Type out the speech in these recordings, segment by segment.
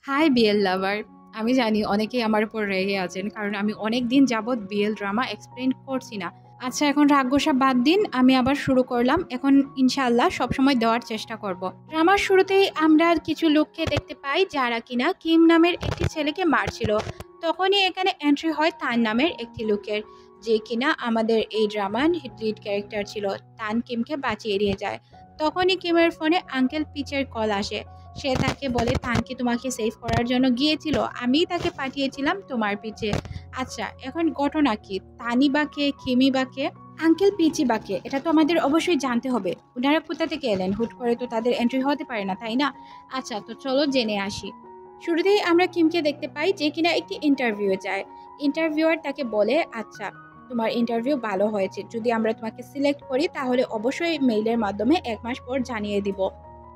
High BL লাভার। আমি জানি অনেকেই আমার উপর রেগে আছেন কারণ আমি অনেক দিন যাবৎ বিএল ড্রামা এক্সপ্লেন করছি না। আচ্ছা, এখন রাগ গোসা বাদ দিন, আমি আবার শুরু করলাম। এখন ইনশাআল্লাহ সবসময় দেওয়ার চেষ্টা করব। ড্রামার শুরুতেই আমরা কিছু লোককে দেখতে পাই যারা কিনা কিম নামের একটি ছেলেকে মারছিল। তখনই এখানে এন্ট্রি হয় তান নামের একটি লোকের, যে কিনা আমাদের এই ড্রামার লিড ক্যারেক্টার ছিল। তান কিমকে বাঁচিয়ে নিয়ে যায়। তখনই কিমের ফোনে আঙ্কেল পিচের কল আসে। সে তাকে বলে তানকে তোমাকে সেভ করার জন্য গিয়েছিল, আমিই তাকে পাঠিয়েছিলাম তোমার পিছে। আচ্ছা, এখন ঘটনা কি? তানি বা কে, কিমি বা কে, আঙ্কেল পিচি বা কে? এটা তো আমাদের অবশ্যই জানতে হবে। ওনারা কোথা থেকে এলেন? হুট করে তো তাদের এন্ট্রি হতে পারে না, তাই না? আচ্ছা, তো চলো জেনে আসি। শুরুতেই আমরা কিমকে দেখতে পাই যে কিনা একটি ইন্টারভিউয়ে যায়। ইন্টারভিউয়ার তাকে বলে, আচ্ছা তোমার ইন্টারভিউ ভালো হয়েছে, যদি আমরা তোমাকে সিলেক্ট করি তাহলে অবশ্যই মেইলের মাধ্যমে 1 মাস পর জানিয়ে দিব।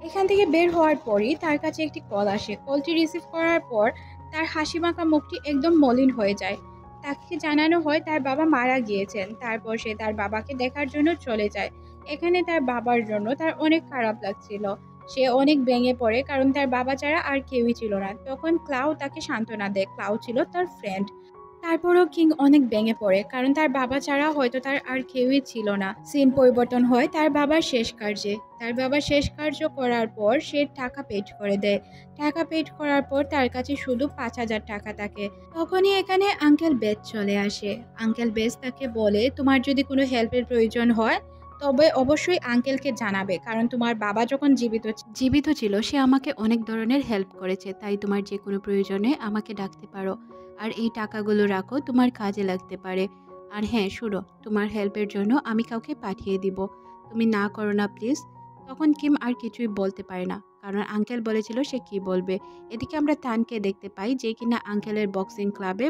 এখান থেকে বের হওয়ার পরই তার কাছে একটি কল আসে। কলটি রিসিভ করার পর তার হাসিমাখা মুখটি একদম মলিন হয়ে যায়। তাকে জানানো হয় তার বাবা মারা গিয়েছেন। তারপর সে তার বাবাকে দেখার জন্য চলে যায়। এখানে তার বাবার জন্য তার অনেক খারাপ লাগছিল। সে অনেক ভেঙে পড়ে কারণ তার বাবা ছাড়া আর কেউই ছিল না। তখন ক্লাউ তাকে সান্ত্বনা দেয়। ক্লাউ ছিল তার ফ্রেন্ড। তারপরও কিং অনেক ভেঙে পড়ে কারণ তার বাবা ছাড়া হয়তো তার আর কেউই ছিল না। সিন পরিবর্তন হয় তার বাবার শেষ কার্যে। তার বাবা শেষ কার্য করার পর সে টাকা পেড করে দেয়। টাকা পেড করার পর তার কাছে শুধু 5,000 টাকা থাকে। তখনই এখানে আঙ্কেল বেজ চলে আসে। আঙ্কেল বেজ তাকে বলে, তোমার যদি কোনো হেল্পের প্রয়োজন হয় তবে অবশ্যই আঙ্কেলকে জানাবে, কারণ তোমার বাবা যখন জীবিত ছিল সে আমাকে অনেক ধরনের হেল্প করেছে, তাই তোমার যে কোনো প্রয়োজনে আমাকে ডাকতে পারো। আর এই টাকাগুলো রাখো, তোমার কাজে লাগতে পারে। আর হ্যাঁ শোনো, তোমার হেল্পের জন্য আমি কাউকে পাঠিয়ে দিব, তুমি না করো না প্লিজ। তখন কিম আর কিছুই বলতে পারে না কারণ আঙ্কেল বলেছিল সে কি বলবে। এদিকে আমরা তানকে দেখতে পাই যে কিনা আঙ্কেলের বক্সিং ক্লাবে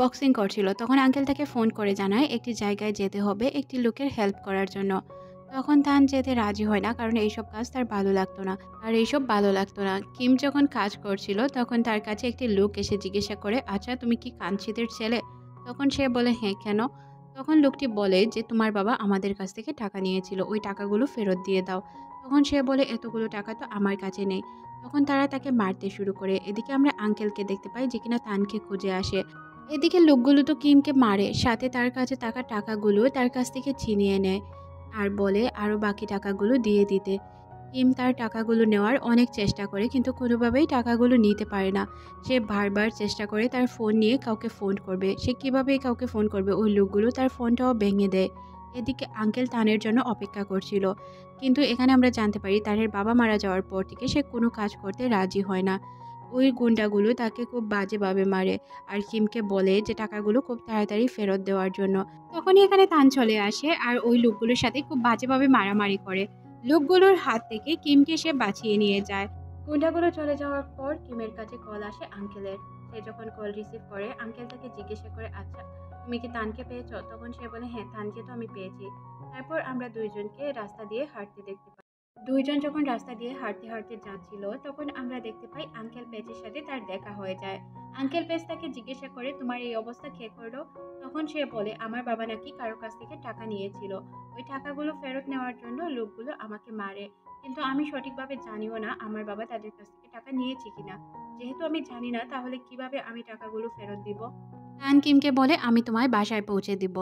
বক্সিং করছিল। তখন আঙ্কেল তাকে ফোন করে জানায় একটি জায়গায় যেতে হবে একটি লোকের হেল্প করার জন্য। তখন তান যেতে রাজি হয় না কারণ এইসব কাজ তার ভালো লাগতো না। আর এইসব ভালো লাগতো না। কিম যখন কাজ করছিল তখন তার কাছে একটি লোক এসে জিজ্ঞাসা করে, আচ্ছা তুমি কি কাঞ্চিতের ছেলে? তখন সে বলে, হ্যাঁ কেন? তখন লোকটি বলে যে তোমার বাবা আমাদের কাছ থেকে টাকা নিয়েছিল, ওই টাকাগুলো ফেরত দিয়ে দাও। তখন সে বলে এতগুলো টাকা তো আমার কাছে নেই। তখন তারা তাকে মারতে শুরু করে। এদিকে আমরা আঙ্কেলকে দেখতে পাই যে কিনা তানকে খুঁজে আসে। এদিকে লোকগুলো তো কিমকে মারে, সাথে তার কাছে থাকা টাকাগুলো তার কাছ থেকে ছিনিয়ে নেয় আর বলে আরও বাকি টাকাগুলো দিয়ে দিতে। কিম তার টাকাগুলো নেওয়ার অনেক চেষ্টা করে কিন্তু কোনোভাবেই টাকাগুলো নিতে পারে না। সে বারবার চেষ্টা করে তার ফোন নিয়ে কাউকে ফোন করবে। সে কীভাবে কাউকে ফোন করবে, ওই লোকগুলো তার ফোনটাও ভেঙে দেয়। এদিকে আঙ্কেল তানের জন্য অপেক্ষা করছিল, কিন্তু এখানে আমরা জানতে পারি তানের বাবা মারা যাওয়ার পর থেকে সে কোনো কাজ করতে রাজি হয় না। ওই গুন্ডাগুলো তাকে খুব বাজেভাবে মারে আর কিমকে বলে যে টাকাগুলো খুব তাড়াতাড়ি ফেরত দেওয়ার জন্য। তখনই এখানে তান চলে আসে আর ওই লোকগুলোর সাথে খুব বাজেভাবে মারামারি করে। লোকগুলোর হাত থেকে কিমকে সে বাঁচিয়ে নিয়ে যায়। গুন্ডাগুলো চলে যাওয়ার পর কিমের কাছে কল আসে আঙ্কেলের। সে যখন কল রিসিভ করে আঙ্কেল তাকে জিজ্ঞাসা করে, আচ্ছা তুমি কি তানকে পেয়েছো? তখন সে বলে, হ্যাঁ তানকে তো আমি পেয়েছি। তারপর আমরা দুইজনকে রাস্তা দিয়ে হাঁটতে দেখতে পাই। দুইজন যখন রাস্তা দিয়ে হাঁটতে হাঁটতে যাচ্ছিল তখন আমরা দেখতে পাই আঙ্কেল পেজের সাথে তার দেখা হয়ে যায়। আঙ্কেল পেজ তাকে জিজ্ঞাসা করে, তোমার এই অবস্থা কে করলো? তখন সে বলে, আমার বাবা নাকি কারো কাছ থেকে টাকা নিয়েছিল, ওই টাকাগুলো ফেরত নেওয়ার জন্য লোকগুলো আমাকে মারে। কিন্তু আমি সঠিকভাবে জানিও না আমার বাবা তাদের কাছ থেকে টাকা নিয়েছে কিনা। যেহেতু আমি জানি না তাহলে কিভাবে আমি টাকাগুলো ফেরত দিব? তান কিমকে বলে, আমি তোমায় বাসায় পৌঁছে দিব।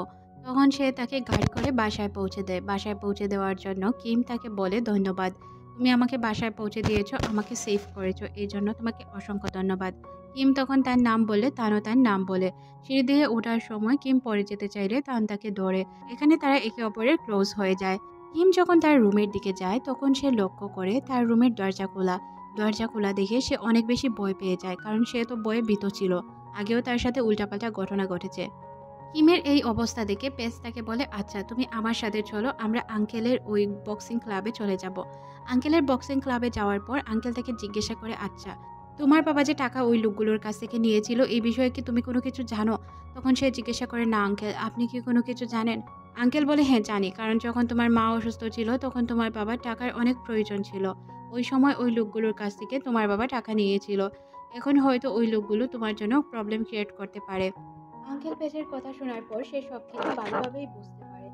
তখন সে তাকে গাড়ি করে বাসায় পৌঁছে দেয়। বাসায় পৌঁছে দেওয়ার জন্য কিম তাকে বলে, ধন্যবাদ, তুমি আমাকে বাসায় পৌঁছে দিয়েছো, আমাকে সেভ করেছো, এই জন্য তোমাকে অসংখ্য ধন্যবাদ। কিম তখন তার নাম বলে, তানও তার নাম বলে। সিঁড়ি দিয়ে ওঠার সময় কিম পড়ে যেতে চাইলে তান তাকে ধরে। এখানে তারা একে অপরের ক্লোজ হয়ে যায়। কিম যখন তার রুমের দিকে যায় তখন সে লক্ষ্য করে তার রুমের দরজা খোলা। দরজা খোলা দেখে সে অনেক বেশি ভয় পেয়ে যায় কারণ সে তো ভয়ে ভীত ছিল। আগেও তার সাথে উল্টাপাল্টা ঘটনা ঘটেছে। কিমের এই অবস্থা দেখে পেস তাকে বলে, আচ্ছা তুমি আমার সাথে চলো, আমরা আঙ্কেলের ওই বক্সিং ক্লাবে চলে যাব। আঙ্কেলের বক্সিং ক্লাবে যাওয়ার পর আঙ্কেল তাকে জিজ্ঞাসা করে, আচ্ছা তোমার বাবা যে টাকা ওই লোকগুলোর কাছ থেকে নিয়েছিল এই বিষয়ে কি তুমি কোনো কিছু জানো? তখন সে জিজ্ঞাসা করে, না আঙ্কেল, আপনি কি কোনো কিছু জানেন? আঙ্কেল বলে, হ্যাঁ জানি, কারণ যখন তোমার মা অসুস্থ ছিল তখন তোমার বাবার টাকার অনেক প্রয়োজন ছিল। ওই সময় ওই লোকগুলোর কাছ থেকে তোমার বাবা টাকা নিয়েছিল। এখন হয়তো ওই লোকগুলো তোমার জন্য প্রবলেম ক্রিয়েট করতে পারে। আঙ্কেল পেজের কথা শোনার পর সে সবকিছু ভালোভাবেই বুঝতে পারে।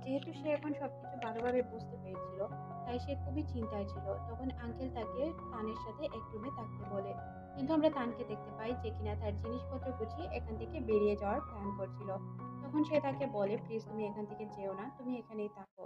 যেহেতু সে এখন সবকিছু ভালোভাবে বুঝতে পেরেছিল, তাই সে খুবই চিন্তায় ছিল। তখন আঙ্কেল তাকে তানের সাথে এক রুমে থাকতে বলে, কিন্তু আমরা তানকে দেখতে পাই যে কিনা তার জিনিসপত্র গুছিয়ে এখান থেকে বেরিয়ে যাওয়ার প্ল্যান করছিল। তখন সে তাকে বলে, প্লিজ তুমি এখান থেকে যেও না, তুমি এখানেই থাকো।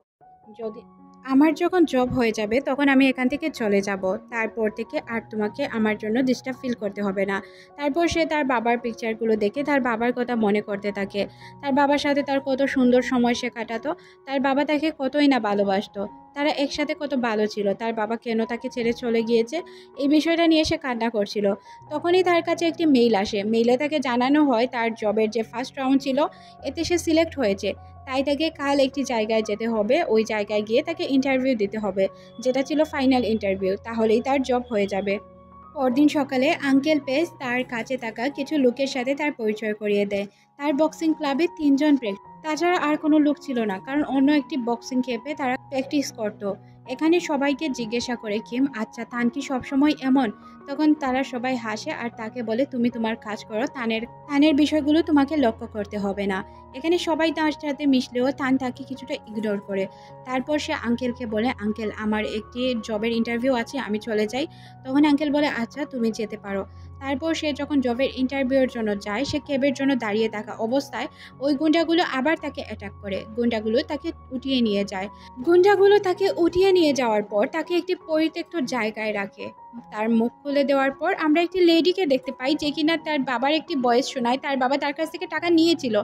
যদি আমার যখন জব হয়ে যাবে তখন আমি এখান থেকে চলে যাব, তারপর থেকে আর তোমাকে আমার জন্য ডিস্টার্ব ফিল করতে হবে না। তারপর সে তার বাবার পিকচারগুলো দেখে তার বাবার কথা মনে করতে থাকে। তার বাবার সাথে তার কত সুন্দর সময় সে কাটাতো, তার বাবা তাকে কতই না ভালোবাসতো, তারা একসাথে কত ভালো ছিল। তার বাবা কেন তাকে ছেড়ে চলে গিয়েছে, এই বিষয়টা নিয়ে সে কান্না করছিল। তখনই তার কাছে একটি মেইল আসে। মেইলে তাকে জানানো হয় তার জবের যে ফার্স্ট রাউন্ড ছিল এতে সে সিলেক্ট হয়েছে, তাই তাকে কাল একটি জায়গায় যেতে হবে। ওই জায়গায় গিয়ে তাকে ইন্টারভিউ দিতে হবে, যেটা ছিল ফাইনাল ইন্টারভিউ, তাহলেই তার জব হয়ে যাবে। পরদিন সকালে আঙ্কেল পেস তার কাছে থাকা কিছু লোকের সাথে তার পরিচয় করিয়ে দেয়। তার বক্সিং ক্লাবে 3 জন তাছাড়া আর কোনো লোক ছিল না, কারণ অন্য একটি বক্সিং ক্যাম্পে তারা প্র্যাকটিস করত। এখানে সবাইকে জিজ্ঞাসা করে কিম, আচ্ছা তান কি সবসময় এমন? তখন তারা সবাই হাসে আর তাকে বলে, তুমি তোমার কাজ করো, তানের তানের বিষয়গুলো তোমাকে লক্ষ্য করতে হবে না। এখানে সবাই তার সাথে মিশলেও তান তাকে কিছুটা ইগনোর করে। তারপর সে আঙ্কেলকে বলে, আঙ্কেল আমার একটি জবের ইন্টারভিউ আছে, আমি চলে যাই। তখন আঙ্কেল বলে, আচ্ছা তুমি যেতে পারো। তারপর সে যখন জবের ইন্টারভিউর জন্য যায়, সে ক্যাবের জন্য দাঁড়িয়ে থাকা অবস্থায় ওই গুন্ডাগুলো আবার তাকে অ্যাটাক করে। গুন্ডাগুলো তাকে উঠিয়ে নিয়ে যায়। গুন্ডাগুলো তাকে উঠিয়ে নিয়ে যাওয়ার পর তাকে একটি পরিত্যক্ত জায়গায় রাখে। তার মুখ খুলে দেওয়ার পর আমরা একটি লেডিকে দেখতে পাই যে কিনা তার বাবার একটি ভয়েস শোনায়, তার বাবা তার কাছ থেকে টাকা নিয়েছিল।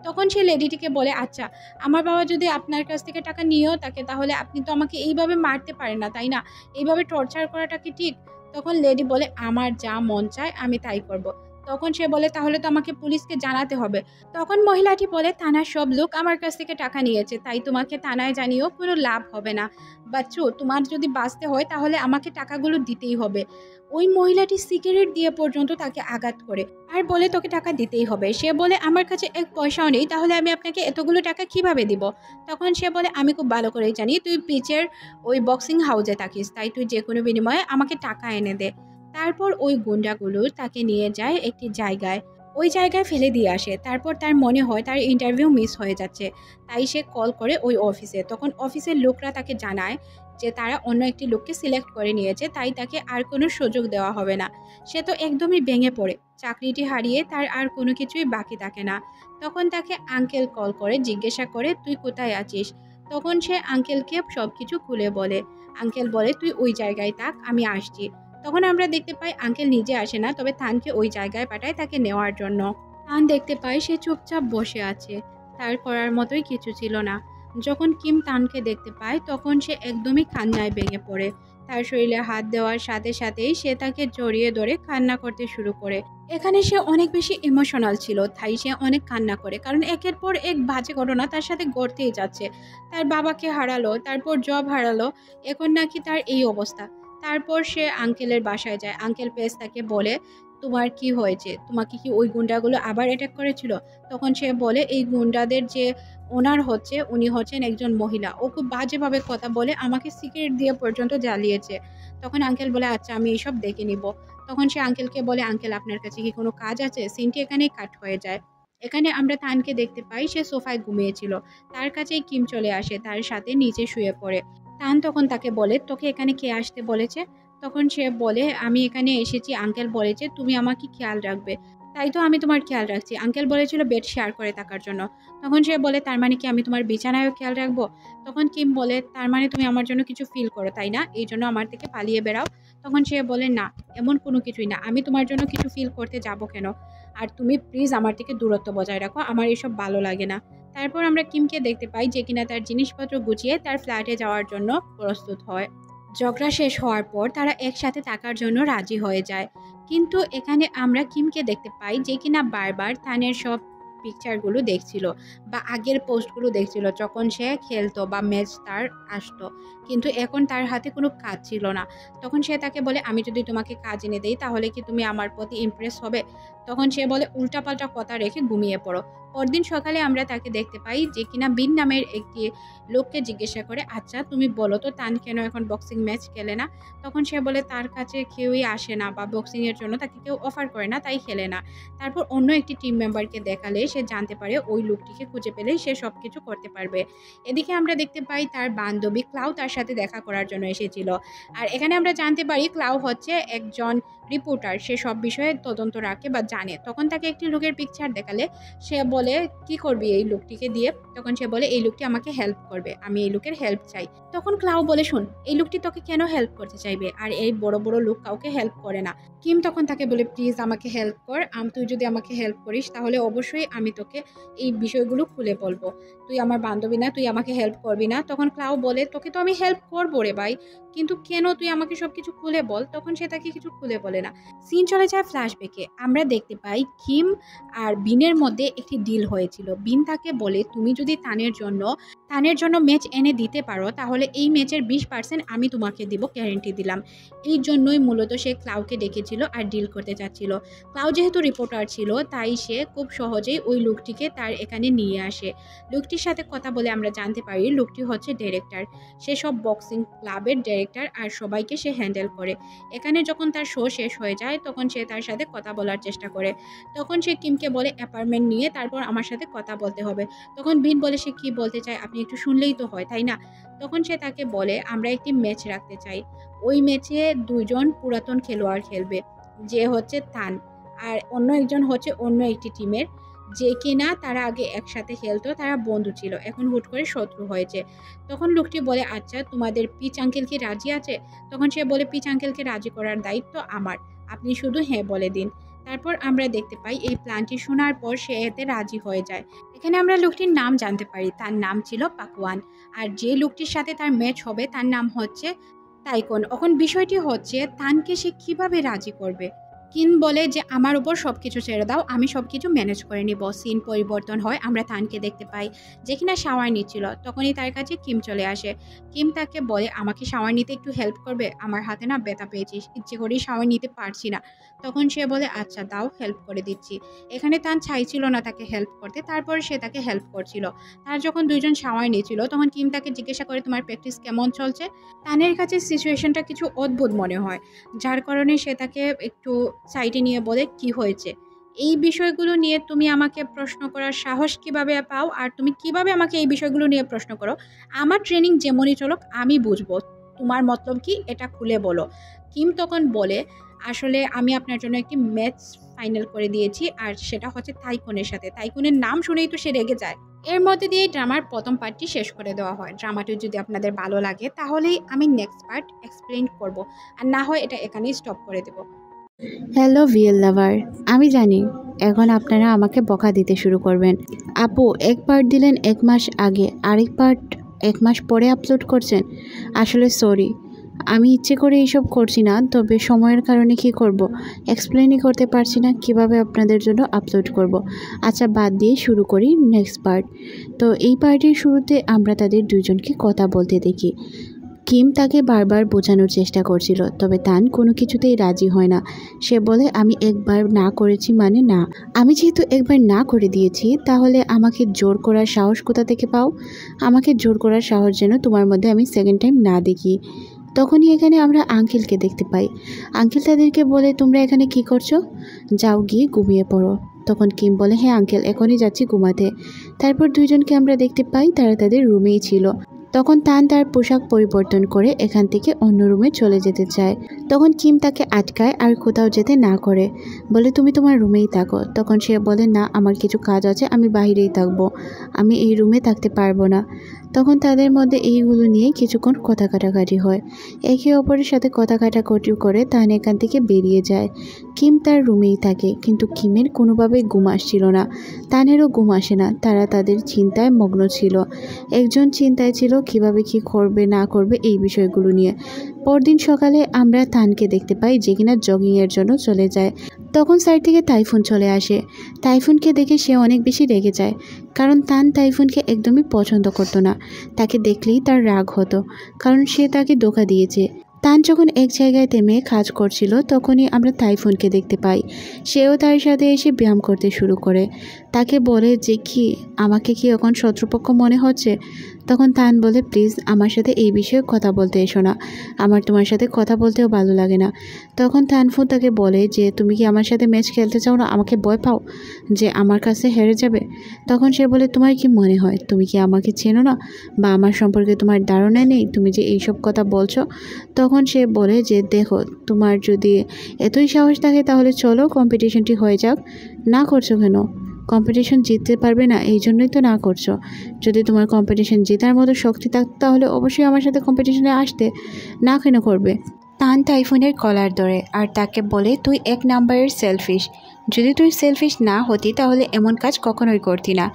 তখন সে লেডিটিকে বলে, আচ্ছা আমার বাবা যদি আপনার কাছ থেকে টাকা নিয়েও থাকে, তাহলে আপনি তো আমাকে এইভাবে মারতে পারেন না, তাই না? এইভাবে টর্চার করাটা কি ঠিক? তখন লেডি বলে, আমার যা মন চায় আমি তাই করব। তখন সে বলে, তাহলে তো আমাকে পুলিশকে জানাতে হবে। তখন মহিলাটি বলে, থানার সব লোক আমার কাছ থেকে টাকা নিয়েছে, তাই তোমাকে থানায় জানিয়েও কোনো লাভ হবে না। বাচ্চু, তোমার যদি বাঁচতে হয় তাহলে আমাকে টাকাগুলো দিতেই হবে। ওই মহিলাটি সিগারেট দিয়ে পর্যন্ত তাকে আঘাত করে আর বলে, তোকে টাকা দিতেই হবে। সে বলে, আমার কাছে এক পয়সাও নেই, তাহলে আমি আপনাকে এতগুলো টাকা কিভাবে দিব? তখন সে বলে, আমি খুব ভালো করেই জানি তুই পিচের ওই বক্সিং হাউসে থাকিস, তাই তুই যে কোনো বিনিময়ে আমাকে টাকা এনে দে। তারপর ওই গুন্ডাগুলো তাকে নিয়ে যায় একটি জায়গায়, ওই জায়গায় ফেলে দিয়ে আসে। তারপর তার মনে হয় তার ইন্টারভিউ মিস হয়ে যাচ্ছে, তাই সে কল করে ওই অফিসে। তখন অফিসের লোকরা তাকে জানায় যে তারা অন্য একটি লোককে সিলেক্ট করে নিয়েছে, তাই তাকে আর কোনো সুযোগ দেওয়া হবে না। সে তো একদমই ভেঙে পড়ে, চাকরিটি হারিয়ে তার আর কোনো কিছুই বাকি থাকে না। তখন তাকে আঙ্কেল কল করে জিজ্ঞাসা করে, তুই কোথায় আছিস? তখন সে আঙ্কেলকে সব কিছু খুলে বলে। আঙ্কেল বলে, তুই ওই জায়গায় থাক, আমি আসছি। তখন আমরা দেখতে পাই আঙ্কেল নিজে আসে না, তবে থানকে ওই জায়গায় পাঠায় তাকে নেওয়ার জন্য। থান দেখতে পাই সে চুপচাপ বসে আছে, তার করার মতোই কিছু ছিল না। যখন কিম তানকে দেখতে পায় তখন সে একদমই কান্নায় ভেঙে পড়ে। তার শরীরে হাত দেওয়ার সাথে সাথেই সে তাকে জড়িয়ে ধরে কান্না করতে শুরু করে। এখানে সে অনেক বেশি ইমোশনাল ছিল, তাই সে অনেক কান্না করে, কারণ একের পর এক বাজে ঘটনা তার সাথে ঘটতেই যাচ্ছে। তার বাবাকে হারালো, তারপর জব হারালো, এখন নাকি তার এই অবস্থা। তারপর সে আঙ্কেলের বাসায় যায়। আঙ্কেল পেস তাকে বলে, তোমার কি হয়েছে? তোমাকে কি ওই গুন্ডাগুলো আবার অ্যাটাক করেছিল? তখন সে বলে, এই গুন্ডাদের যে ওনার হচ্ছে, উনি হচ্ছেন একজন মহিলা, ও খুব বাজেভাবে কথা বলে, আমাকে সিগারেট দিয়ে পর্যন্ত জ্বালিয়েছে। তখন আঙ্কেল বলে, আচ্ছা আমি এইসব দেখে নিব। তখন সে আঙ্কেলকে বলে, আঙ্কেল আপনার কাছে কি কোনো কাজ আছে? সিনটি এখানেই কাট হয়ে যায়। এখানে আমরা তানকে দেখতে পাই সে সোফায় ঘুমিয়েছিল। তার কাছেই কিম চলে আসে, তার সাথে নিচে শুয়ে পড়ে। তান তখন তাকে বলে, তোকে এখানে কে আসতে বলেছে? তখন সে বলে, আমি এখানে এসেছি, আঙ্কেল বলেছে তুমি আমাকে খেয়াল রাখবে, তাই তো আমি তোমার খেয়াল রাখছি। আঙ্কেল বলেছিল বেড শেয়ার করে থাকার জন্য। তখন সে বলে, তার মানে কি আমি তোমার বিছানায়ও খেয়াল রাখবো? তখন কিম বলে, তার মানে তুমি আমার জন্য কিছু ফিল করো তাই না, এই জন্য আমার থেকে পালিয়ে বেড়াও? তখন সে বলে, না এমন কোনো কিছুই না, আমি তোমার জন্য কিছু ফিল করতে যাব কেন? আর তুমি প্লিজ আমার থেকে দূরত্ব বজায় রাখো, আমার এসব ভালো লাগে না। তারপর আমরা কিমকে দেখতে পাই যে কিনা তার জিনিসপত্র গুছিয়ে তার ফ্ল্যাটে যাওয়ার জন্য প্রস্তুত হয়। ঝগড়া শেষ হওয়ার পর তারা একসাথে থাকার জন্য রাজি হয়ে যায়। কিন্তু এখানে আমরা কিমকে দেখতে পাই যে কিনা বারবার তানের সব পিকচারগুলো দেখছিল বা আগের পোস্টগুলো দেখছিল যখন সে খেলতো বা ম্যাচ তার আসতো, কিন্তু এখন তার হাতে কোনো কাজ ছিল না। তখন সে তাকে বলে, আমি যদি তোমাকে কাজ এনে দেই তাহলে কি তুমি আমার প্রতি ইমপ্রেস হবে? তখন সে বলে, উল্টাপাল্টা কথা রেখে ঘুমিয়ে পড়ো। পরদিন সকালে আমরা তাকে দেখতে পাই যে কিনা বিন নামের একটি লোককে জিজ্ঞাসা করে, আচ্ছা তুমি বলো তো তান কেন এখন বক্সিং ম্যাচ খেলে না? তখন সে বলে তার কাছে কেউই আসে না বা বক্সিংয়ের জন্য তাকে কেউ অফার করে না, তাই খেলে না। তারপর অন্য একটি টিম মেম্বারকে দেখালে সে জানতে পারে ওই লোকটিকে খুঁজে পেলে সে সব কিছু করতে পারবে। এদিকে আমরা দেখতে পাই তার বান্ধবী ক্লাউ তার সাথে দেখা করার জন্য এসেছিল। আর এখানে আমরা জানতে পারি ক্লাউ হচ্ছে একজন রিপোর্টার, সে সব বিষয়ে তদন্ত রাখে বা জানে। তখন তাকে একটি লোকের পিকচার দেখালে সে বলে কি করবি এই লোকটিকে দিয়ে? তখন সে বলে এই লোকটি আমাকে হেল্প করবে, আমি এই লোকের হেল্প চাই। তখন ক্লাউ বলে শোন, এই লোকটি তোকে কেন হেল্প করতে চাইবে? আর এই বড় বড় লোক কাউকে হেল্প করে না। কিম তখন তাকে বলে প্লিজ আমাকে হেল্প কর, তুই যদি আমাকে হেল্প করিস তাহলে অবশ্যই আমি তোকে এই বিষয়গুলো খুলে বলবো। তুই আমার বান্ধবী না, তুই আমাকে হেল্প করবি না? তখন ক্লাউ বলে তোকে তো আমি হেল্প করবো রে ভাই, কিন্তু কেন তুই আমাকে সবকিছু খুলে বল। তখন সে তাকে কিছু খুলে বলে না। সিন চলে যায় ফ্ল্যাশব্যাকে। আমরা দেখতে পাই কিম আর বিনের মধ্যে একটি ডিল হয়েছিল। বিন তাকে বলে তুমি যদি তানের জন্য ম্যাচ এনে দিতে পারো তাহলে এই ম্যাচের 20% আমি তোমাকে দিব, গ্যারেন্টি দিলাম। এই জন্যই মূলত সে ক্লাউকে ডেকেছিল আর ডিল করতে চাচ্ছিল। ক্লাউ যেহেতু রিপোর্টার ছিল তাই সে খুব সহজেই ওই লোকটিকে তার এখানে নিয়ে আসে। লোকটির সাথে কথা বলে আমরা জানতে পারি লোকটি হচ্ছে ডিরেক্টর। সে সব বক্সিং ক্লাবের ডিরেক্টর আর সবাইকে সে হ্যান্ডেল করে। এখানে যখন তার শো শেষ হয়ে যায় তখন সে তার সাথে কথা বলার চেষ্টা করে। তখন সে কিমকে বলে অ্যাপার্টমেন্ট নিয়ে তারপর আমার সাথে কথা বলতে হবে। তখন বিন বলে সে কি বলতে চায় আপনি একটু শুনলেই তো হয়, তাই না? তখন সে তাকে বলে আমরা একটি ম্যাচ রাখতে চাই। ওই ম্যাচে দুইজন পুরাতন খেলোয়াড় খেলবে, যে হচ্ছে তান আর অন্য একজন হচ্ছে অন্য একটি টিমের, যে কিনা তারা আগে একসাথে খেলতো, তারা বন্ধু ছিল, এখন হুট করে শত্রু হয়েছে। তখন লোকটি বলে আচ্ছা তোমাদের পিচ আঙ্কেল কি রাজি আছে? তখন সে বলে পিচ আঙ্কেলকে রাজি করার দায়িত্ব আমার, আপনি শুধু হ্যাঁ বলে দিন। তারপর আমরা দেখতে পাই এই প্ল্যানটি শোনার পর সে এতে রাজি হয়ে যায়। এখানে আমরা লোকটির নাম জানতে পারি, তার নাম ছিল পাকওয়ান। আর যে লোকটির সাথে তার ম্যাচ হবে তার নাম হচ্ছে তাইকন। এখন বিষয়টি হচ্ছে তানকে সে কিভাবে রাজি করবে। কিম বলে যে আমার উপর সবকিছু ছেড়ে দাও, আমি সবকিছু ম্যানেজ করে নিব। সিন পরিবর্তন হয়, আমরা তানকে দেখতে পাই যে কিনা শাওয়ার নিচ্ছিল। তখনই তার কাছে কিম চলে আসে। কিম তাকে বলে আমাকে শাওয়ার নিতে একটু হেল্প করবে, আমার হাতে না ব্যথা পেয়েছিস, ইচ্ছে করেই শাওয়ার নিতে পারছি না। তখন সে বলে আচ্ছা দাও, হেল্প করে দিচ্ছি। এখানে তান চাইছিল না তাকে হেল্প করতে, তারপর সে তাকে হেল্প করছিল। তার যখন দুইজন শাওয়ার নিয়েছিল তখন কিম তাকে জিজ্ঞাসা করে তোমার প্র্যাকটিস কেমন চলছে? তানের কাছে সিচুয়েশনটা কিছু অদ্ভুত মনে হয়, যার কারণে সে তাকে একটু সাইডে নিয়ে বলে কি হয়েছে, এই বিষয়গুলো নিয়ে তুমি আমাকে প্রশ্ন করার সাহস কিভাবে পাও, আর তুমি কিভাবে আমাকে এই বিষয়গুলো নিয়ে প্রশ্ন করো? আমার ট্রেনিং যেমনই চলুক আমি বুঝবো, তোমার মতলব কি এটা খুলে বলো। কিম তখন বলে আসলে আমি আপনার জন্য একটি ম্যাচ ফাইনাল করে দিয়েছি, আর সেটা হচ্ছে তাইকুনের সাথে। তাইকুনের নাম শুনেই তো সে রেগে যায়। এর মধ্যে দিয়ে ড্রামার প্রথম পার্টটি শেষ করে দেওয়া হয়। ড্রামাটি যদি আপনাদের ভালো লাগে তাহলেই আমি নেক্সট পার্ট এক্সপ্লেইন করব, আর না হয় এটা এখানেই স্টপ করে দেব। হ্যালো ভিএল লাভার, আমি জানি এখন আপনারা আমাকে বকা দিতে শুরু করবেন। আপু এক পার্ট দিলেন 1 মাস আগে, আরেক পার্ট 1 মাস পরে আপলোড করছেন। আসলে সরি, আমি ইচ্ছে করে এইসব করছি না, তবে সময়ের কারণে কি করব, এক্সপ্লেনই করতে পারছি না কিভাবে আপনাদের জন্য আপলোড করব। আচ্ছা বাদ দিয়ে শুরু করি নেক্সট পার্ট। তো এই পার্টির শুরুতে আমরা তাদের দুজনকে কথা বলতে দেখি। কিম তাকে বারবার বোঝানোর চেষ্টা করছিল, তবে তান কোনো কিছুতেই রাজি হয় না। সে বলে আমি একবার না করেছি মানে না, আমি যেহেতু একবার না করে দিয়েছি তাহলে আমাকে জোর করার সাহস কোথা থেকে পাও? আমাকে জোর করার সাহস যেন তোমার মধ্যে আমি সেকেন্ড টাইম না দেখি। তখনই এখানে আমরা আঙ্কেলকে দেখতে পাই। আঙ্কেল তাদেরকে বলে তোমরা এখানে কি করছো, যাও গিয়ে ঘুমিয়ে পড়ো। তখন কিম বলে হ্যাঁ আঙ্কেল, এখনই যাচ্ছি ঘুমাতে। তারপর দুইজনকে আমরা দেখতে পাই তারা তাদের রুমেই ছিল। তখন তান তার পোশাক পরিবর্তন করে এখান থেকে অন্য রুমে চলে যেতে চায়। তখন কিম তাকে আটকায় আর কোথাও যেতে না করে, বলে তুমি তোমার রুমেই থাকো। তখন সে বলে না আমার কিছু কাজ আছে, আমি বাইরেই থাকবো, আমি এই রুমে থাকতে পারবো না। তখন তাদের মধ্যে এইগুলো নিয়ে কিছুক্ষণ কথা কাটাকাটি হয়। একে অপরের সাথে কথা কাটাকাটি করে তান এখান থেকে বেরিয়ে যায়। কিম তার রুমেই থাকে, কিন্তু কিমের কোনোভাবেই ঘুম আসছিল না, তানেরও ঘুম আসে না। তারা তাদের চিন্তায় মগ্ন ছিল। একজন চিন্তায় ছিল কিভাবে কি করবে না করবে এই বিষয়গুলো নিয়ে। পরদিন সকালে আমরা তানকে দেখতে পাই যে কিনা জগিংয়ের জন্য চলে যায়। তখন সাইড থেকে তাইফুন চলে আসে। তাইফুনকে দেখে সে অনেক বেশি রেগে যায়, কারণ তান তাইফুনকে একদমই পছন্দ করতো না। তাকে দেখলেই তার রাগ হতো, কারণ সে তাকে ধোঁকা দিয়েছে। তান যখন এক জায়গায় থেমে কাজ করছিল তখনই আমরা তাইফুনকে দেখতে পাই। সেও তার সাথে এসে ব্যায়াম করতে শুরু করে। তাকে বলে যে কি আমাকে কি এখন শত্রুপক্ষ মনে হচ্ছে? তখন তান বলে প্লিজ আমার সাথে এই বিষয়ে কথা বলতে এসো না, আমার তোমার সাথে কথা বলতেও ভালো লাগে না। তখন তানফুন তাকে বলে যে তুমি কি আমার সাথে ম্যাচ খেলতে চাও না? আমাকে ভয় পাও যে আমার কাছে হেরে যাবে? তখন সে বলে তোমার কি মনে হয় তুমি কি আমাকে চেনো না বা আমার সম্পর্কে তোমার ধারণা নেই, তুমি যে এইসব কথা বলছো? তখন সে বলে যে দেখো তোমার যদি এতই সাহস থাকে তাহলে চলো কম্পিটিশনটি হয়ে যাক। না করছো কেন? কম্পিটিশন জিততে পারবে না এই জন্যই তো না করছো। যদি তোমার কম্পিটিশন জেতার মতো শক্তি থাকতো তাহলে অবশ্যই আমার সাথে কম্পিটিশনে আসতে, না কেন করবে? তান তাইফুনের কলার ধরে আর তাকে বলে তুই এক নাম্বারের সেলফিশ। যদি তুই সেলফিশ না হতি তাহলে এমন কাজ কখনোই করতি না।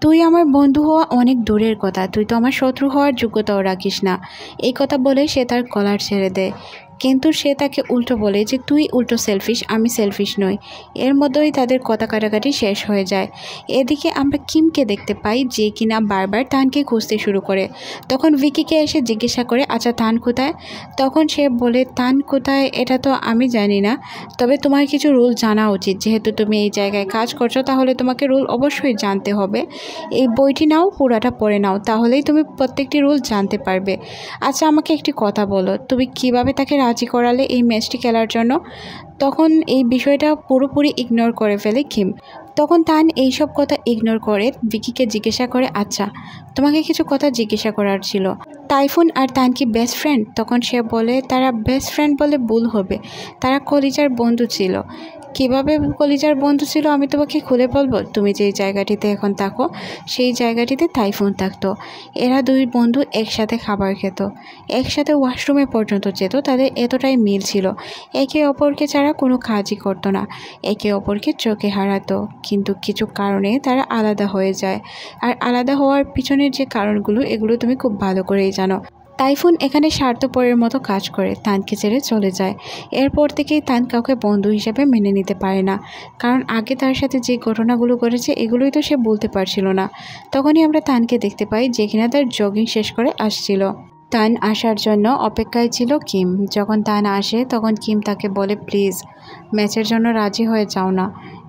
তুই আমার বন্ধু হওয়া অনেক দূরের কথা, তুই তো আমার শত্রু হওয়ার যোগ্যতাও রাখিস না। এই কথা বলে সে তার কলার ছেড়ে দেয়, কিন্তু সে তাকে উল্টো বলে যে তুই উল্টো সেলফিশ, আমি সেলফিশ নই। এর মধ্যেই তাদের কথা কাটাকাটি শেষ হয়ে যায়। এদিকে আমরা কিমকে দেখতে পাই যে কিনা বারবার তানকে খুঁজতে শুরু করে। তখন ভিকিকে এসে জিজ্ঞাসা করে আচ্ছা তান কোথায়? তখন সে বলে তান কোথায় এটা তো আমি জানি না, তবে তোমার কিছু রুল জানা উচিত। যেহেতু তুমি এই জায়গায় কাজ করছো তাহলে তোমাকে রুল অবশ্যই জানতে হবে। এই বইটি নাও, পুরাটা পড়ে নাও, তাহলেই তুমি প্রত্যেকটি রুল জানতে পারবে। আচ্ছা আমাকে একটি কথা বলো, তুমি কিভাবে তাকে রাজি করালে এই ম্যাচটি খেলার জন্য? তখন এই বিষয়টা পুরোপুরি ইগনোর করে ফেলে কিম। তখন তান এইসব কথা ইগনোর করে ভিকিকে জিজ্ঞাসা করে আচ্ছা তোমাকে কিছু কথা জিজ্ঞাসা করার ছিল, তাইফুন আর তান কি বেস্ট ফ্রেন্ড? তখন সে বলে তারা বেস্ট ফ্রেন্ড বলে ভুল হবে, তারা কলিজার বন্ধু ছিল। কিভাবে কলিজার বন্ধু ছিল আমি তোমাকে খুলে বলবো। তুমি যেই জায়গাটিতে এখন থাকো সেই জায়গাটিতে তাইফুন থাকতো। এরা দুই বন্ধু একসাথে খাবার খেত, একসাথে ওয়াশরুমে পর্যন্ত যেত, তাদের এতটাই মিল ছিল। একে অপরকে ছাড়া কোনো কাজই করতো না, একে অপরকে চোখে হারাতো। কিন্তু কিছু কারণে তারা আলাদা হয়ে যায়, আর আলাদা হওয়ার পিছনের যে কারণগুলো এগুলো তুমি খুব ভালো করেই জানো। তাইফুন এখানে স্বার্থপরের মতো কাজ করে তানকে ছেড়ে চলে যায়। এরপর থেকেই তান কাউকে বন্ধু হিসেবে মেনে নিতে পারে না, কারণ আগে তার সাথে যে ঘটনাগুলো ঘটেছে এগুলোই তো সে বলতে পারছিল না। তখনই আমরা তানকে দেখতে পাই যে কিনা তার জগিং শেষ করে আসছিল। তান আসার জন্য অপেক্ষায় ছিল কিম। যখন তান আসে তখন কিম তাকে বলে প্লিজ ম্যাচের জন্য রাজি হয়ে যাও না,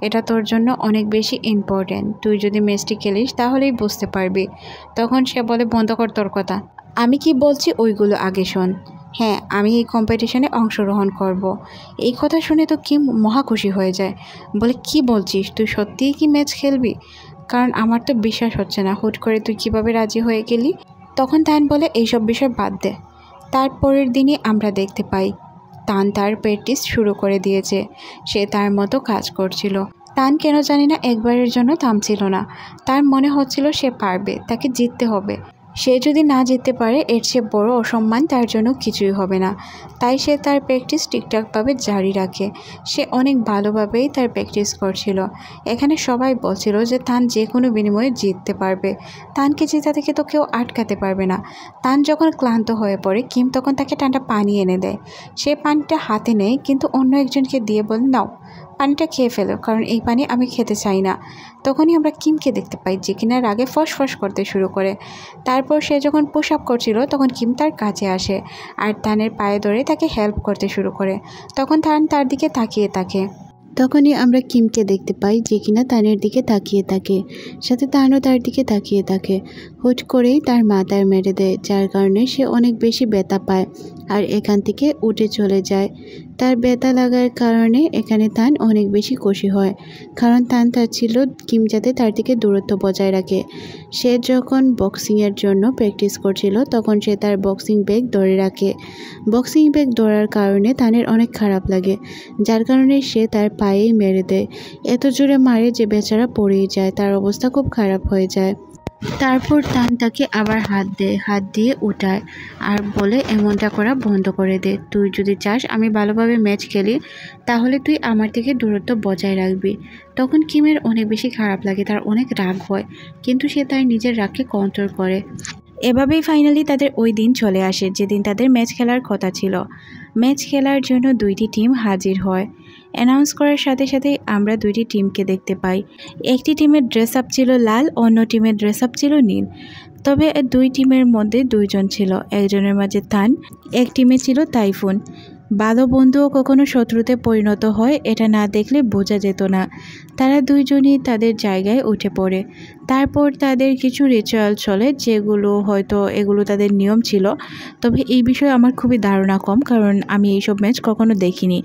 এটা তোর জন্য অনেক বেশি ইম্পর্টেন্ট। তুই যদি ম্যাচটি খেলিস তাহলেই বুঝতে পারবি। তখন সে বলে বন্ধ কর তোর কথা, আমি কি বলছি ওইগুলো আগে শোন। হ্যাঁ আমি এই কম্পিটিশনে অংশগ্রহণ করব। এই কথা শুনে তো কিম মহা খুশি হয়ে যায়, বলে কি বলছিস, তুই সত্যিই কি ম্যাচ খেলবি? কারণ আমার তো বিশ্বাস হচ্ছে না, হুট করে তুই কিভাবে রাজি হয়ে গেলি? তখন তান বলে এইসব বিষয় বাদ দে। তারপরের দিনই আমরা দেখতে পাই তান তার প্র্যাকটিস শুরু করে দিয়েছে। সে তার মতো কাজ করছিল। তান কেন জানি না একবারের জন্য থামছিল না। তার মনে হচ্ছিল সে পারবে, তাকে জিততে হবে। সে যদি না জিততে পারে এর চেয়ে বড় অসম্মান তার জন্য কিছুই হবে না। তাই সে তার প্র্যাকটিস ঠিকঠাকভাবে জারি রাখে। সে অনেক ভালোভাবেই তার প্র্যাকটিস করছিল। এখানে সবাই বলছিল যে তান যে কোনো বিনিময়ে জিততে পারবে, তানকে জেতা থেকে তো কেউ আটকাতে পারবে না। তান যখন ক্লান্ত হয়ে পড়ে কিম তখন তাকে ঠান্ডা পানি এনে দেয়। সে পানিটা হাতে নেয় কিন্তু অন্য একজনকে দিয়ে বলে নাও পানিটা খেয়ে ফেলো, কারণ এই পানি আমি খেতে চাই না। তখনই আমরা কিমকে দেখতে পাই যে কিনা রাগে ফসফস করতে শুরু করে। তারপর সে যখন পুশ আপ করছিল তখন কিম তার কাছে আসে আর তানের পায়ে ধরে তাকে হেল্প করতে শুরু করে। তখন তান তার দিকে তাকিয়ে থাকে। তখনই আমরা কিমকে দেখতে পাই যে কিনা তানের দিকে তাকিয়ে থাকে, সাথে তানও তার দিকে তাকিয়ে থাকে। হুট করেই তার মাথায় মেরে দেয়, যার কারণে সে অনেক বেশি ব্যথা পায় আর এখান থেকে উঠে চলে যায়। তার ব্যথা লাগার কারণে এখানে তান অনেক বেশি খুশি হয়, কারণ তান চাচ্ছিল কিম যাতে তার দিকে দূরত্ব বজায় রাখে। সে যখন বক্সিংয়ের জন্য প্র্যাকটিস করছিল তখন সে তার বক্সিং ব্যাগ ধরে রাখে। বক্সিং ব্যাগ ধরার কারণে তানের অনেক খারাপ লাগে, যার কারণে সে তার পায়েই মেরে দেয়। এত জোরে মারে যে বেচারা পড়েই যায়, তার অবস্থা খুব খারাপ হয়ে যায়। তারপর তান তাকে আবার হাত দেয়, হাত দিয়ে উঠায় আর বলে এমনটা করা বন্ধ করে দে। তুই যদি চাস আমি ভালোভাবে ম্যাচ খেলি তাহলে তুই আমার থেকে দূরত্ব বজায় রাখবি। তখন কিমের অনেক বেশি খারাপ লাগে, তার অনেক রাগ হয়, কিন্তু সে তার নিজের রাগকে কন্ট্রোল করে। এভাবেই ফাইনালি তাদের ওই দিন চলে আসে যেদিন তাদের ম্যাচ খেলার কথা ছিল। ম্যাচ খেলার জন্য দুইটি টিম হাজির হয়। অ্যানাউন্স করার সাথে সাথেই আমরা দুইটি টিমকে দেখতে পাই। একটি টিমের ড্রেস আপ ছিল লাল, অন্য টিমের ড্রেস আপ ছিল নীল। তবে দুই টিমের মধ্যে দুইজন ছিল, একজনের মাঝে তান, এক টিমে ছিল তাইফুন। ভালো বন্ধুও কখনো শত্রুতে পরিণত হয় এটা না দেখলে বোঝা যেত না। তারা দুইজনই তাদের জায়গায় উঠে পড়ে। তারপর তাদের কিছু রিচুয়াল চলে, যেগুলো হয়তো এগুলো তাদের নিয়ম ছিল। তবে এই বিষয়ে আমার খুবই ধারণা কম, কারণ আমি এইসব ম্যাচ কখনো দেখিনি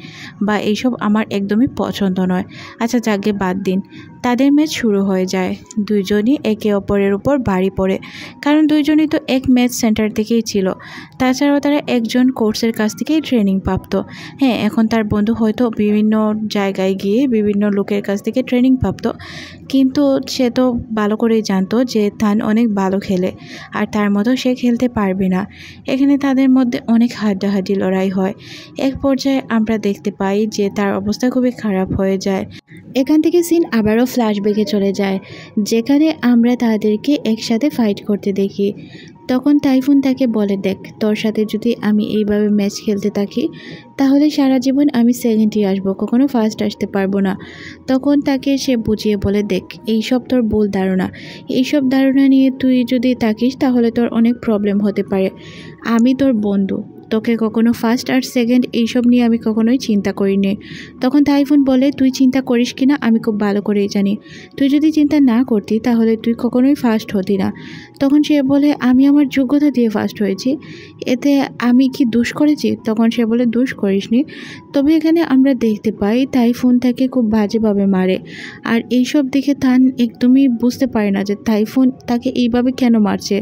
বা এইসব আমার একদমই পছন্দ নয়। আচ্ছা যাকে বাদ দিন, তাদের ম্যাচ শুরু হয়ে যায়। দুইজনই একে অপরের উপর বাড়ি পড়ে, কারণ দুইজনই তো এক ম্যাচ সেন্টার থেকেই ছিল। তাছাড়াও তারা একজন কোর্সের কাছ থেকেই ট্রেনিং প্রাপ্ত। হ্যাঁ, এখন তার বন্ধু হয়তো বিভিন্ন জায়গায় গিয়ে বিভিন্ন লোকের কাছ থেকে ট্রেনিং প্রাপ্ত, কিন্তু সে তো ভালো করেই জানতো যে তান অনেক ভালো খেলে আর তার মতো সে খেলতে পারবে না। এখানে তাদের মধ্যে অনেক হাড্ডাহাড্ডি লড়াই হয়। এক পর্যায়ে আমরা দেখতে পাই যে তার অবস্থা খুবই খারাপ হয়ে যায়। এখান থেকে সিন আবারও ফ্ল্যাশব্যাকে চলে যায়, যেখানে আমরা তাদেরকে একসাথে ফাইট করতে দেখি। তখন তাইফুন তাকে বলে, দেখ তোর সাথে যদি আমি এইভাবে ম্যাচ খেলতে থাকি তাহলে সারা জীবন আমি সেকেন্ডই আসবো, কখনো ফার্স্ট আসতে পারবো না। তখন তাকে সে বুঝিয়ে বলে, দেখ এইসব তোর ভুল ধারণা, এইসব ধারণা নিয়ে তুই যদি থাকিস তাহলে তোর অনেক প্রবলেম হতে পারে। আমি তোর বন্ধু, তোকে কখনো ফার্স্ট আর সেকেন্ড এইসব নিয়ে আমি কখনোই চিন্তা করিনি। তখন তাইফুন বলে, তুই চিন্তা করিস কিনা আমি খুব ভালো করেই জানি। তুই যদি চিন্তা না করতি তাহলে তুই কখনোই ফার্স্ট হতি না। তখন সে বলে, আমি আমার যোগ্যতা দিয়ে ফার্স্ট হয়েছি, এতে আমি কি দোষ করেছি? তখন সে বলে, দোষ করিসনি। তবে এখানে আমরা দেখতে পাই তাইফুন তাকে খুব বাজেভাবে মারে। আর এইসব দেখে তান একদমই বুঝতে পারে না যে তাইফুন তাকে এইভাবে কেন মারছে,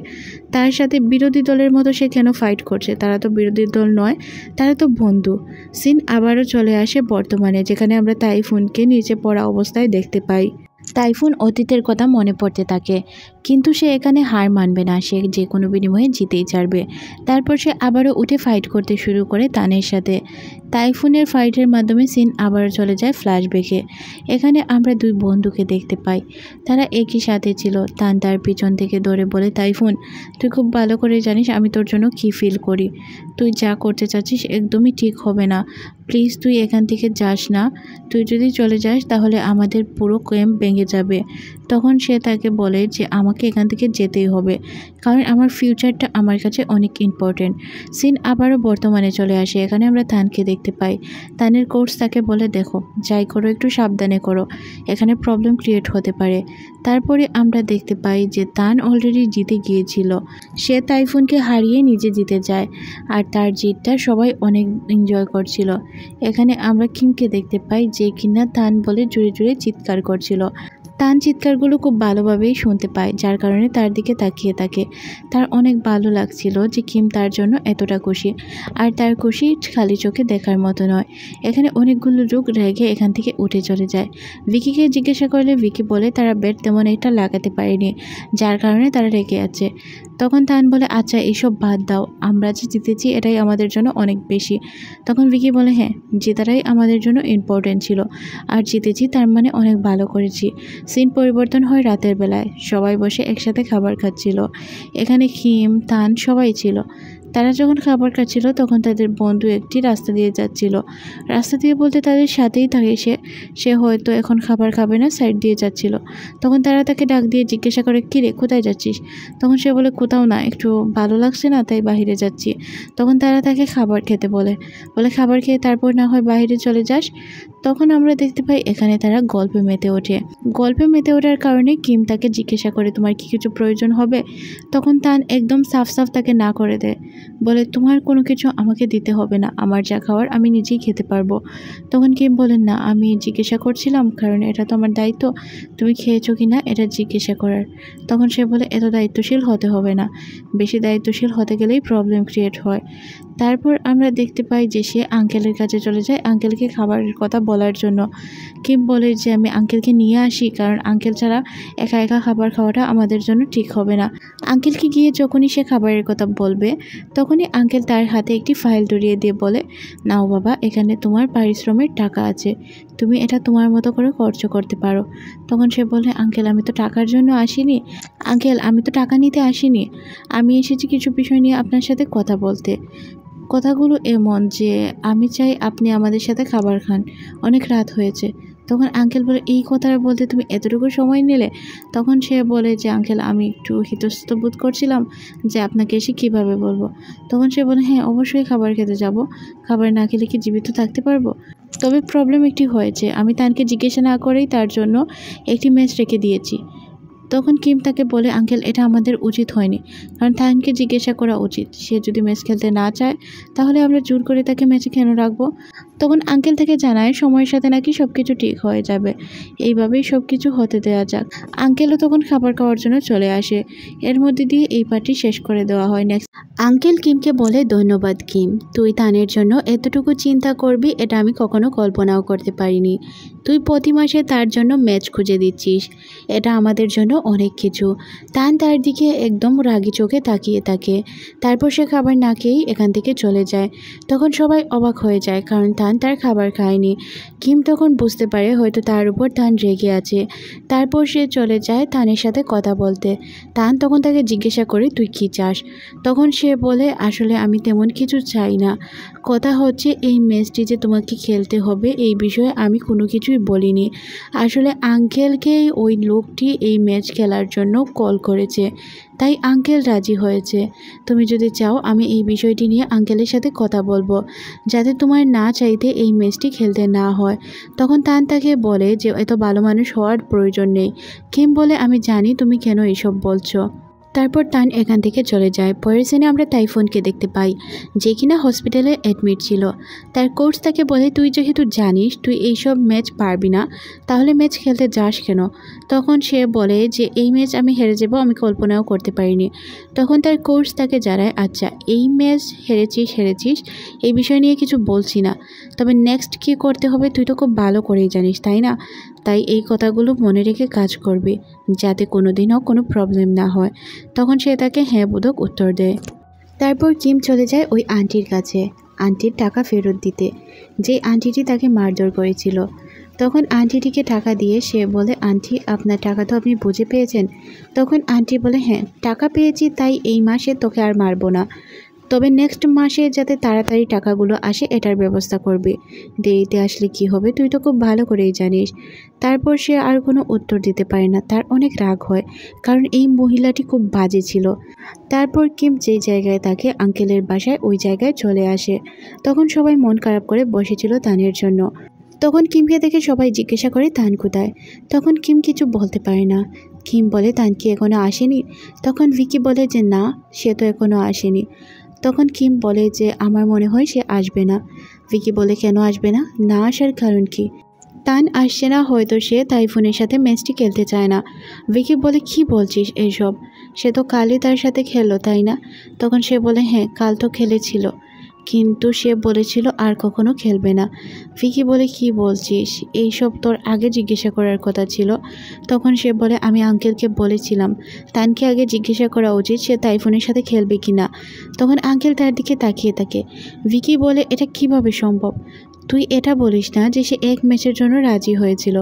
তার সাথে বিরোধী দলের মতো সে কেন ফাইট করছে। তারা তো বিরোধী দল নয়, তারা তো বন্ধু। সিন আবারও চলে আসে বর্তমানে, যেখানে আমরা তাইফুনকে নিচে পড়া অবস্থায় দেখতে পাই। তাইফুন অতীতের কথা মনে পড়তে থাকে, কিন্তু সে এখানে হার মানবে না, সে যে কোনো বিনিময়ে জিতেই ছাড়বে। তারপর সে আবারও উঠে ফাইট করতে শুরু করে তানের সাথে। তাইফুনের ফাইটের মাধ্যমে সিন আবারও চলে যায় ফ্ল্যাশব্যাকে। এখানে আমরা দুই বন্ধুকে দেখতে পাই, তারা একই সাথে ছিল। তান তার পিছন থেকে ধরে বলে, তাইফুন তুই খুব ভালো করে জানিস আমি তোর জন্য কী ফিল করি। তুই যা করতে চাচ্ছিস একদমই ঠিক হবে না, প্লিজ তুই এখান থেকে যাস না। তুই যদি চলে যাস তাহলে আমাদের পুরো ক্যাম্প ভেঙে যাবে। তখন সে তাকে বলে যে আমাকে এখান থেকে যেতেই হবে, কারণ আমার ফিউচারটা আমার কাছে অনেক ইম্পর্টেন্ট। সিন আবারও বর্তমানে চলে আসে। এখানে আমরা তানকে দেখতে পাই। তানের কোচ তাকে বলে, দেখো যাই করো একটু সাবধানে করো, এখানে প্রবলেম ক্রিয়েট হতে পারে। তারপরে আমরা দেখতে পাই যে তান অলরেডি জিতে গিয়েছিল। সে তাইফুনকে হারিয়ে নিজে জিতে যায়, আর তার জিতটা সবাই অনেক এনজয় করছিল। এখানে আমরা কিমকে দেখতে পাই, যে কিনা তান বলে জোরে জোরে চিৎকার করছিল। তান চিৎকারগুলো খুব ভালোভাবেই শুনতে পায়, যার কারণে তার দিকে তাকিয়ে থাকে। তার অনেক ভালো লাগছিল যে কিম তার জন্য এতটা খুশি, আর তার খুশি খালি চোখে দেখার মতো নয়। এখানে অনেকগুলো লোক রেগে এখান থেকে উঠে চলে যায়। ভিকিকে জিজ্ঞাসা করলে ভিকি বলে তারা ব্যাট তেমন একটা লাগাতে পারেনি, যার কারণে তারা রেগে আছে। তখন তান বলে, আচ্ছা এইসব বাদ দাও, আমরা যে জিতেছি এটাই আমাদের জন্য অনেক বেশি। তখন ভিকি বলে, হ্যাঁ জেতাটাই আমাদের জন্য ইম্পর্টেন্ট ছিল, আর জিতেছি তার মানে অনেক ভালো করেছি। সিন পরিবর্তন হয় রাতের বেলায়, সবাই বসে একসাথে খাবার খাচ্ছিল। এখানে কিম, তান সবাই ছিল। তারা যখন খাবার খাচ্ছিল তখন তাদের বন্ধু একটি রাস্তা দিয়ে যাচ্ছিল। রাস্তা দিয়ে বলতে তাদের সাথেই থাকে সে হয়তো এখন খাবার খাবে না, সাইড দিয়ে যাচ্ছিল। তখন তারা তাকে ডাক দিয়ে জিজ্ঞাসা করে, কী রে কোথায় যাচ্ছিস? তখন সে বলে, কোথাও না, একটু ভালো লাগছে না তাই বাইরে যাচ্ছি। তখন তারা তাকে খাবার খেতে বলে খাবার খেয়ে তারপর না হয় বাইরে চলে যাস। তখন আমরা দেখতে পাই এখানে তারা গল্পে মেতে ওঠে। গল্পে মেতে ওঠার কারণে কিম তাকে জিজ্ঞাসা করে, তোমার কি কিছু প্রয়োজন হবে? তখন তান একদম সাফ সাফ তাকে না করে দেয়, বলে তোমার কোনো কিছু আমাকে দিতে হবে না, আমার যা খাওয়ার আমি নিজেই খেতে পারবো। তখন কিম বলেন, না আমি জিজ্ঞাসা করছিলাম, কারণ এটা তো আমার দায়িত্ব, তুমি খেয়েছো কি না এটা জিজ্ঞাসা করার। তখন সে বলে, এত দায়িত্বশীল হতে হবে না, বেশি দায়িত্বশীল হতে গেলেই প্রবলেম ক্রিয়েট হয়। তারপর আমরা দেখতে পাই যে সে আঙ্কেলের কাছে চলে যায় আঙ্কেলকে খাবারের কথা বলার জন্য। কিম বলে যে আমি আঙ্কেলকে নিয়ে আসি, কারণ আঙ্কেল ছাড়া একা একা খাবার খাওয়াটা আমাদের জন্য ঠিক হবে না। আঙ্কেলকে গিয়ে যখনই সে খাবারের কথা বলবে তখনই আঙ্কেল তার হাতে একটি ফাইল ধরিয়ে দিয়ে বলে, নাও বাবা, এখানে তোমার পারিশ্রমের টাকা আছে, তুমি এটা তোমার মতো করে খরচ করতে পারো। তখন সে বলে, আঙ্কেল আমি তো টাকার জন্য আসিনি, আঙ্কেল আমি তো টাকা নিতে আসিনি, আমি এসেছি কিছু বিষয় নিয়ে আপনার সাথে কথা বলতে। কথাগুলো এমন যে আমি চাই আপনি আমাদের সাথে খাবার খান, অনেক রাত হয়েছে। তখন আঙ্কেল বলে, এই কথাটা বলতে তুমি এতটুকু সময় নিলে? তখন সে বলে যে আঙ্কেল আমি একটু ইতস্তত বোধ করছিলাম যে আপনাকে এসে কীভাবে বলবো। তখন সে বলে, হ্যাঁ অবশ্যই খাবার খেতে যাব, খাবার না খেলে কি জীবিত থাকতে পারবো? তবে প্রবলেম একটি হয়েছে, আমি তানকে জিজ্ঞাসা না করেই তার জন্য একটি মেস রেখে দিয়েছি। তখন কিম তাকে বলে, আঙ্কেল এটা আমাদের উচিত হয়নি, কারণ তানকে জিজ্ঞাসা করা উচিত, সে যদি ম্যাচ খেলতে না চায় তাহলে আমরা জোর করে তাকে ম্যাচে কেন রাখবো। তখন আঙ্কেল তাকে জানায় সময়ের সাথে নাকি সব কিছু ঠিক হয়ে যাবে, এইভাবেই সব কিছু হতে দেওয়া যাক। আঙ্কেলও তখন খাবার খাওয়ার জন্য চলে আসে। এর মধ্যে দিয়ে এই পার্টি শেষ করে দেওয়া হয়। নেক্সট আঙ্কেল কিমকে বলে, ধন্যবাদ কিম, তুই তানের জন্য এতটুকু চিন্তা করবি এটা আমি কখনো কল্পনাও করতে পারিনি। তুই প্রতি মাসে তার জন্য ম্যাচ খুঁজে দিচ্ছিস, এটা আমাদের জন্য অনেক কিছু। তান তার দিকে একদম রাগি চোখে তাকিয়ে থাকে। তারপর সে খাবার না খেয়েই এখান থেকে চলে যায়। তখন সবাই অবাক হয়ে যায়, কারণ তান তার খাবার খায়নি। কিম তখন বুঝতে পারে হয়তো তার উপর তান রেগে আছে। তারপর সে চলে যায় তানের সাথে কথা বলতে। তান তখন তাকে জিজ্ঞাসা করে, তুই কী চাস? তখন সে বলে, আসলে আমি তেমন কিছু চাই না, কথা হচ্ছে এই ম্যাচটি যে তোমাকে খেলতে হবে এই বিষয়ে আমি কোনো কিছুই বলিনি। আসলে আঙ্কেলকেই ওই লোকটি এই ম্যাচ খেলার জন্য কল করেছে, তাই আঙ্কেল রাজি হয়েছে। তুমি যদি চাও আমি এই বিষয়টি নিয়ে আঙ্কেলের সাথে কথা বলবো, যাতে তোমার না চাইতে এই ম্যাচটি খেলতে না হয়। তখন তান তাকে বলে যে এত ভালো মানুষ হওয়ার প্রয়োজন নেই। কিম বলে, আমি জানি তুমি কেন এইসব বলছো। তারপর তান এখান থেকে চলে যায়। পরের সিনে আমরা তাইফুনকে দেখতে পাই, যে কিনা হসপিটালে অ্যাডমিট ছিল। তার কোচ তাকে বলে, তুই যেহেতু জানিস তুই এইসব ম্যাচ পারবি না, তাহলে ম্যাচ খেলতে যাস কেন? তখন সে বলে যে এই ম্যাচ আমি হেরে যাব আমি কল্পনাও করতে পারিনি। তখন তার কোচ তাকে জানায়, আচ্ছা এই ম্যাচ হেরেছিস এই বিষয় নিয়ে কিছু বলছি না, তবে নেক্সট কী করতে হবে তুই তো খুব ভালো করেই জানিস, তাই না? তাই এই কথাগুলো মনে রেখে কাজ করবি, যাতে কোনো দিনও কোনো প্রবলেম না হয়। তখন সে তাকে হ্যাঁ বোধক উত্তর দেয়। তারপর কিম চলে যায় ওই আন্টির কাছে আন্টির টাকা ফেরত দিতে, যে আন্টিটি তাকে মারধর করেছিল। তখন আন্টিটিকে টাকা দিয়ে সে বলে, আন্টি আপনার টাকা তো আপনি বুঝে পেয়েছেন। তখন আন্টি বলে, হ্যাঁ টাকা পেয়েছি, তাই এই মাসে তোকে আর মারবো না, তবে নেক্সট মাসে যাতে তাড়াতাড়ি টাকাগুলো আসে এটার ব্যবস্থা করবে, দেরিতে আসলে কি হবে তুই তো খুব ভালো করেই জানিস। তারপর সে আর কোনো উত্তর দিতে পারে না, তার অনেক রাগ হয়, কারণ এই মহিলাটি খুব বাজে ছিল। তারপর কিম যেই জায়গায় থাকে আঙ্কেলের বাসায় ওই জায়গায় চলে আসে। তখন সবাই মন খারাপ করে বসেছিল তানের জন্য। তখন কিমকে দেখে সবাই জিজ্ঞাসা করে তান কোথায়। তখন কিম কিছু বলতে পারে না। কিম বলে, তান কি এখনও আসেনি? তখন ভিকি বলে যে না, সে তো এখনও আসেনি। তখন কিম বলে যে আমার মনে হয় সে আসবে না। ভিকি বলে, কেন আসবে না? না আসার কারণ কি? তান আসছে না, হয়তো সে তাইফুনের সাথে ম্যাচটি খেলতে চায় না। ভিকি বলে, কি বলছিস এইসব? সে তো কালই তার সাথে খেললো, তাই না? তখন সে বলে, হ্যাঁ কাল তো খেলেছিল, কিন্তু সে বলেছিল আর কখনো খেলবে না। ভিকি বলে, কি বলছিস এইসব? তোর আগে জিজ্ঞাসা করার কথা ছিল। তখন সে বলে, আমি আঙ্কেলকে বলেছিলাম তানকে আগে জিজ্ঞাসা করা উচিত সে তাইফুনের সাথে খেলবে কি না। তখন আঙ্কেল তার দিকে তাকিয়ে থাকে। ভিকি বলে, এটা কিভাবে সম্ভব? তুই এটা বলিস না যে সে এক ম্যাচের জন্য রাজি হয়েছিল,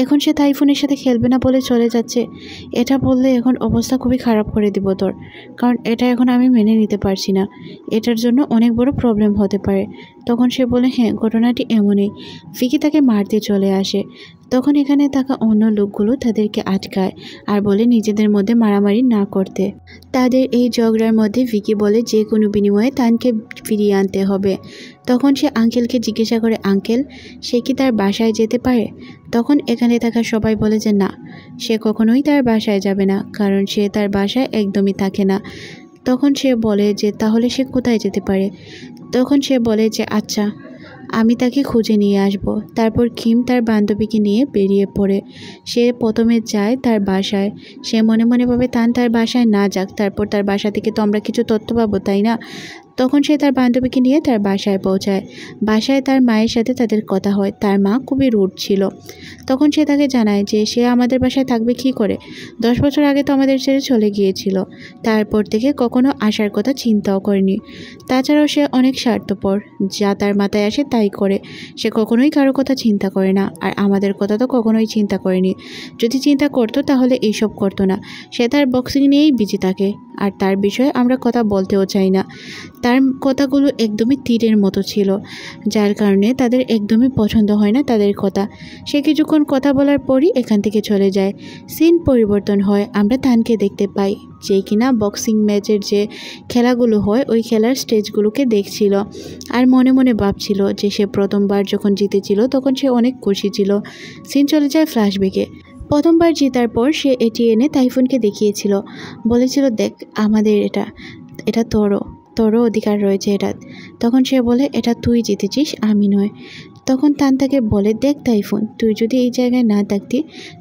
এখন সে তাইফুনের সাথে খেলবে না বলে চলে যাচ্ছে। এটা বললে এখন অবস্থা খুবই খারাপ করে দিব তোর, কারণ এটা এখন আমি মেনে নিতে পারছি না, এটার জন্য অনেক বড় প্রবলেম হতে পারে। তখন সে বলে, হ্যাঁ ঘটনাটি এমনই। ভিকি তাকে মারতে চলে আসে। তখন এখানে থাকা অন্য লোকগুলো তাদেরকে আটকায় আর বলে নিজেদের মধ্যে মারামারি না করতে। তাদের এই ঝগড়ার মধ্যে ভিকি বলে যে কোনো বিনিময়ে তানকে ফিরিয়ে আনতে হবে। তখন সে আঙ্কেলকে জিজ্ঞাসা করে, আঙ্কেল সে কি তার বাসায় যেতে পারে? তখন এখানে থাকা সবাই বলে যে না, সে কখনোই তার বাসায় যাবে না, কারণ সে তার বাসায় একদমই থাকে না। তখন সে বলে যে তাহলে সে কোথায় যেতে পারে? তখন সে বলে যে আচ্ছা আমি তাকে খুঁজে নিয়ে আসব। তারপর কিম তার বান্ধবীকে নিয়ে বেরিয়ে পড়ে। সে প্রথমে যায় তার বাসায়। সে মনে মনে ভাবে তান তার বাসায় না যাক, তারপর তার বাসা থেকে তো আমরা কিছু তথ্য পাবো, তাই না? তখন সে তার বান্ধবীকে নিয়ে তার বাসায় পৌঁছায়। বাসায় তার মায়ের সাথে তাদের কথা হয়। তার মা খুবই রুড ছিল। তখন সে তাকে জানায় যে সে আমাদের বাসায় থাকবে কী করে, 10 বছর আগে তো আমাদের ছেড়ে চলে গিয়েছিল, তারপর থেকে কখনো আসার কথা চিন্তাও করেনি। তাছাড়াও সে অনেক স্বার্থপর, যা তার মাথায় আসে তাই করে। সে কখনোই কারো কথা চিন্তা করে না, আর আমাদের কথা তো কখনোই চিন্তা করেনি। যদি চিন্তা করতো তাহলে এইসব করতো না। সে তার বক্সিং নিয়েই বিজি থাকে, আর তার বিষয়ে আমরা কথা বলতেও চাই না। তার কথাগুলো একদমই তীরের মতো ছিল, যার কারণে তাদের একদমই পছন্দ হয় না তাদের কথা। সে কিছুক্ষণ কথা বলার পরই এখান থেকে চলে যায়। সিন পরিবর্তন হয়, আমরা তানকে দেখতে পাই, যে কিনা বক্সিং ম্যাচের যে খেলাগুলো হয় ওই খেলার স্টেজগুলোকে দেখছিল, আর মনে মনে ভাবছিল যে সে প্রথমবার যখন জিতেছিল তখন সে অনেক খুশি ছিল। সিন চলে যায় ফ্ল্যাশব্যাকে। প্রথমবার জেতার পর সে এটি এনে তাইফুনকে দেখিয়েছিল, বলেছিল দেখ আমাদের এটা তোরও অধিকার রয়েছে এটা। তখন সে বলে এটা তুই জিতেছিস, আমি নয়। তখন তান তাকে বলে দেখ তাইফুন, তুই যদি এই জায়গায় না থাকতি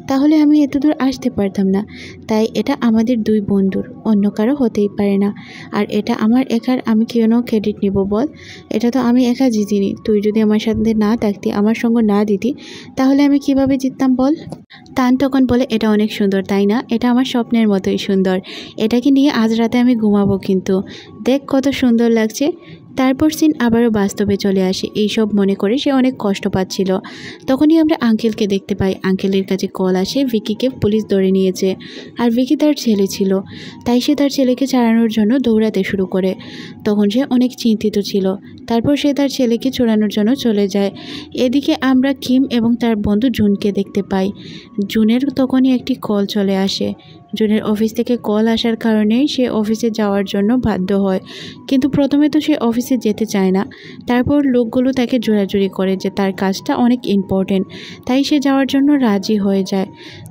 তাহলে আমি এতদূর আসতে পারতাম না। তাই এটা আমাদের দুই বন্ধুর, অন্য কারো হতেই পারে না। আর এটা আমার একার, আমি কেন ক্রেডিট নিব বল? এটা তো আমি একা জিতিনি। তুই যদি আমার সাথে না থাকতি, আমার সঙ্গ না দিতি, তাহলে আমি কিভাবে জিততাম বল? তান তখন বলে এটা অনেক সুন্দর তাই না? এটা আমার স্বপ্নের মতোই সুন্দর। এটাকে নিয়ে আজ রাতে আমি ঘুমাবো, কিন্তু দেখ কত সুন্দর লাগছে। তারপর সিন আবারও বাস্তবে চলে আসে। এইসব মনে করে সে অনেক কষ্ট পাচ্ছিল। তখনই আমরা আঙ্কেলকে দেখতে পাই। আঙ্কেলের কাছে কল আসে ভিকিকে পুলিশ ধরে নিয়েছে, আর ভিকি তার ছেলে ছিল, তাই সে তার ছেলেকে ছাড়ানোর জন্য দৌড়াতে শুরু করে। তখন সে অনেক চিন্তিত ছিল। তারপর সে তার ছেলেকে ছড়ানোর জন্য চলে যায়। এদিকে আমরা কিম এবং তার বন্ধু জুনকে দেখতে পাই। জুনের তখনই একটি কল চলে আসে। জুনের অফিস থেকে কল আসার কারণেই সে অফিসে যাওয়ার জন্য বাধ্য হয়, কিন্তু প্রথমে তো সে অফিসে যেতে চায় না। তারপর লোকগুলো তাকে জোরাজুরি করে যে তার কাজটা অনেক ইম্পর্টেন্ট, তাই সে যাওয়ার জন্য রাজি হয়ে যায়।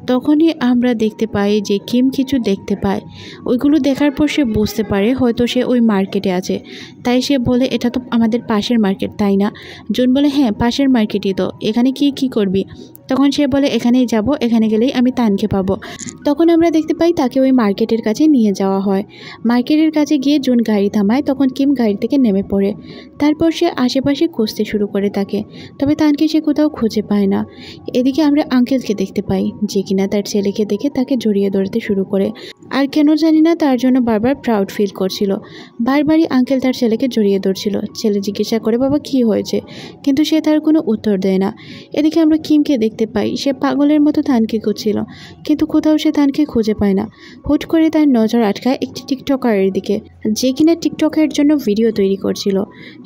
তখনই আমরা দেখতে পাই যে কিম কিছু দেখতে পায়। ওইগুলো দেখার পর সে বুঝতে পারে হয়তো সে ওই মার্কেটে আছে, তাই সে বলে এটা তো আমাদের পাশের মার্কেট তাই না? জুন বলে হ্যাঁ পাশের মার্কেটই তো, এখানে কি করবি? তখন সে বলে এখানেই যাব, এখানে গেলেই আমি তানকে পাবো। তখন আমরা দেখতে পাই তাকে ওই মার্কেটের কাছে নিয়ে যাওয়া হয়। মার্কেটের কাছে গিয়ে জুন গাড়ি থামায়, তখন কিম গাড়ি থেকে নেমে পড়ে। তারপর সে আশেপাশে খুঁজতে শুরু করে তাকে, তবে তানকে সে কোথাও খুঁজে পায় না। এদিকে আমরা আঙ্কেলকে দেখতে পাই, যে কিনা তার ছেলেকে দেখে তাকে জড়িয়ে ধরতে শুরু করে, আর কেন জানি না তার জন্য বারবার প্রাউড ফিল করছিল। বারবারই আঙ্কেল তার ছেলেকে জড়িয়ে ধরছিল। ছেলে জিজ্ঞাসা করে বাবা কি হয়েছে, কিন্তু সে তার কোনো উত্তর দেয় না। এদিকে আমরা কিমকে দেখতে পাই, সে পাগলের মতো তানকে খুঁজছিল, কিন্তু কোথাও সে তানকে খুঁজে পায় না। হুট করে তার নজর আটকায় একটি টিকটকারের দিকে, যে কিনা টিকটকের জন্য ভিডিও তৈরি করছিল।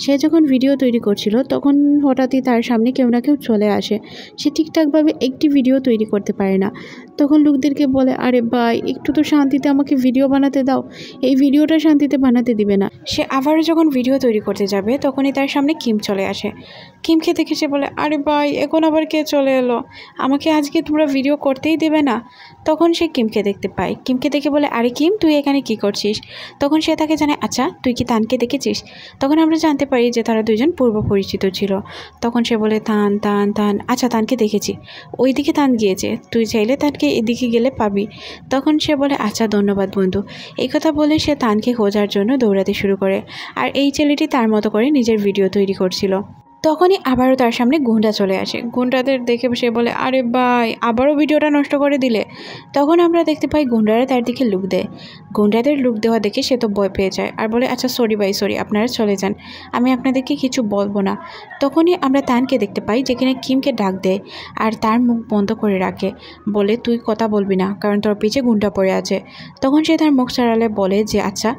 সে যখন ভিডিও তৈরি করছিল তখন হঠাৎই তার সামনে কেউ না কেউ চলে আসে। সে ঠিকঠাকভাবে একটি ভিডিও তৈরি করতে পারে না। তখন লোকদেরকে বলে আরে ভাই একটু তো শান্তিতে আমাকে ভিডিও বানাতে দাও, এই ভিডিওটা শান্তিতে বানাতে দিবে না। সে আবারও যখন ভিডিও তৈরি করতে যাবে তখনই তার সামনে কিম চলে আসে। কিমকে দেখে সে বলে আরে ভাই এখন আবার কে চলে এলো, আমাকে আজকে তোমরা ভিডিও করতেই দেবে না? তখন সে কিমকে দেখতে পায়। কিমকে দেখে বলে আরে কিম তুই এখানে কি করছিস? তখন সে তাকে জানায় আচ্ছা তুই কি তানকে দেখেছিস? তখন আমরা জানতে পারি যে তারা দুজন পূর্ব পরিচিত ছিল। তখন সে বলে তান তান তান আচ্ছা তানকে দেখেছি, ওইদিকে তান গিয়েছে, তুই চাইলে তানকে এদিকে গেলে পাবি। তখন সে বলে আচ্ছা ধন্যবাদ বন্ধু। এই কথা বলে সে তানকে খোঁজার জন্য দৌড়াতে শুরু করে, আর এই ছেলেটি তার মতো করে নিজের ভিডিও তৈরি করছিল। তখনই আবারও তার সামনে গুন্ডা চলে আসে। গুন্ডাদের দেখে সে বলে আরে ভাই আবারও ভিডিওটা নষ্ট করে দিলে। তখন আমরা দেখতে পাই গুন্ডারা তার দিকে লুক দেয়। গুন্ডাদের লুক দেওয়া দেখে সে তো ভয় পেয়ে যায় আর বলে আচ্ছা সরি ভাই সরি, আপনারা চলে যান, আমি আপনাদেরকে কিছু বলবো না। তখনই আমরা তানকে দেখতে পাই যেখানে কিমকে ডাক দেয় আর তার মুখ বন্ধ করে রাখে, বলে তুই কথা বলবি না কারণ তোর পিছে গুন্ডা পড়ে আছে। তখন সে তার মুখ ছাড়ালে বলে যে আচ্ছা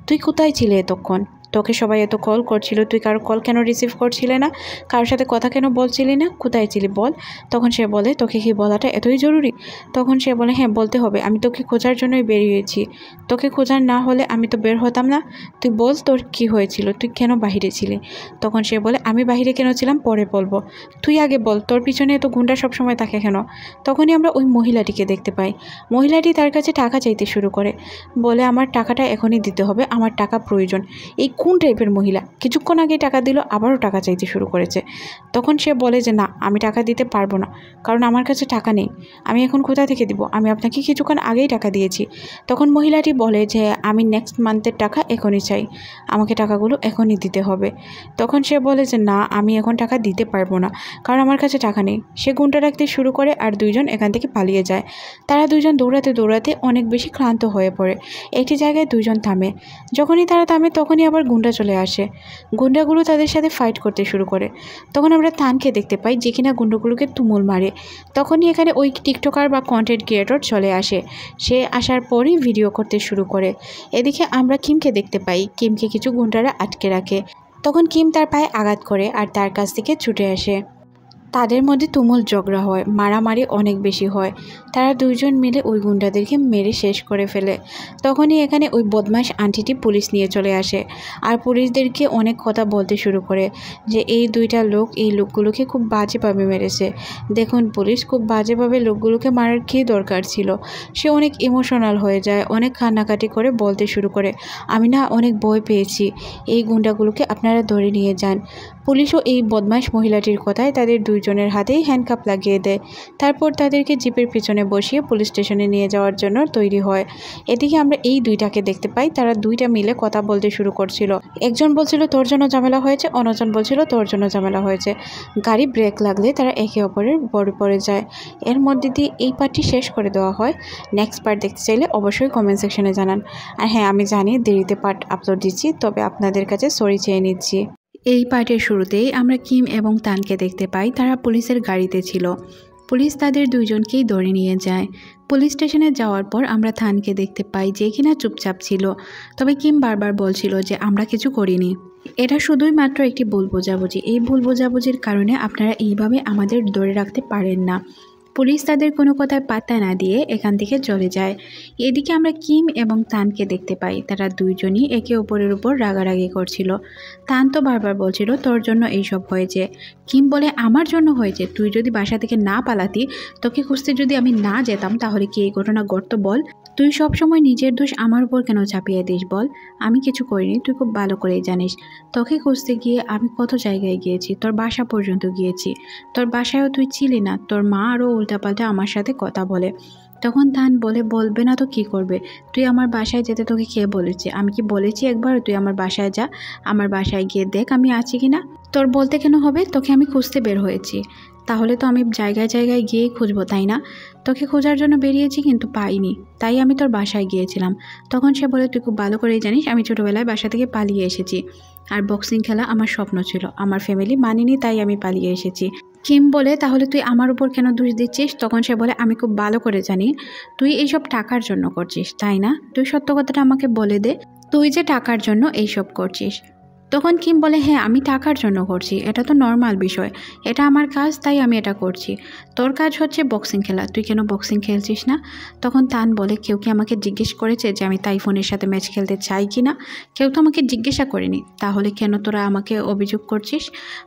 তুই কোথায় ছিলে এতক্ষণ? তোকে সবাই এত কল করছিল, তুই কারো কল কেন রিসিভ করছিলে না? কারোর সাথে কথা কেন বলছিলি না? কোথায় ছিলি বল? তখন সে বলে তোকে কি বলাটা এতই জরুরি? তখন সে বলে হ্যাঁ বলতে হবে, আমি তোকে খোঁজার জন্যই বেরিয়েছি, তোকে খোঁজার না হলে আমি তো বের হতাম না। তুই বল তোর কি হয়েছিল, তুই কেন বাহিরে ছিলি? তখন সে বলে আমি বাহিরে কেন ছিলাম পরে বলবো, তুই আগে বল তোর পিছনে এত গুন্ডা সবসময় থাকে কেন? তখনই আমরা ওই মহিলাটিকে দেখতে পাই। মহিলাটি তার কাছে টাকা চাইতে শুরু করে, বলে আমার টাকাটা এখনই দিতে হবে, আমার টাকা প্রয়োজন। এই কোন টাইপের মহিলা, কিছুক্ষণ আগেই টাকা দিল আবারও টাকা চাইতে শুরু করেছে। তখন সে বলে যে না, আমি টাকা দিতে পারবো না, কারণ আমার কাছে টাকা নেই, আমি এখন কোথা থেকে দিব, আমি আপনাকে কিছুক্ষণ আগেই টাকা দিয়েছি। তখন মহিলাটি বলে যে আমি নেক্সট মান্থের টাকা এখনই চাই, আমাকে টাকাগুলো এখনই দিতে হবে। তখন সে বলে যে না, আমি এখন টাকা দিতে পারবো না, কারণ আমার কাছে টাকা নেই। সে গুন্ডা রাখতে শুরু করে আর দুইজন এখান থেকে পালিয়ে যায়। তারা দুইজন দৌড়াতে দৌড়াতে অনেক বেশি ক্লান্ত হয়ে পড়ে। একটি জায়গায় দুইজন থামে। যখনই তারা থামে তখনই আবার গুন্ডা চলে আসে। গুন্ডাগুলো তাদের সাথে ফাইট করতে শুরু করে। তখন আমরা তানকে দেখতে পাই যে কিনা গুন্ডাগুলোকে তুমুল মারে। তখনই এখানে ওই টিকটকার বা কন্টেন্ট ক্রিয়েটর চলে আসে। সে আসার পরই ভিডিও করতে শুরু করে। এদিকে আমরা কিমকে দেখতে পাই। কিমকে কিছু গুন্ডারা আটকে রাখে। তখন কিম তার পায়ে আঘাত করে আর তার কাছ থেকে ছুটে আসে। তাদের মধ্যে তুমুল ঝগড়া হয়, মারামারি অনেক বেশি হয়। তারা দুইজন মিলে ওই গুন্ডাদেরকে মেরে শেষ করে ফেলে। তখনই এখানে ওই বদমাশ আন্টিটি পুলিশ নিয়ে চলে আসে আর পুলিশদেরকে অনেক কথা বলতে শুরু করে যে এই দুইটা লোক এই লোকগুলোকে খুব বাজেভাবে মেরেছে। দেখুন পুলিশ, খুব বাজেভাবে লোকগুলোকে মারার কী দরকার ছিল। সে অনেক ইমোশনাল হয়ে যায়, অনেক কান্নাকাটি করে বলতে শুরু করে আমি না অনেক ভয় পেয়েছি, এই গুন্ডাগুলোকে আপনারা ধরে নিয়ে যান। পুলিশও এই বদমাশ মহিলাটির কথায় তাদের দুইজনের হাতেই হ্যান্ডকাপ লাগিয়ে দেয়। তারপর তাদেরকে জিপের পিছনে বসিয়ে পুলিশ স্টেশনে নিয়ে যাওয়ার জন্য তৈরি হয়। এদিকে আমরা এই দুইটাকে দেখতে পাই, তারা দুইটা মিলে কথা বলতে শুরু করছিল। একজন বলছিল তোর জন্য ঝামেলা হয়েছে, অন্যজন বলছিল তোর জন্য ঝামেলা হয়েছে। গাড়ি ব্রেক লাগলে তারা একে অপরের বড় পড়ে যায়। এর মধ্যে দিয়ে এই পার্টটি শেষ করে দেওয়া হয়। নেক্সট পার্ট দেখতে চাইলে অবশ্যই কমেন্ট সেকশনে জানান। আর হ্যাঁ, আমি জানি দেরিতে পার্ট আপলোড দিচ্ছি, তবে আপনাদের কাছে সরি চেয়ে নিচ্ছি। এই পার্টের শুরুতেই আমরা কিম এবং তানকে দেখতে পাই, তারা পুলিশের গাড়িতে ছিল। পুলিশ তাদের দুইজনকেই ধরে নিয়ে যায়। পুলিশ স্টেশনে যাওয়ার পর আমরা তানকে দেখতে পাই যে কিনা চুপচাপ ছিল। তবে কিম বারবার বলছিল যে আমরা কিছু করিনি। এটা শুধুই মাত্র একটি ভুল বোঝাবুঝি। এই ভুল বোঝাবুঝির কারণে আপনারা এইভাবে আমাদের ধরে রাখতে পারেন না। পুলিশ তাদের কোনো কথায় পাত্তা না দিয়ে এখান থেকে চলে যায়। এদিকে আমরা কিম এবং তানকে দেখতে পাই, তারা দুইজনই একে অপরের উপর রাগারাগি করছিল। তান তো বারবার বলছিল তোর জন্য এইসব হয়েছে। কিম বলে আমার জন্য হয়েছে, তুই যদি বাসা থেকে না পালাতি, তোকে খুঁজতে যদি আমি না যেতাম তাহলে কি এই ঘটনা ঘটতো বল? তুই সবসময় নিজের দোষ আমার উপর কেন চাপিয়ে দিস বল? আমি কিছু করিনি, তুই খুব ভালো করেই জানিস। তোকে খুঁজতে গিয়ে আমি কত জায়গায় গিয়েছি, তোর বাসা পর্যন্ত গিয়েছি। তোর বাসায়ও তুই ছিলি না, তোর মা আরও উল্টাপাল্টা আমার সাথে কথা বলে। তখন তান বলে বলবে না তো কি করবে? তুই আমার বাসায় যেতে তোকে কে বলেছে? আমি কি বলেছি একবার তুই আমার বাসায় যা? আমার বাসায় গিয়ে দেখ আমি আছি কি না। তোর বলতে কেন হবে? তোকে আমি খুঁজতে বের হয়েছি, তাহলে তো আমি জায়গায় জায়গায় গিয়েই খুঁজবো, তাই না? তোকে খোঁজার জন্য বেরিয়েছি কিন্তু পাইনি, তাই আমি তোর বাসায় গিয়েছিলাম। তখন সে বলে তুই খুব ভালো করেই জানিস আমি ছোটোবেলায় বাসা থেকে পালিয়ে এসেছি, আর বক্সিং খেলা আমার স্বপ্ন ছিল, আমার ফ্যামিলি মানেনি, তাই আমি পালিয়ে এসেছি। কিম বলে তাহলে তুই আমার উপর কেন দোষ দিচ্ছিস? তখন সে বলে আমি খুব ভালো করে জানি তুই এইসব টাকার জন্য করছিস, তাই না? তুই সত্য কথাটা আমাকে বলে দে, তুই যে টাকার জন্য এইসব করছিস। তখন কিম বলে হ্যাঁ, আমি টাকার জন্য করছি, এটা তো নর্মাল বিষয়, এটা আমার কাজ, তাই আমি এটা করছি। তোর কাজ হচ্ছে বক্সিং খেলা, তুই কেন বক্সিং খেলছিস না? তখন তান বলে কেউ কি আমাকে জিজ্ঞেস করেছে যে আমি তাইফুনের সাথে ম্যাচ খেলতে চাই কি না? কেউ তো আমাকে জিজ্ঞাসা করেনি, তাহলে কেন তোরা আমাকে অভিযোগ করছিস?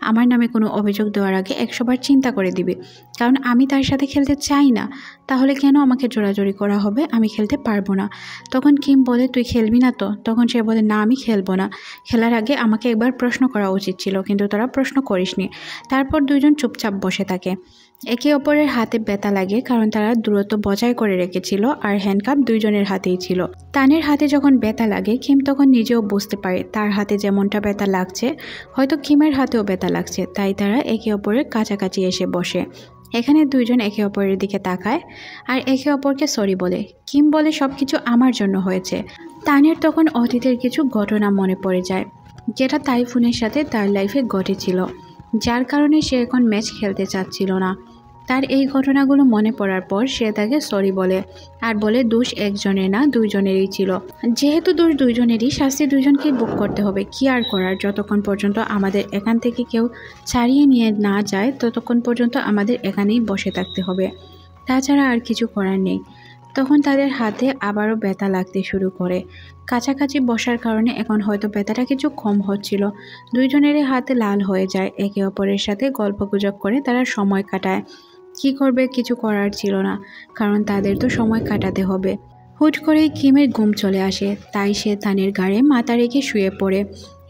আমার নামে কোনো অভিযোগ দেওয়ার আগে 100 বার চিন্তা করে দিবি, কারণ আমি তার সাথে খেলতে চাই না। তাহলে কেন আমাকে জোরাজোরি করা হবে? আমি খেলতে পারবো না। তখন কিম বলে তুই খেলবি না তো? তখন সে বলে না, আমি খেলবো না। খেলার আগে আমাকে একবার প্রশ্ন করা উচিত ছিল, কিন্তু তোরা প্রশ্ন করিসনি। তারপর দুইজন চুপচাপ বসে থাকে। একে অপরের হাতে ব্যথা লাগে, কারণ তারা দূরত্ব বজায় করে রেখেছিল আর হ্যান্ডকাপ দুইজনের হাতেই ছিল। তানের হাতে যখন ব্যথা লাগে কিম তখন নিজেও বুঝতে পারে তার হাতে যেমনটা ব্যথা লাগছে হয়তো কিমের হাতেও ব্যথা লাগছে, তাই তারা একে অপরের কাছাকাছি এসে বসে। এখানে দুইজন একে অপরের দিকে তাকায় আর একে অপরকে সরি বলে। কিম বলে সব কিছু আমার জন্য হয়েছে। তানের তখন অতীতের কিছু ঘটনা মনে পড়ে যায়, যেটা তাইফুনের সাথে তার লাইফে ঘটেছিল, যার কারণে সে এখন ম্যাচ খেলতে চাচ্ছিল না। তার এই ঘটনাগুলো মনে পড়ার পর সে তাকে সরি বলে আর বলে দোষ একজনের না, দুইজনেরই ছিল। যেহেতু দোষ দুইজনেরই, শাস্তি দুইজনকেই ভোগ করতে হবে। কি আর করার, যতক্ষণ পর্যন্ত আমাদের এখান থেকে কেউ ছাড়িয়ে নিয়ে না যায় ততক্ষণ পর্যন্ত আমাদের এখানেই বসে থাকতে হবে, তাছাড়া আর কিছু করার নেই। তখন তাদের হাতে আবারও ব্যথা লাগতে শুরু করে। কাছাকাছি বসার কারণে এখন হয়তো ব্যথাটা কিছু কম হচ্ছিল। দুইজনেরই হাতে লাল হয়ে যায়। একে অপরের সাথে গল্পগুজব করে তারা সময় কাটায়। কি করবে, কিছু করার ছিল না, কারণ তাদের তো সময় কাটাতে হবে। হুট করেই কিমের ঘুম চলে আসে, তাই সে তানের গাড়ে মাথা রেখে শুয়ে পড়ে।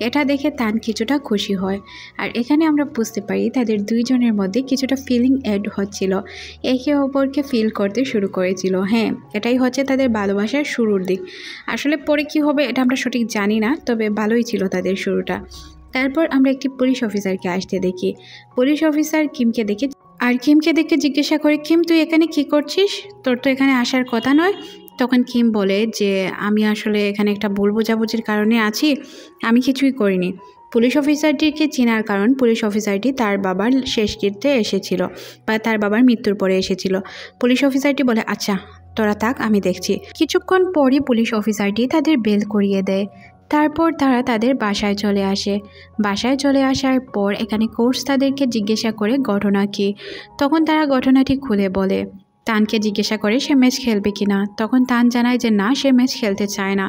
এটা দেখে তান কিছুটা খুশি হয়। আর এখানে আমরা বুঝতে পারি তাদের দুইজনের মধ্যে কিছুটা ফিলিং অ্যাড হচ্ছিল, একে অপরকে ফিল করতে শুরু করেছিল। হ্যাঁ, এটাই হচ্ছে তাদের ভালোবাসার শুরুর দিক। আসলে পরে কি হবে এটা আমরা সঠিক জানি না, তবে ভালোই ছিল তাদের শুরুটা। তারপর আমরা একটি পুলিশ অফিসারকে আসতে দেখি। পুলিশ অফিসার কিমকে দেখে জিজ্ঞাসা করে, কিম তুই এখানে কি করছিস? তোর তো এখানে আসার কথা নয়। তখন কিম বলে যে আমি আসলে এখানে একটা ভুল বোঝাবুঝির কারণে আছি, আমি কিছুই করিনি। পুলিশ অফিসারটিকে চেনার কারণ পুলিশ অফিসারটি তার বাবার শেষকৃত্যে এসেছিল বা তার বাবার মৃত্যুর পরে এসেছিল। পুলিশ অফিসারটি বলে আচ্ছা তোরা থাক, আমি দেখছি। কিছুক্ষণ পরই পুলিশ অফিসারটি তাদের বেল করিয়ে দেয়। তারপর তারা তাদের বাসায় চলে আসে। বাসায় চলে আসার পর এখানে কোচ তাদেরকে জিজ্ঞাসা করে ঘটনা কী। তখন তারা ঘটনাটি খুলে বলে। তানকে জিজ্ঞাসা করে সে ম্যাচ খেলবে কিনা। তখন তান জানায় যে না, সে ম্যাচ খেলতে চায় না,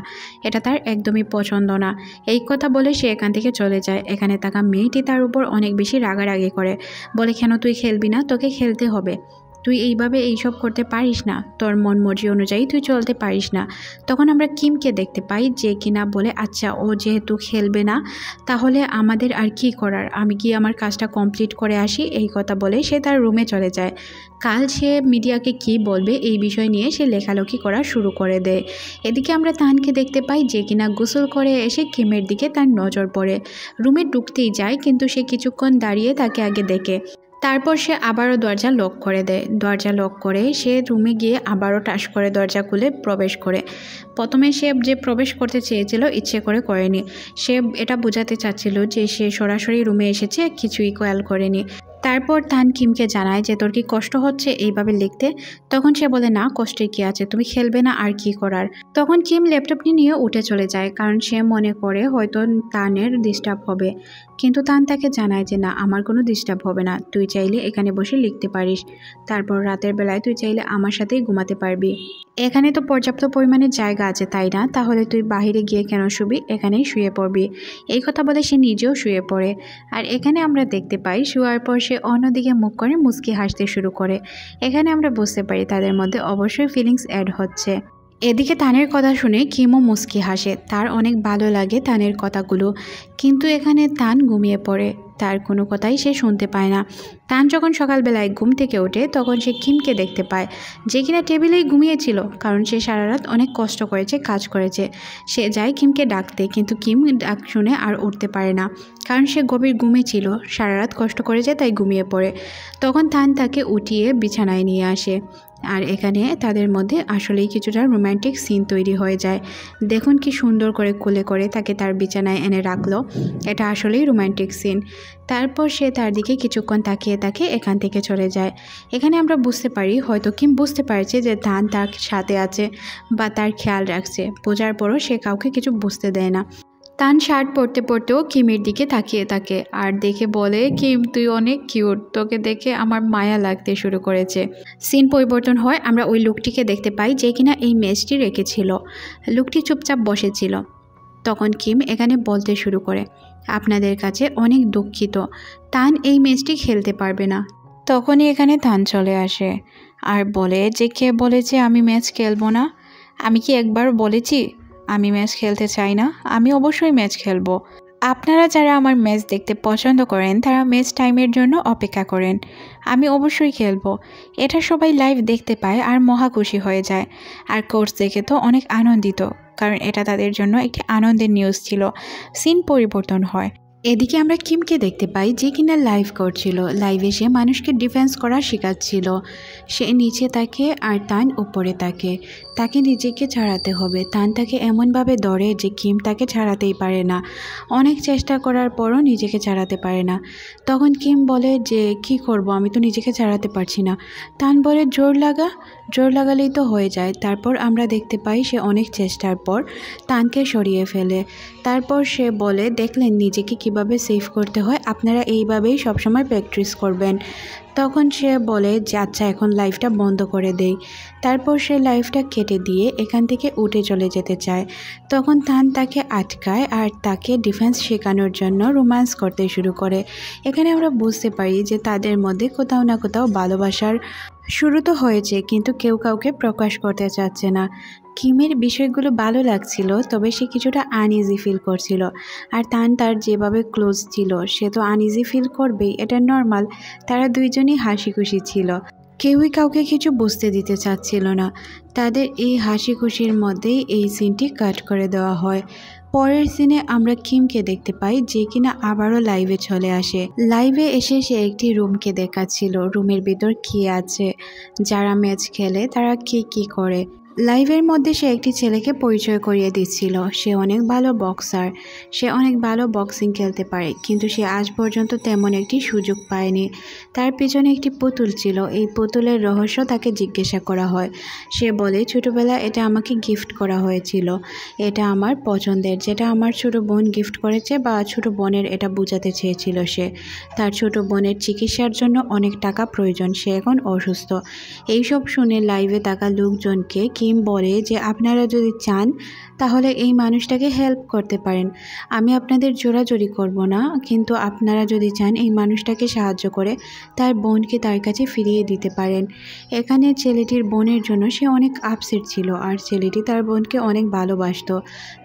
এটা তার একদমই পছন্দ না। এই কথা বলে সে এখান থেকে চলে যায়। এখানে থাকা মেয়েটি তার উপর অনেক বেশি রাগারাগি করে, বলে কেন তুই খেলবি না, তোকে খেলতে হবে, তুই এইভাবে এইসব করতে পারিস না, তোর মন মর্জি অনুযায়ী তুই চলতে পারিস না। তখন আমরা কিমকে দেখতে পাই যে কিনা বলে আচ্ছা ও যেহেতু খেলবে না তাহলে আমাদের আর কি করার, আমি কি আমার কাজটা কমপ্লিট করে আসি। এই কথা বলে সে তার রুমে চলে যায়। কাল সে মিডিয়াকে কি বলবে এই বিষয় নিয়ে সে লেখালেখি করা শুরু করে দেয়। এদিকে আমরা তানকে দেখতে পাই যে কিনা গোসল করে এসে কিমের দিকে তার নজর পড়ে। রুমে ঢুকতেই যায়, কিন্তু সে কিছুক্ষণ দাঁড়িয়ে তাকে আগে দেখে। তারপর সে আবারও দরজা লক করে দেয়। দরজা লক করে সে রুমে গিয়ে আবারও টাস করে দরজা খুলে প্রবেশ করে। প্রথমে সে যে প্রবেশ করতে চেয়েছিল ইচ্ছে করে করেনি, সে এটা বোঝাতে চাচ্ছিল যে সে সরাসরি রুমে এসেছে, কিছুই খেয়াল করেনি। তারপর তান কিমকে জানায় যে তোর কি কষ্ট হচ্ছে এইভাবে লিখতে। তখন সে বলে না, কষ্টের কি আছে, তুমি খেলবে না আর কি করার। তখন কিম ল্যাপটপটি নিয়ে উঠে চলে যায়, কারণ সে মনে করে হয়তো তানের ডিস্টার্ব হবে। কিন্তু তান তাকে জানায় যে না, আমার কোনো ডিস্টার্ব হবে না, তুই চাইলে এখানে বসে লিখতে পারিস, তারপর রাতের বেলায় তুই চাইলে আমার সাথেই ঘুমাতে পারবি। এখানে তো পর্যাপ্ত পরিমাণে জায়গা আছে তাই না, তাহলে তুই বাহিরে গিয়ে কেন শুবি, এখানেই শুয়ে পড়বি। এই কথা বলে সে নিজেও শুয়ে পড়ে। আর এখানে আমরা দেখতে পাই শোয়ার পর সে অন্যদিকে মুখ করে মুচকি হাসতে শুরু করে। এখানে আমরা বুঝতে পারি তাদের মধ্যে অবশ্যই ফিলিংস অ্যাড হচ্ছে। এদিকে তানের কথা শুনে কিমও মুচকি হাসে, তার অনেক ভালো লাগে তানের কথাগুলো। কিন্তু এখানে তান ঘুমিয়ে পড়ে, তার কোনো কথাই সে শুনতে পায় না। তান যখন সকালবেলায় ঘুম থেকে ওঠে তখন সে কিমকে দেখতে পায়, যে কিনা টেবিলেই ঘুমিয়েছিল, কারণ সে সারা রাত অনেক কষ্ট করেছে, কাজ করেছে। সে যায় কিমকে ডাকতে, কিন্তু কিম ডাক শুনে আর উঠতে পারে না, কারণ সে গভীর ঘুমে ছিল, সারা রাত কষ্ট করেছে তাই ঘুমিয়ে পড়ে। তখন তান তাকে উঠিয়ে বিছানায় নিয়ে আসে। আর এখানে তাদের মধ্যে আসলেই কিছুটা রোম্যান্টিক সিন তৈরি হয়ে যায়। দেখুন কি সুন্দর করে কোলে করে তাকে তার বিছানায় এনে রাখলো, এটা আসলেই রোম্যান্টিক সিন। তারপর সে তার দিকে কিছুক্ষণ তাকিয়ে এখান থেকে চলে যায়। এখানে আমরা বুঝতে পারি হয়তো কিম বুঝতে পারছে যে তান তার সাথে আছে বা তার খেয়াল রাখছে, বোঝার পরও সে কাউকে কিছু বুঝতে দেয় না। তান শার্ট পরতে পরতেও কিমের দিকে তাকিয়ে থাকে আর দেখে বলে, কিম তুই অনেক কিউট, তোকে দেখে আমার মায়া লাগতে শুরু করেছে। সিন পরিবর্তন হয়, আমরা ওই লোকটিকে দেখতে পাই যে কিনা এই মেজটি রেখেছিল। লোকটি চুপচাপ বসেছিল। তখন কিম এখানে বলতে শুরু করে, আপনাদের কাছে অনেক দুঃখিত, তান এই ম্যাচটি খেলতে পারবে না। তখনই এখানে তান চলে আসে আর বলে যে কে বলেছে আমি ম্যাচ খেলবো না, আমি কি একবার বলেছি আমি ম্যাচ খেলতে চাই না? আমি অবশ্যই ম্যাচ খেলবো। আপনারা যারা আমার ম্যাচ দেখতে পছন্দ করেন তারা ম্যাচ টাইমের জন্য অপেক্ষা করেন, আমি অবশ্যই খেলবো। এটা সবাই লাইভ দেখতে পায় আর মহা খুশি হয়ে যায়। আর কোচ দেখে তো অনেক আনন্দিত, কারণ এটা তাদের জন্য একটি আনন্দের নিউজ ছিল। সিন পরিবর্তন হয়। এদিকে আমরা কিমকে দেখতে পাই যে কিনা লাইভ করছিল, লাইভে সে মানুষকে ডিফেন্স করা শেখাচ্ছিল। সে নিচে থাকে আর তান উপরে থাকে, তাকে নিজেকে ছাড়াতে হবে। তান তাকে এমনভাবে ধরে যে কিম তাকে ছাড়াতেই পারে না, অনেক চেষ্টা করার পরও নিজেকে ছাড়াতে পারে না। তখন কিম বলে যে কি করব, আমি তো নিজেকে ছাড়াতে পারছি না। তান বলে জোর লাগালেই তো হয়ে যায়। তারপর আমরা দেখতে পাই সে অনেক চেষ্টার পর তানকে সরিয়ে ফেলে। তারপর সে বলে, দেখলেন নিজেকে কিভাবে সেভ করতে হয়, আপনারা এইভাবেই সবসময় প্র্যাকটিস করবেন। তখন সে বলে যে আচ্ছা এখন লাইভটা বন্ধ করে দেই। তারপর সে লাইভটা কেটে দিয়ে এখান থেকে উঠে চলে যেতে চায়। তখন তান তাকে আটকায় আর তাকে ডিফেন্স শেখানোর জন্য রোম্যান্স করতে শুরু করে। এখানে আমরা বুঝতে পারি যে তাদের মধ্যে কোথাও না কোথাও ভালোবাসার শুরু তো হয়েছে, কিন্তু কেউ কাউকে প্রকাশ করতে চাচ্ছে না। কিমের বিষয়গুলো ভালো লাগছিল, তবে সে কিছুটা আনইজি ফিল করছিল। আর তার যেভাবে ক্লোজ ছিল, সে তো আনইজি ফিল করবেই, এটা নর্মাল। তারা দুইজনই হাসি খুশি ছিল, কেউই কাউকে কিছু বুঝতে দিতে চাচ্ছিল না। তাদের এই হাসি খুশির মধ্যেই এই সিনটি কাট করে দেওয়া হয়। পরের সিনে আমরা কিমকে দেখতে পাই, যে কিনা আবারও লাইভে চলে আসে। লাইভে এসে সে একটি রুমকে দেখাচ্ছিল, রুমের ভিতর কি আছে, যারা ম্যাচ খেলে তারা কি করে। লাইভের মধ্যে সে একটি ছেলেকে পরিচয় করিয়ে দিচ্ছিল। সে অনেক ভালো বক্সার, সে অনেক ভালো বক্সিং খেলতে পারে, কিন্তু সে আজ পর্যন্ত তেমন একটি সুযোগ পায়নি। তার পেছনে একটি পুতুল ছিল, এই পুতুলের রহস্য তাকে জিজ্ঞাসা করা হয়। সে বলে, ছোটবেলা এটা আমাকে গিফট করা হয়েছিল, এটা আমার পছন্দের, যেটা আমার ছোট বোন গিফট করেছে, বা ছোট বোনের এটা বোঝাতে চেয়েছিল। সে তার ছোট বোনের চিকিৎসার জন্য অনেক টাকা প্রয়োজন, সে এখন অসুস্থ। এইসব শুনে লাইভে থাকা লোকজনকে কিম বলে যে আপনারা যদি চান তাহলে এই মানুষটাকে হেল্প করতে পারেন, আমি আপনাদের জোরাজোরি করব না, কিন্তু আপনারা যদি চান এই মানুষটাকে সাহায্য করে তার বোনকে তার কাছে ফিরিয়ে দিতে পারেন। এখানে ছেলেটির বোনের জন্য সে অনেক আপসেট ছিল, আর ছেলেটি তার বোনকে অনেক ভালোবাসত।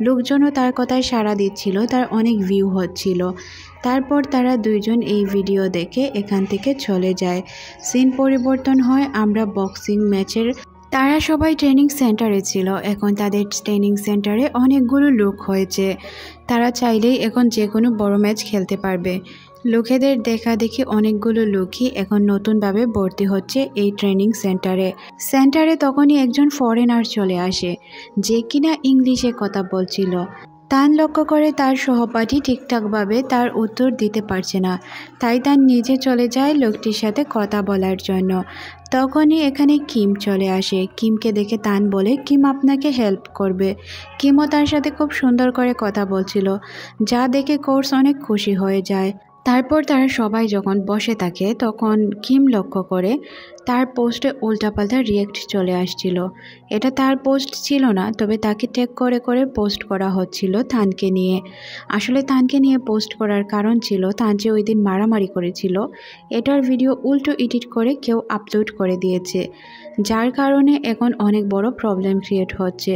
লোকজনও তার কথায় সাড়া দিচ্ছিল, তার অনেক ভিউ হচ্ছিল। তারপর তারা দুইজন এই ভিডিও দেখে এখান থেকে চলে যায়। সিন পরিবর্তন হয়, আমরা বক্সিং ম্যাচের। তারা সবাই ট্রেনিং সেন্টারে ছিল, এখন তাদের ট্রেনিং সেন্টারে অনেকগুলো লোক হয়েছে। তারা চাইলেই এখন যে কোনো বড় ম্যাচ খেলতে পারবে। লোকেদের দেখা দেখি অনেকগুলো লোকই এখন নতুনভাবে ভর্তি হচ্ছে এই ট্রেনিং সেন্টারে তখনই একজন ফরেনার চলে আসে, যে কিনা ইংলিশে কথা বলছিল। তান লক্ষ্য করে তার সহপাঠী ঠিকঠাকভাবে তার উত্তর দিতে পারছে না, তাই তান নিজে চলে যায় লোকটির সাথে কথা বলার জন্য। তখনই এখানে কিম চলে আসে। কিমকে দেখে তান বলে কিম আপনাকে হেল্প করবে। কিমও তার সাথে খুব সুন্দর করে কথা বলছিল, যা দেখে কোর্স অনেক খুশি হয়ে যায়। তারপর তারা সবাই যখন বসে থাকে তখন কিম লক্ষ্য করে তার পোস্টে উল্টাপাল্টা রিয়েক্ট চলে আসছিল। এটা তার পোস্ট ছিল না, তবে তাকে ট্যাগ করে করে পোস্ট করা হচ্ছিল তানকে নিয়ে। আসলে তানকে নিয়ে পোস্ট করার কারণ ছিল তান যে ওই দিন মারামারি করেছিল, এটার ভিডিও উল্টো এডিট করে কেউ আপলোড করে দিয়েছে, যার কারণে এখন অনেক বড় প্রবলেম ক্রিয়েট হচ্ছে।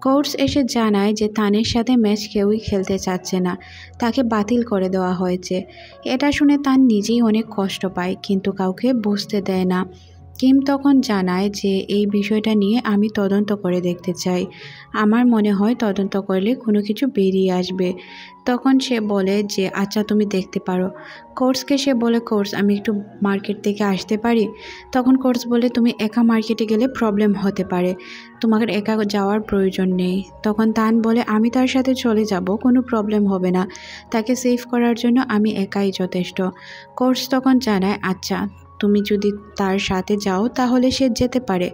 কোর্স এসে জানায় যে তানের সাথে ম্যাচ কেউই খেলতে চাচ্ছে না, তাকে বাতিল করে দেওয়া হয়েছে। এটা শুনে তান নিজেই অনেক কষ্ট পায়, কিন্তু কাউকে বুঝতে দেয় না। কিম তখন জানায় যে এই বিষয়টা নিয়ে আমি তদন্ত করে দেখতে চাই, আমার মনে হয় তদন্ত করলে কোনো কিছু বেরিয়ে আসবে। তখন সে বলে যে আচ্ছা তুমি দেখতে পারো। কোর্সকে সে বলে, কোর্স আমি একটু মার্কেট থেকে আসতে পারি? তখন কোর্স বলে তুমি একা মার্কেটে গেলে প্রবলেম হতে পারে, তোমাকে একা যাওয়ার প্রয়োজন নেই। তখন তান বলে আমি তার সাথে চলে যাব, কোনো প্রবলেম হবে না, তাকে সেভ করার জন্য আমি একাই যথেষ্ট। কোর্স তখন জানায় আচ্ছা তুমি যদি তার সাথে যাও তাহলে সে যেতে পারে,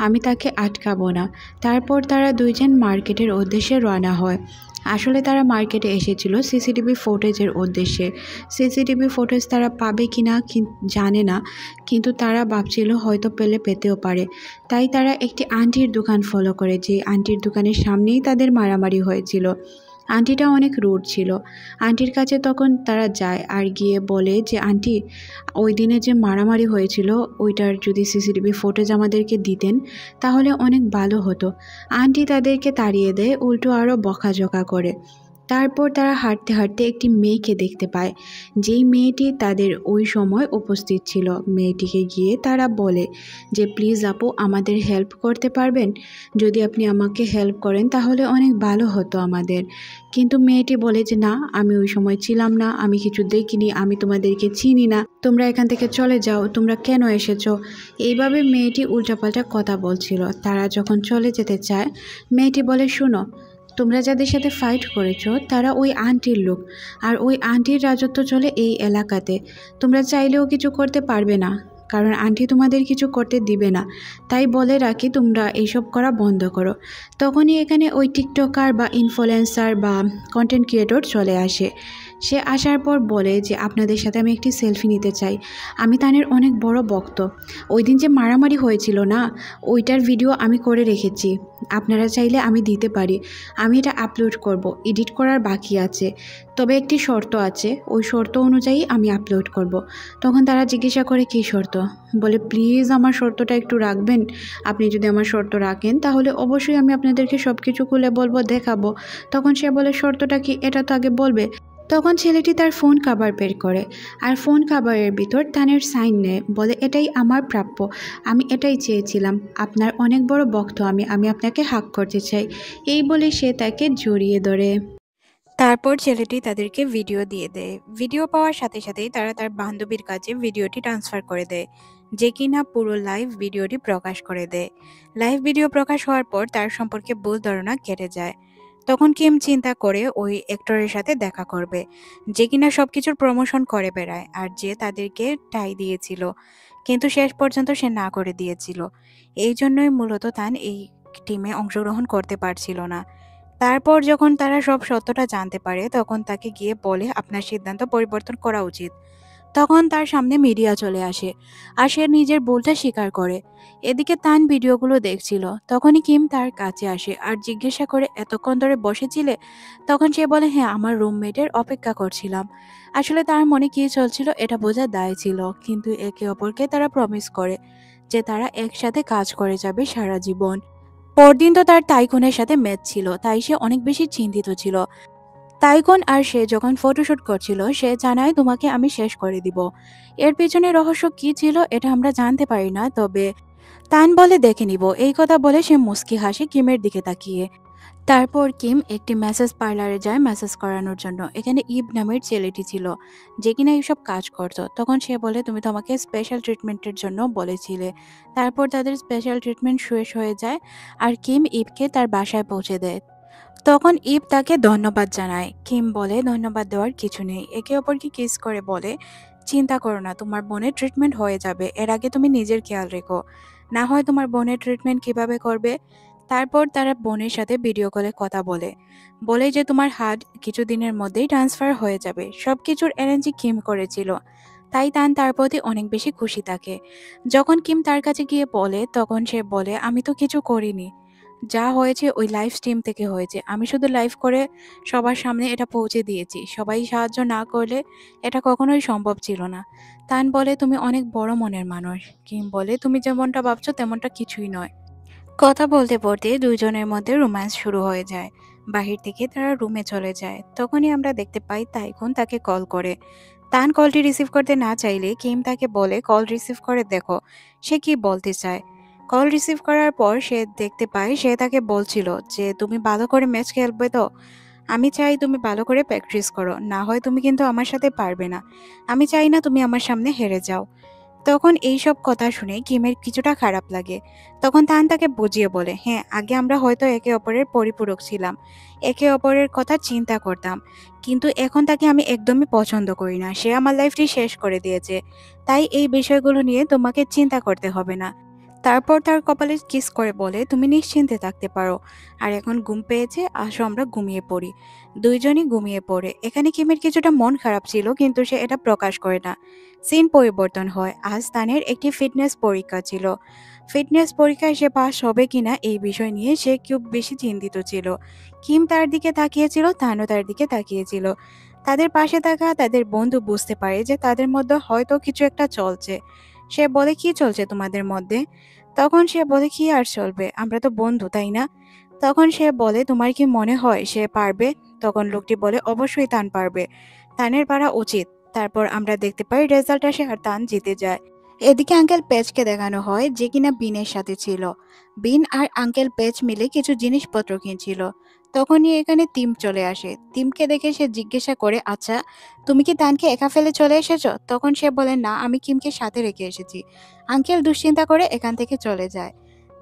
আমি তাকে আটকাবো না। তারপর তারা দুইজন মার্কেটের উদ্দেশ্যে রওনা হয়। আসলে তারা মার্কেটে এসেছিল সিসিটিভি ফুটেজের উদ্দেশ্যে। সিসিটিভি ফুটেজ তারা পাবে কি না জানে না, কিন্তু তারা ভাবছিল হয়তো পেতেও পারে। তাই তারা একটি আন্টির দোকান ফলো করে, যে আন্টির দোকানের সামনেই তাদের মারামারি হয়েছিল। আন্টিটা অনেক রুড ছিল। আন্টির কাছে তখন তারা যায় আর গিয়ে বলে যে আন্টি, ওই দিনে যে মারামারি হয়েছিল ওইটার যদি সিসিটিভি ফুটেজ আমাদেরকে দিতেন তাহলে অনেক ভালো হতো। আন্টি তাদেরকে তাড়িয়ে দেয়, উল্টো আরও বকাঝকা করে। তারপর তারা হাঁটতে হাঁটতে একটি মেয়েকে দেখতে পায়, যেই মেয়েটি তাদের ওই সময় উপস্থিত ছিল। মেয়েটিকে গিয়ে তারা বলে যে প্লিজ আপু আমাদের হেল্প করতে পারবেন? যদি আপনি আমাকে হেল্প করেন তাহলে অনেক ভালো হতো আমাদের। কিন্তু মেয়েটি বলে যে না, আমি ওই সময় ছিলাম না, আমি কিছু দেখিনি, আমি তোমাদেরকে চিনি না, তোমরা এখান থেকে চলে যাও, তোমরা কেন এসেছো? এইভাবে মেয়েটি উল্টাপাল্টা কথা বলছিল। তারা যখন চলে যেতে চায়, মেয়েটি বলে শোনো, তোমরা যাদের সাথে ফাইট করেছো তারা ওই আন্টির লোক, আর ওই আন্টির রাজত্ব চলে এই এলাকাতে। তোমরা চাইলেও কিছু করতে পারবে না, কারণ আন্টি তোমাদের কিছু করতে দিবে না। তাই বলে রাখি তোমরা এইসব করা বন্ধ করো। তখনই এখানে ওই টিকটকার বা ইনফ্লুয়েন্সার বা কন্টেন্ট ক্রিয়েটর চলে আসে। সে আসার পর বলে যে আপনাদের সাথে আমি একটি সেলফি নিতে চাই। আমি তানের অনেক বড় ভক্ত। ওই দিন যে মারামারি হয়েছিল না, ওইটার ভিডিও আমি করে রেখেছি। আপনারা চাইলে আমি দিতে পারি। আমি এটা আপলোড করব, এডিট করার বাকি আছে, তবে একটি শর্ত আছে, ওই শর্ত অনুযায়ী আমি আপলোড করব। তখন তারা জিজ্ঞাসা করে কী শর্ত? বলে প্লিজ আমার শর্তটা একটু রাখবেন। আপনি যদি আমার শর্ত রাখেন তাহলে অবশ্যই আমি আপনাদেরকে সব কিছু খুলে বলবো, দেখাবো। তখন সে বলে শর্তটা কি, এটা তো আগে বলবে। তখন ছেলেটি তার ফোন কাভার বের করে, আর ফোন কাভারের ভিতর তানের সাইন নেয়, বলে এটাই আমার প্রাপ্য, আমি এটাই চেয়েছিলাম, আপনার অনেক বড় ভক্ত আমি, আমি আপনাকে হাক করতে চাই। এই বলে সে তাকে জড়িয়ে ধরে। তারপর ছেলেটি তাদেরকে ভিডিও দিয়ে দেয়। ভিডিও পাওয়ার সাথে সাথেই তারা তার বান্ধবীর কাছে ভিডিওটি ট্রান্সফার করে দেয়, যে কিনা পুরো লাইভ ভিডিওটি প্রকাশ করে দেয়। লাইভ ভিডিও প্রকাশ হওয়ার পর তার সম্পর্কে ভুল ধারণা কেটে যায়। তখন কিম চিন্তা করে ওই অ্যাক্টরের সাথে দেখা করবে, যে কিনা সবকিছুর প্রমোশন করে বেড়ায় আর যে তাদেরকে টাই দিয়েছিল, কিন্তু শেষ পর্যন্ত সে না করে দিয়েছিল। এই জন্যই মূলত তান এই টিমে অংশগ্রহণ করতে পারছিল না। তারপর যখন তারা সব সত্যটা জানতে পারে তখন তাকে গিয়ে বলে আপনার সিদ্ধান্ত পরিবর্তন করা উচিত। তখন তার সামনে মিডিয়া চলে আসে আর সে নিজের ভুলটা স্বীকার করে। এদিকে তান ভিডিওগুলো দেখছিল, তখনই কিম তার কাছে আসে আর জিজ্ঞাসা করে এতক্ষণ ধরে বসেছিলে? তখন সে বলে হ্যাঁ, আমার রুমমেটের অপেক্ষা করছিলাম। আসলে তার মনে কি চলছিল এটা বোঝার দায় ছিল, কিন্তু একে অপরকে তারা প্রমিস করে যে তারা একসাথে কাজ করে যাবে সারা জীবন। পরদিন তো তার তাইকুনের সাথে ম্যাচ ছিল, তাই সে অনেক বেশি চিন্তিত ছিল। তাইকুন আর সে যখন ফটোশুট করছিল সে জানায় তোমাকে আমি শেষ করে দিব। এর পেছনে রহস্য কি ছিল এটা আমরা জানতে পারি না, তবে তান বলে দেখে নিব। এই কথা বলে সে মুস্কি হাসে কিমের দিকে তাকিয়ে। তারপর কিম একটি মেসেজ পার্লারে যায় মেসেজ করানোর জন্য। এখানে ইব নামের ছেলেটি ছিল, যে কিনা এইসব কাজ করত। তখন সে বলে তুমি তো আমাকে স্পেশাল ট্রিটমেন্টের জন্য বলেছিলে। তারপর তাদের স্পেশাল ট্রিটমেন্ট শেষ হয়ে যায় আর কিম ইবকে তার বাসায় পৌঁছে দেয়। তখন ইব তাকে ধন্যবাদ জানায়। কিম বলে ধন্যবাদ দেওয়ার কিছু নেই। একে অপরকে কিস করে বলে চিন্তা করো না, তোমার বোনের ট্রিটমেন্ট হয়ে যাবে। এর আগে তুমি নিজের খেয়াল রেখো, না হয় তোমার বোনের ট্রিটমেন্ট কিভাবে করবে। তারপর তারা বোনের সাথে ভিডিও কলে কথা বলে, বলে যে তোমার হার্ট কিছুদিনের মধ্যেই ট্রান্সফার হয়ে যাবে। সবকিছুর অ্যারেঞ্জই কিম করেছিল, তাই তান তার প্রতি অনেক বেশি খুশি থাকে। যখন কিম তার কাছে গিয়ে বলে তখন সে বলে আমি তো কিছু করিনি, যা হয়েছে ওই লাইভ স্ট্রিম থেকে হয়েছে। আমি শুধু লাইভ করে সবার সামনে এটা পৌঁছে দিয়েছি, সবাই সাহায্য না করলে এটা কখনোই সম্ভব ছিল না। তান বলে তুমি অনেক বড় মনের মানুষ। কিম বলে তুমি যেমনটা ভাবছো তেমনটা কিছুই নয়। কথা বলতে বলতে দুইজনের মধ্যে রোম্যান্স শুরু হয়ে যায়। বাহির থেকে তারা রুমে চলে যায়। তখনই আমরা দেখতে পাই তাইকুন তাকে কল করে। তান কলটি রিসিভ করতে না চাইলে কিম তাকে বলে কল রিসিভ করে দেখো সে কি বলতে চায়। কল রিসিভ করার পর সে দেখতে পায় সে তাকে বলছিল যে তুমি ভালো করে ম্যাচ খেলবে তো? আমি চাই তুমি ভালো করে প্র্যাকটিস করো, না হয় তুমি কিন্তু আমার সাথে পারবে না। আমি চাই না তুমি আমার সামনে হেরে যাও। তখন এইসব কথা শুনে কিমের কিছুটা খারাপ লাগে। তখন তান তাকে বুঝিয়ে বলে হ্যাঁ, আগে আমরা হয়তো একে অপরের পরিপূরক ছিলাম, একে অপরের কথা চিন্তা করতাম, কিন্তু এখন তাকে আমি একদমই পছন্দ করি না। সে আমার লাইফটি শেষ করে দিয়েছে, তাই এই বিষয়গুলো নিয়ে তোমাকে চিন্তা করতে হবে না। তারপর তার কপালে কিস করে বলে তুমি নিশ্চিন্তে থাকতে পারো। আর এখন ঘুম পেয়েছে, আসো আমরা ঘুমিয়ে পড়ি। দুইজনই ঘুমিয়ে পড়ে। এখানে কিমের কিছুটা মন খারাপ ছিল, কিন্তু সে এটা প্রকাশ করে না। সিন পরিবর্তন হয়। আজ তানের একটি ফিটনেস পরীক্ষা ছিল। ফিটনেস পরীক্ষায় সে পাস হবে কিনা এই বিষয় নিয়ে সে খুব বেশি চিন্তিত ছিল। কিম তার দিকে তাকিয়েছিল, তানও তার দিকে তাকিয়েছিল। তাদের পাশে থাকা তাদের বন্ধু বুঝতে পারে যে তাদের মধ্যে হয়তো কিছু একটা চলছে। সে বলে কি চলছে তোমাদের মধ্যে? তখন সে বলে কি আর চলবে, আমরা তো বন্ধু তাই না? তখন সে বলে তোমার কি মনে হয় সে পারবে? তখন লোকটি বলে অবশ্যই তান পারবে, তানের পারা উচিত। তারপর আমরা দেখতে পাই রেজাল্ট আসে আর তান জিতে যায়। এদিকে আঙ্কেল পেজকে দেখানো হয়, যে কিনা বিনের সাথে ছিল। বিন আর আঙ্কেল পেজ মিলে কিছু জিনিসপত্র কিনছিল। তখনই এখানে তিম চলে আসে। তিমকে দেখে সে জিজ্ঞাসা করে আচ্ছা, তুমি কি তানকে একা ফেলে চলে এসেছো? তখন সে বলে না, আমি কিমকে সাথে রেখে এসেছি। আঙ্কেল দুশ্চিন্তা করে এখান থেকে চলে যায়।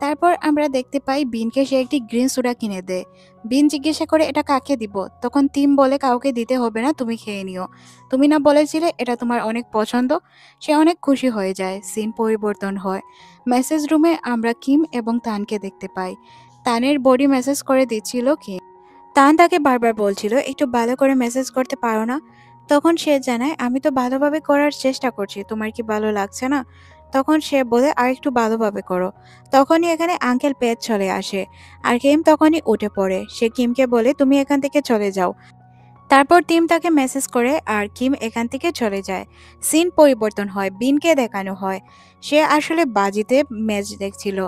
তারপর আমরা দেখতে পাই বিনকে সে একটি গ্রিন সোডা কিনে দেয়। বিন জিজ্ঞাসা করে এটা কাকে দিব? তখন তিম বলে কাউকে দিতে হবে না, তুমি খেয়ে নিও, তুমি না বলেছিলে এটা তোমার অনেক পছন্দ। সে অনেক খুশি হয়ে যায়। সিন পরিবর্তন হয়। মেসেজ রুমে আমরা কিম এবং তানকে দেখতে পাই। তানের বডি মেসেজ করে দিচ্ছিল কিম। তান তাকে বারবার বলছিল একটু ভালো করে মেসেজ করতে পারো না? তখন সে জানায়, আমি তো ভালোভাবে করার চেষ্টা করছি, তোমার কি ভালো লাগছে না? তখন সে বলে, আর একটু ভালোভাবে করো। তখনই এখানে আঙ্কেল পেট চলে আসে, আর কিম তখনই উঠে পড়ে। সে কিমকে বলে, তুমি এখান থেকে চলে যাও। তারপর টিম তাকে মেসেজ করে আর কিম এখান থেকে চলে যায়। সিন পরিবর্তন হয়, বিনকে দেখানো হয় সে আসলে বাজিতে ম্যাচ দেখছিল।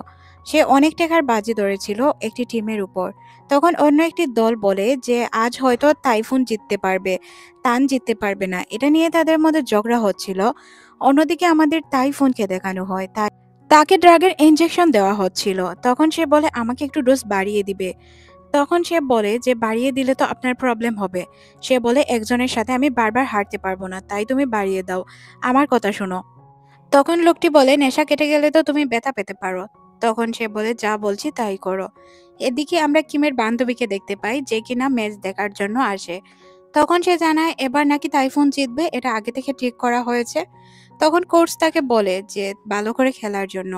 সে অনেক টাকার বাজি ধরেছিল একটি টিমের উপর। তখন অন্য একটি দল বলে যে আজ হয়তো টাইফুন জিততে পারবে, তান জিততে পারবে না। এটা নিয়ে তাদের মধ্যে ঝগড়া হচ্ছিল। অন্যদিকে আমাদের টাইফুনকে দেখানো হয়, তাকে ড্রাগের ইনজেকশন দেওয়া হচ্ছিল। তখন সে বলে আমাকে একটু ডোজ বাড়িয়ে দিবে। তখন সে বলে যে বাড়িয়ে দিলে তো আপনার প্রবলেম হবে। সে বলে একজনের সাথে আমি বারবার হাঁটতে পারবো না, তাই তুমি বাড়িয়ে দাও, আমার কথা শোনো। তখন লোকটি বলে নেশা কেটে গেলে তো তুমি ব্যথা পেতে পারো। তখন সে বলে যা বলছি তাই করো। এদিকে আমরা কিমের বান্ধবীকে দেখতে পাই যে কিনা ম্যাচ দেখার জন্য আসে। তখন সে জানায় এবার নাকি টাইফুন জিতবে, এটা আগে থেকে ঠিক করা হয়েছে। তখন কোচ তাকে বলে যে ভালো করে খেলার জন্য।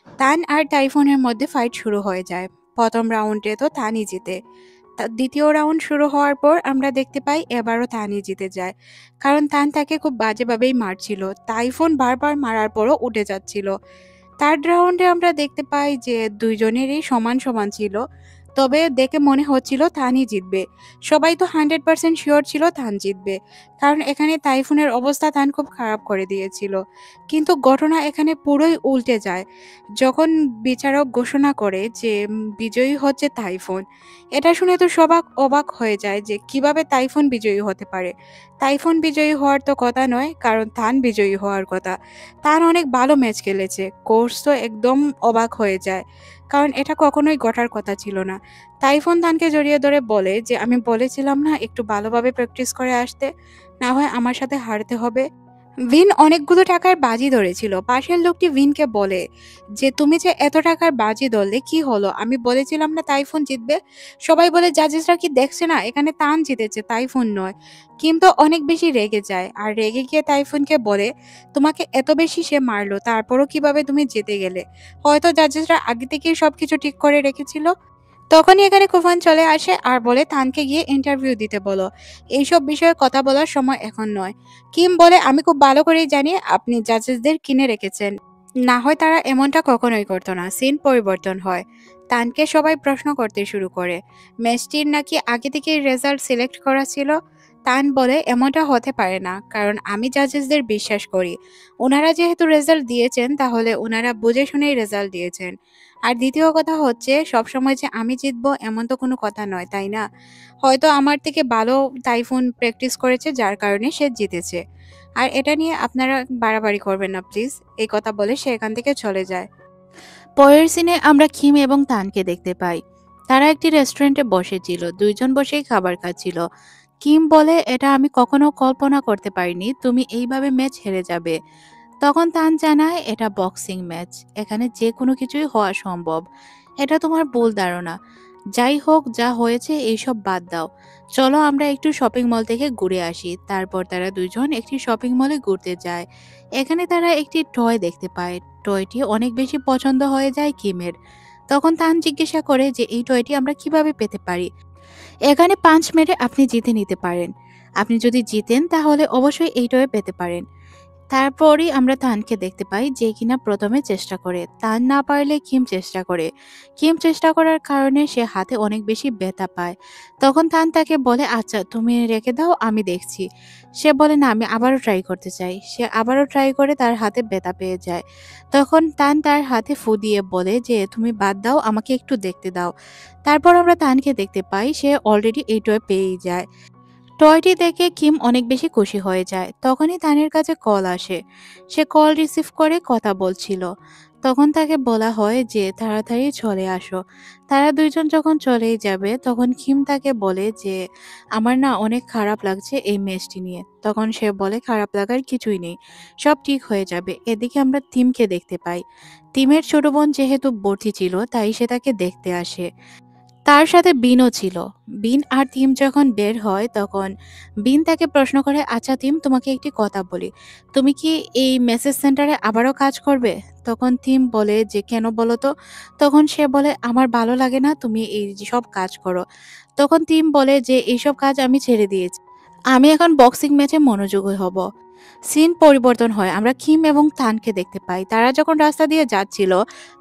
তান আর টাইফুনের মধ্যে ফাইট শুরু হয়ে যায়। প্রথম রাউন্ডে তো তানই জিতে। দ্বিতীয় রাউন্ড শুরু হওয়ার পর আমরা দেখতে পাই এবারও তানই জিতে যায়, কারণ তান তাকে খুব বাজেভাবেই মারছিল। টাইফুন বারবার মারার পরও উঠে যাচ্ছিল। থার্ড রাউন্ডে আমরা দেখতে পাই যে দুইজনেরই সমান সমান ছিল, তবে দেখে মনে হচ্ছিল তানই জিতবে। সবাই তো 100% শিওর ছিল তান জিতবে, কারণ এখানে টাইফুনের অবস্থা তান খুব খারাপ করে দিয়েছিল। কিন্তু ঘটনা এখানে পুরোই উল্টে যায় যখন বিচারক ঘোষণা করে যে বিজয়ী হচ্ছে টাইফুন। এটা শুনে তো সবাক অবাক হয়ে যায় যে কিভাবে টাইফুন বিজয়ী হতে পারে। টাইফুন বিজয়ী হওয়ার তো কথা নয়, কারণ তান বিজয়ী হওয়ার কথা। তান অনেক ভালো ম্যাচ খেলেছে। কোচ তো একদম অবাক হয়ে যায়, কারণ এটা কখনোই ঘটার কথা ছিল না। টাইফুন তানকে জড়িয়ে ধরে বলে যে আমি বলেছিলাম না একটু ভালোভাবে প্র্যাকটিস করে আসতে, না হয় আমার সাথে হারতে হবে। ভিন অনেকগুলো টাকার বাজি ধরেছিল। পাশের লোকটি ভিনকে বলে যে তুমি যে এত টাকার বাজি ধরলে কি হলো, আমি বলেছিলাম না টাইফুন জিতবে। সবাই বলে জাজেসরা কি দেখছে না এখানে তান জিতেছে, টাইফুন নয়। কিন্তু অনেক বেশি রেগে যায়, আর রেগে গিয়ে টাইফুনকে বলে তোমাকে এত বেশি সে মারলো, তারপরও কিভাবে তুমি জিতে গেলে? হয়তো জাজেসরা আগে থেকেই সবকিছু ঠিক করে রেখেছিল। তখনই এখানে কুফান চলে আসে আর বলে তানকে গিয়ে ইন্টারভিউ দিতে বলো, এইসব বিষয়ে কথা বলার সময় এখন নয়। কিম বলে আমি খুব ভালো করেই জানি আপনি জাজেসদের কিনে রেখেছেন, না হয় তারা এমনটা কখনোই করতো না। সিন পরিবর্তন হয়। তানকে সবাই প্রশ্ন করতে শুরু করে ম্যাচটির নাকি আগে থেকেই রেজাল্ট সিলেক্ট করা ছিল। তান বলে এমনটা হতে পারে না, কারণ আমি জাজেসদের বিশ্বাস করি। ওনারা যেহেতু রেজাল্ট দিয়েছেন তাহলে ওনারা বুঝে শুনেই রেজাল্ট দিয়েছেন। আর দ্বিতীয় কথা হচ্ছে সবসময় যে আমি জিতবো এমন তো কোনো কথা নয়, তাই না? হয়তো আমার থেকে ভালো টাইফুন প্র্যাকটিস করেছে যার কারণে সে জিতেছে। আর এটা নিয়ে আপনারা বাড়াবাড়ি করবেন না প্লিজ। এই কথা বলে সে এখান থেকে চলে যায়। পরের সিনে আমরা খিম এবং তানকে দেখতে পাই। তারা একটি রেস্টুরেন্টে বসেছিল, দুইজন বসেই খাবার খাচ্ছিল। কিম বলে এটা আমি কখনো কল্পনা করতে পারিনি তুমি এইভাবে ম্যাচ হেরে যাবে। তখন তান জানায় এটা বক্সিং ম্যাচ, এখানে যে কোনো কিছুই হওয়া সম্ভব। এটা তোমার ভুল ধারণা। যাই হোক, যা হয়েছে এইসব বাদ দাও। চলো আমরা একটু শপিং মল থেকে ঘুরে আসি। তারপর তারা দুজন একটি শপিং মলে ঘুরতে যায়। এখানে তারা একটি টয় দেখতে পায়। টয়টি অনেক বেশি পছন্দ হয়ে যায় কিমের। তখন তান জিজ্ঞাসা করে যে এই টয়টি আমরা কিভাবে পেতে পারি। এখানে পাঁচ মেরে আপনি জিতে নিতে পারেন। আপনি যদি জিতেন তাহলে অবশ্যই এই টয় পেতে পারেন। তারপরই আমরা তানকে দেখতে পাই যে কিনা প্রথমে চেষ্টা করে, তান না পারলে কিম চেষ্টা করে। কিম চেষ্টা করার কারণে সে হাতে অনেক বেশি ব্যথা পায়। তখন তান তাকে বলে আচ্ছা তুমি রেখে দাও, আমি দেখছি। সে বলে না, আমি আবারও ট্রাই করতে চাই। সে আবারও ট্রাই করে, তার হাতে ব্যথা পেয়ে যায়। তখন তান তার হাতে ফু দিয়ে বলে যে তুমি বাদ দাও, আমাকে একটু দেখতে দাও। তারপর আমরা তানকে দেখতে পাই সে অলরেডি এই টয় পেয়েই যায়। টয়টি দেখে কিম অনেক বেশি খুশি হয়ে যায়। তখনই তানের কাছে কল আসে। সে কল রিসিভ করে কথা বলছিল। তখন তাকে বলা হয় যে তাড়াতাড়ি চলে আসো। তারা দুইজন যখন চলেই যাবে তখন কিম তাকে বলে যে আমার না অনেক খারাপ লাগছে এই ম্যাচটি নিয়ে। তখন সে বলে খারাপ লাগার কিছুই নেই, সব ঠিক হয়ে যাবে। এদিকে আমরা তিমকে দেখতে পাই। তিমের ছোট বোন যেহেতু ভর্তি ছিল তাই সে তাকে দেখতে আসে। তার সাথে বিনও ছিল। বিন আর তিম যখন বের হয় তখন বিন তাকে প্রশ্ন করে আচ্ছা তিম, তোমাকে একটি কথা বলি, তুমি কি এই মেসেজ সেন্টারে আবারও কাজ করবে? তখন তিম বলে যে কেন বলো তো? তখন সে বলে আমার ভালো লাগে না তুমি এই যে সব কাজ করো। তখন তিম বলে যে এইসব কাজ আমি ছেড়ে দিয়েছি, আমি এখন বক্সিং ম্যাচে মনোযোগী হব। সিন পরিবর্তন হয়, আমরা কিম এবং তানকে দেখতে পাই। তারা যখন রাস্তা দিয়ে যাচ্ছিল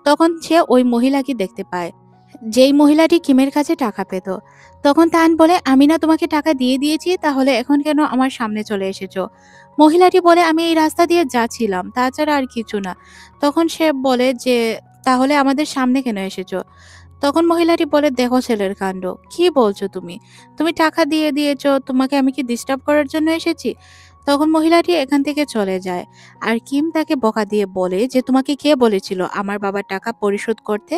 তখন সে ওই মহিলাকে দেখতে পায়, যেই মহিলাটি কিমের কাছে টাকা পেত। তখন তান বলে, আমি না তোমাকে টাকা দিয়ে দিয়েছি, তাহলে এখন কেন আমার সামনে চলে এসেছো? মহিলাটি বলে, আমি এই রাস্তা দিয়ে যাচ্ছিলাম, তাছাড়া আর কিছু না। তখন সে বলে যে, তাহলে আমাদের সামনে কেন এসেছো? তখন মহিলাটি বলে, দেখো ছেলের কাণ্ড, কি বলছো তুমি? তুমি টাকা দিয়ে দিয়েছো, তোমাকে আমি কি ডিস্টার্ব করার জন্য এসেছি? তখন মহিলাটি এখান থেকে চলে যায়। আর কিম তাকে বকা দিয়ে বলে যে, তোমাকে কে বলেছিল আমার বাবার টাকা পরিশোধ করতে?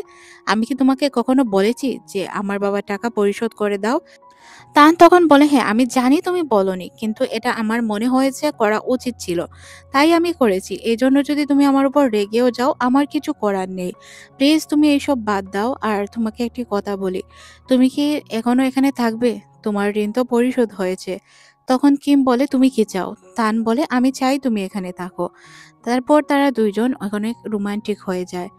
আমি কি তোমাকে কখনো বলেছি যে আমার বাবার টাকা পরিশোধ করে দাও? তান তখন বলে, হ্যাঁ আমি জানি তুমি বলনি, কিন্তু এটা আমার মনে হয়েছে করা উচিত ছিল, তাই আমি করেছি। এই জন্য যদি তুমি আমার উপর রেগেও যাও, আমার কিছু করার নেই। প্লিজ তুমি এইসব বাদ দাও। আর তোমাকে একটি কথা বলি, তুমি কি এখনো এখানে থাকবে? তোমার ঋণ তো পরিশোধ হয়েছে। তখন কিম বলে, তুমি কি চাও? তান বলে, আমি চাই তুমি এখানে থাকো। তারপর তারা দুইজন অনেক রোমান্টিক হয়ে যায়।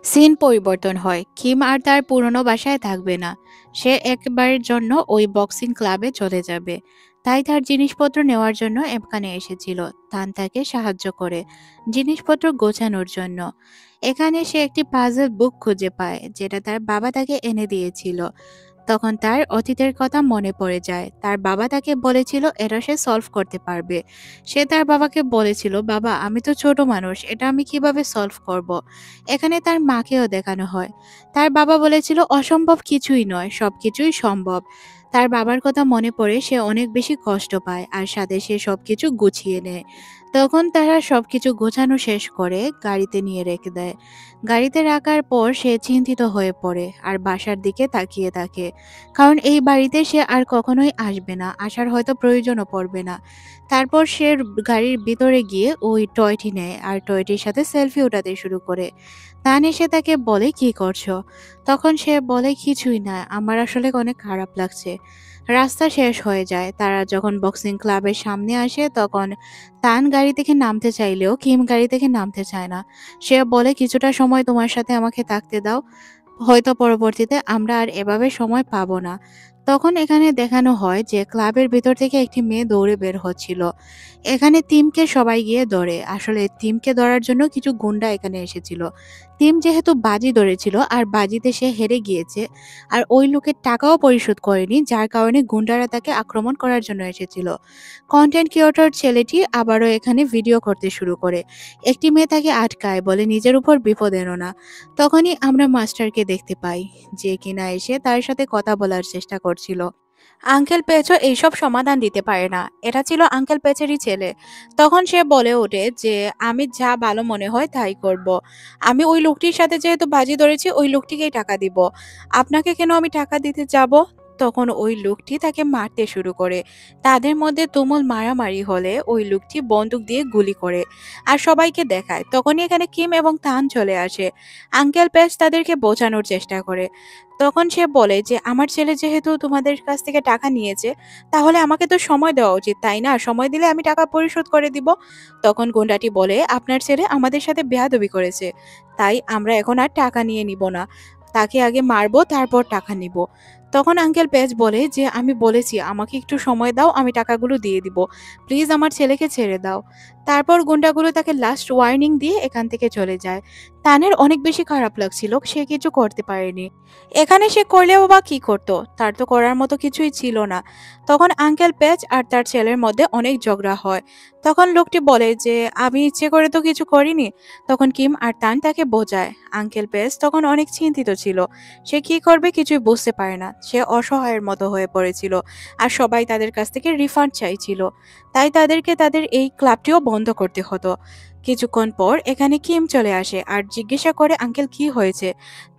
সিন পরিবর্তন হয়, কিম আর তার পুরনো বাসায় থাকবে না। সে একবারের জন্য ওই বক্সিং ক্লাবে চলে যাবে। তাই তার জিনিসপত্র নেওয়ার জন্য এখানে এসেছিল। তান তাকে সাহায্য করে জিনিসপত্র গোছানোর জন্য। এখানে সে একটি পাজল বুক খুঁজে পায়, যেটা তার বাবা তাকে এনে দিয়েছিল। তখন তার অতীতের কথা মনে পড়ে যায়। তার বাবা তাকে বলেছিল এটা সে সলভ করতে পারবে। সে তার বাবাকে বলেছিল, বাবা আমি তো ছোট মানুষ, এটা আমি কিভাবে সলভ করব? এখানে তার মাকেও দেখানো হয়। তার বাবা বলেছিল অসম্ভব কিছুই নয়, সবকিছুই সম্ভব। তার বাবার কথা মনে পড়ে সে অনেক বেশি কষ্ট পায়, আর সাথে সে সবকিছু গুছিয়ে নেয়। তখন তারা সবকিছু গোছানো শেষ করে গাড়িতে নিয়ে রেখে দেয়। গাড়িতে রাখার পর সে চিন্তিত হয়ে পড়ে আর বাসার দিকে তাকিয়ে থাকে, কারণ এই বাড়িতে সে আর কখনোই আসবে না, আসার হয়তো প্রয়োজনও পড়বে না। তারপর সে গাড়ির ভিতরে গিয়ে ওই টয়টি নেয় আর টয়টির সাথে সেলফি ওঠাতে শুরু করে। তান এসে তাকে বলে, কি করছো? তখন সে বলে, কিছুই না, আমার আসলে অনেক খারাপ লাগছে। রাস্তা শেষ হয়ে যায়। তারা যখন বক্সিং ক্লাবের সামনে আসে তখন তান গাড়ি থেকে নামতে চাইলেও কিম গাড়ি থেকে নামতে চায় না। সে বলে, কিছুটা সময় তোমার সাথে আমাকে থাকতে দাও, হয়তো পরবর্তীতে আমরা আর এভাবে সময় পাবো না। তখন এখানে দেখানো হয় যে ক্লাবের ভিতর থেকে একটি মেয়ে দৌড়ে বের হচ্ছিল। এখানে তিমকে সবাই গিয়ে ধরে। আসলে তিমকে ধরার জন্য কিছু গুন্ডা এখানে এসেছিল। তিম যেহেতু বাজি ধরেছিল আর বাজিতে সে হেরে গিয়েছে, আর ওই লোকের টাকাও পরিশোধ করেনি, যার কারণে গুন্ডারা তাকে আক্রমণ করার জন্য এসেছিল। কন্টেন্ট ক্রিয়েটর ছেলেটি আবারও এখানে ভিডিও করতে শুরু করে। একটি মেয়ে তাকে আটকায়, বলে নিজের উপর বিপদ এনো না। তখনই আমরা মাস্টারকে দেখতে পাই, যে কিনা এসে তার সাথে কথা বলার চেষ্টা করছিল। আঙ্কেল পেচও এইসব সমাধান দিতে পারে না, এটা ছিল আঙ্কেল পেচেরই ছেলে। তখন সে বলে ওঠে যে, আমি যা ভালো মনে হয় তাই করব। আমি ওই লোকটির সাথে যেহেতু বাজি ধরেছি, ওই লোকটিকেই টাকা দিব। আপনাকে কেন আমি টাকা দিতে যাব? তখন ওই লোকটি তাকে মারতে শুরু করে। তাদের মধ্যে তুমুল মারামারি হলে ওই লোকটি বন্দুক দিয়ে গুলি করে আর সবাইকে দেখায়। তখনই এখানে কিম এবং তান চলে আসে। আঙ্কেল পেচ তাদেরকে বোঝানোর চেষ্টা করে। তখন সে বলে যে, আমার ছেলে যেহেতু তোমাদের কাছ থেকে টাকা নিয়েছে, তাহলে আমাকে তো সময় দেওয়া উচিত, তাই না? সময় দিলে আমি টাকা পরিশোধ করে দিব। তখন গুন্ডাটি বলে, আপনার ছেলে আমাদের সাথে বেয়াদবি করেছে, তাই আমরা এখন আর টাকা নিয়ে নিব না। তাকে আগে মারবো, তারপর টাকা নিব। তখন আঙ্কেল পেজ বলে যে, আমি বলেছি আমাকে একটু সময় দাও, আমি টাকাগুলো দিয়ে দিব। প্লিজ আমার ছেলেকে ছেড়ে দাও। তারপর গুন্ডাগুলো তাকে লাস্ট ওয়ার্নিং দিয়ে এখান থেকে চলে যায়। তানের অনেক বেশি খারাপ লাগছিল, সে কিছু করতে পারেনি। এখানে সে করলেও বা কি করতো, তার তো করার মতো কিছুই ছিল না। তখন আঙ্কেল পেচ আর তার ছেলের মধ্যে অনেক ঝগড়া হয়। তখন লোকটি বলে যে, আমি ইচ্ছে করে তো কিছু করিনি। তখন কিম আর তান তাকে বোঝায়। আঙ্কেল পেচ তখন অনেক চিন্তিত ছিল, সে কি করবে কিছুই বুঝতে পারে না। সে অসহায়ের মতো হয়ে পড়েছিল আর সবাই তাদের কাছ থেকে রিফান্ড চাইছিল, তাই তাদেরকে তাদের এই ক্লাবটিও বন্ধ করতে হতো। কিছুক্ষণ পর এখানে কিম চলে আসে আর জিজ্ঞাসা করে, আঙ্কেল কি হয়েছে?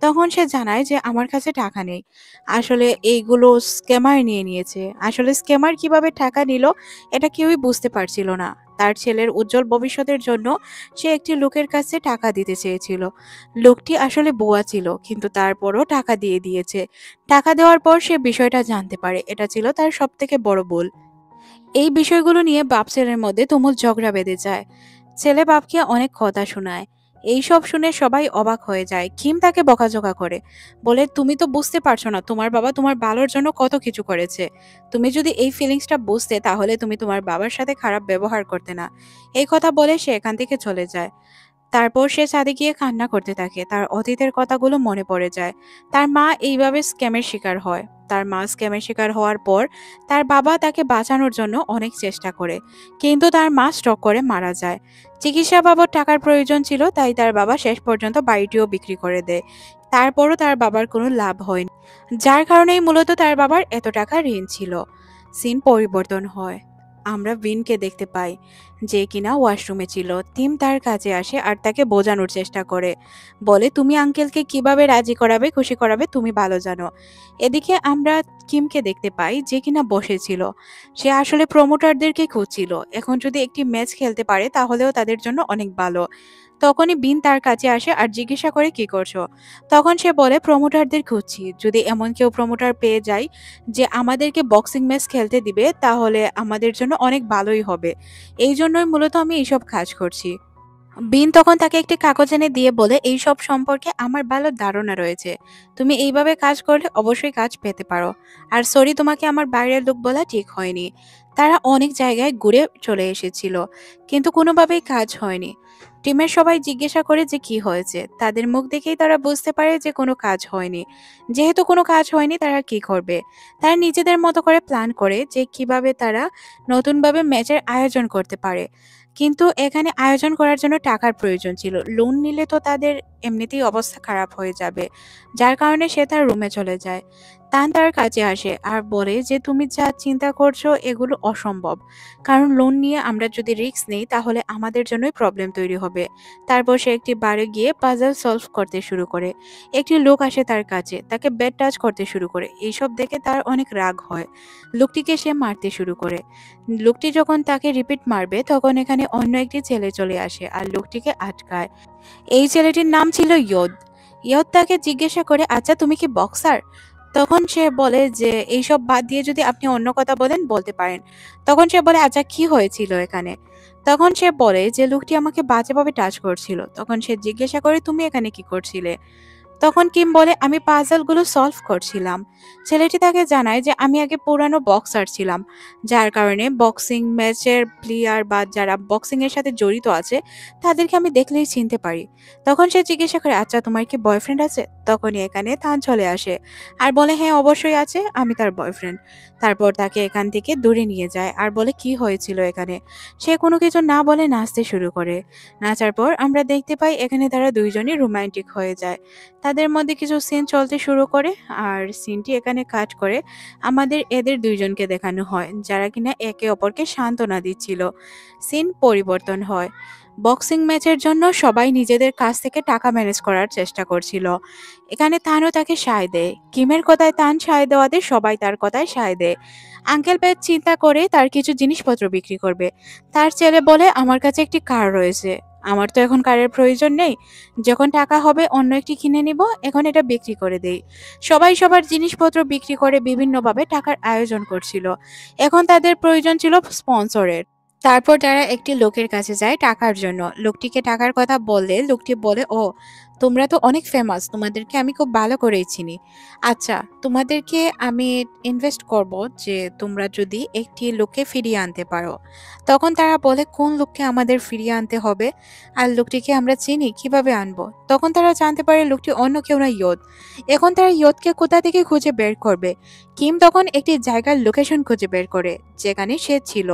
তখন সে জানায় যে, আমার কাছে টাকা নেই। আসলে এইগুলো স্ক্যামার নিয়ে নিয়েছে। আসলে স্ক্যামার কিভাবে টাকা নিল এটা কেউই বুঝতে পারছিল না। তার ছেলের উজ্জ্বল ভবিষ্যতের জন্য সে একটি লোকের কাছে টাকা দিতে চেয়েছিল। লোকটি আসলে বোয়া ছিল, কিন্তু তারপরও টাকা দিয়ে দিয়েছে। টাকা দেওয়ার পর সে বিষয়টা জানতে পারে, এটা ছিল তার সবথেকে বড় ভুল। এই বিষয়গুলো নিয়ে বাপ ছেলের মধ্যে তুমুল ঝগড়া বেঁধে যায়। ছেলে বাপকে অনেক কথা শোনায়। এইসব শুনে সবাই অবাক হয়ে যায়। কিম তাকে বকাঝকা করে, বলে তুমি তো বুঝতে পারছো না তোমার বাবা তোমার ভালোর জন্য কত কিছু করেছে। তুমি যদি এই ফিলিংসটা বুঝতে তাহলে তুমি তোমার বাবার সাথে খারাপ ব্যবহার করতে না। এই কথা বলে সে এখান থেকে চলে যায়। তারপর সে ছাদে গিয়ে কান্না করতে থাকে। তার অতীতের কথাগুলো মনে পড়ে যায়। তার মা এইভাবে স্ক্যামের শিকার হয়। তার মা স্ক্যামের শিকার হওয়ার পর তার বাবা তাকে বাঁচানোর জন্য অনেক চেষ্টা করে, কিন্তু তার মা স্ট্রোক করে মারা যায়। চিকিৎসা বাবদ টাকার প্রয়োজন ছিল, তাই তার বাবা শেষ পর্যন্ত বাড়িটিও বিক্রি করে দেয়। তারপরও তার বাবার কোনো লাভ হয়নি, যার কারণেই মূলত তার বাবার এত টাকা ঋণ ছিল। সিন পরিবর্তন হয়। আমরা ভিনকে দেখতে পাই, যে কিনা ওয়াশরুমে ছিল। টিম তার কাছে আসে আর তাকে বোঝানোর চেষ্টা করে, বলে তুমি আঙ্কেলকে কিভাবে রাজি করাবে খুশি করাবে তুমি ভালো জানো। এদিকে আমরা কিমকে দেখতে পাই, যে কিনা বসেছিল। সে আসলে প্রমোটারদেরকে খুঁজছিল। এখন যদি একটি ম্যাচ খেলতে পারে তাহলেও তাদের জন্য অনেক ভালো। তখনই বিন তার কাছে আসে আর জিজ্ঞাসা করে কি করছো। তখন সে বলে প্রমোটারদের খুঁজছি, যদি এমন কেউ প্রমোটার পেয়ে যায় যে আমাদেরকে বক্সিং ম্যাচ খেলতে দিবে তাহলে আমাদের জন্য অনেক ভালোই হবে। এই জন্যই মূলত আমি এইসব কাজ করছি। বিন তখন তাকে একটি কাগজ এনে দিয়ে বলে, এই সব সম্পর্কে আমার ভালো ধারণা রয়েছে। তুমি এইভাবে কাজ করলে অবশ্যই কাজ পেতে পারো। আর সরি, তোমাকে আমার বাইরের লোক বলা ঠিক হয়নি। তারা অনেক জায়গায় ঘুরে চলে এসেছিল, কিন্তু কোনোভাবেই কাজ হয়নি। টিমের সবাই জিজ্ঞাসা করে যে কি হয়েছে। তাদের মুখ দেখেই তারা বুঝতে পারে যে কোনো কাজ হয়নি। যেহেতু কোনো কাজ হয়নি, তারা কি করবে? তারা নিজেদের মতো করে প্ল্যান করে যে কিভাবে তারা নতুনভাবে ম্যাচের আয়োজন করতে পারে। কিন্তু এখানে আয়োজন করার জন্য টাকার প্রয়োজন ছিল। লোন নিলে তো তাদের এমনিতেই অবস্থা খারাপ হয়ে যাবে, যার কারণে সে তার রুমে চলে যায়। তান তার কাছে আসে আর বলে যে তুমি যা চিন্তা করছো এগুলো অসম্ভব, কারণ লোন নিয়ে আমরা যদি রিস্ক নেই তাহলে আমাদের জন্যই প্রবলেম তৈরি হবে। তারপর সে একটি বারে গিয়ে পাজল সলভ করতে শুরু করে। একটি লোক আসে তার কাছে, তাকে বেড টাচ করতে শুরু করে। এইসব দেখে তার অনেক রাগ হয়। লোকটিকে সে মারতে শুরু করে। লোকটি যখন তাকে রিপিট মারবে তখন এখানে অন্য একটি ছেলে চলে আসে আর লোকটিকে আটকায়। এই ছেলেটির নাম ছিল ইয়োদ। ইয়োদ তাকে জিজ্ঞাসা করে, আচ্ছা তুমি কি বক্সার? তখন সে বলে যে এইসব বাদ দিয়ে যদি আপনি অন্য কথা বলেন বলতে পারেন। তখন সে বলে, আচ্ছা কি হয়েছিল এখানে? তখন সে বলে যে লোকটি আমাকে বাজেভাবে টাচ করছিল। তখন সে জিজ্ঞাসা করে, তুমি এখানে কি করছিলে? তখন কিম বলে, আমি পাজলগুলো সলভ করছিলাম। ছেলেটি তাকে জানায় যে আমি আগে পুরানো বক্সার ছিলাম, যার কারণে বক্সিং ম্যাচের প্লেয়ার বা যারা বক্সিং এর সাথে জড়িত আছে তাদেরকে আমি দেখলেই চিনতে পারি। তখন সে জিজ্ঞাসা করে, আচ্ছা তোমার কি বয়ফ্রেন্ড আছে? তখনই এখানে তান চলে আসে আর বলে, হ্যাঁ অবশ্যই আছে, আমি তার বয়ফ্রেন্ড। তারপর তাকে এখান থেকে দূরে নিয়ে যায় আর বলে কি হয়েছিল এখানে। সে কোনো কিছু না বলে নাচতে শুরু করে। নাচার পর আমরা দেখতে পাই এখানে তারা দুইজনই রোমান্টিক হয়ে যায়। তাদের মধ্যে কিছু সিন চলতে শুরু করে আর সিনটি এখানে কাট করে আমাদের এদের দুইজনকে দেখানো হয়, যারা কিনা একে অপরকে সান্ত্বনা দিচ্ছিল। সিন পরিবর্তন হয়। বক্সিং ম্যাচের জন্য সবাই নিজেদের কাছ থেকে টাকা ম্যানেজ করার চেষ্টা করছিল। এখানে তানও তাকে সায় দেয়। কিমের কথায় তান সায় দেওয়াতে সবাই তার কথায় সায় দেয়। আঙ্কেল পেট চিন্তা করে তার কিছু জিনিসপত্র বিক্রি করবে। তার ছেলে বলে, আমার কাছে একটি কার রয়েছে, আমার তো এখন কারের প্রয়োজন নেই, যখন টাকা হবে অন্য একটি কিনে নিব, এখন এটা বিক্রি করে দেই। সবাই সবার জিনিসপত্র বিক্রি করে বিভিন্নভাবে টাকার আয়োজন করছিল। এখন তাদের প্রয়োজন ছিল স্পন্সরের। তারপর তারা একটি লোকের কাছে যায় টাকার জন্য। লোকটিকে টাকার কথা বললে লোকটি বলে, ও তোমরা তো অনেক ফেমাস, তোমাদেরকে আমি খুব ভালো করেই চিনি। আচ্ছা, তোমাদেরকে আমি ইনভেস্ট করব যে তোমরা যদি একটি লোককে ফিরিয়ে আনতে পারো। তখন তারা বলে, কোন লোককে আমাদের ফিরিয়ে আনতে হবে? আর লোকটিকে আমরা চিনি, কিভাবে আনবো? তখন তারা জানতে পারে লোকটি অন্য কেউ না, ইয়োদ। এখন তারা ইয়োদকে কোথা থেকে খুঁজে বের করবে? কিম তখন একটি জায়গার লোকেশন খুঁজে বের করে যেখানে সে ছিল।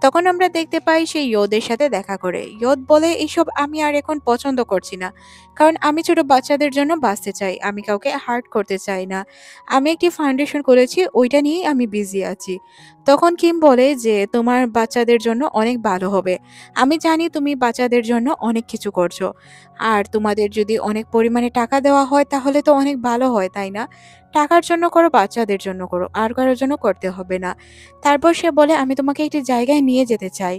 তখন আমরা দেখতে পাই সে ইয়োদের সাথে দেখা করে। ইয়োদ বলে, এইসব আমি আর এখন পছন্দ করছি না, কারণ আমি ছোট বাচ্চাদের জন্য বাঁচতে চাই, আমি কাউকে হার্ট করতে চাই না। আমি একটি ফাউন্ডেশন করেছি, ওইটা নিয়েই আমি বিজি আছি। তখন কিম বলে যে তোমার বাচ্চাদের জন্য অনেক ভালো হবে। আমি জানি তুমি বাচ্চাদের জন্য অনেক কিছু করছো, আর তোমাদের যদি অনেক পরিমাণে টাকা দেওয়া হয় তাহলে তো অনেক ভালো হয়, তাই না? টাকার জন্য করো, বাচ্চাদের জন্য করো, আর কারোর জন্য করতে হবে না। তারপর সে বলে, আমি তোমাকে একটি জায়গায় নিয়ে যেতে চাই।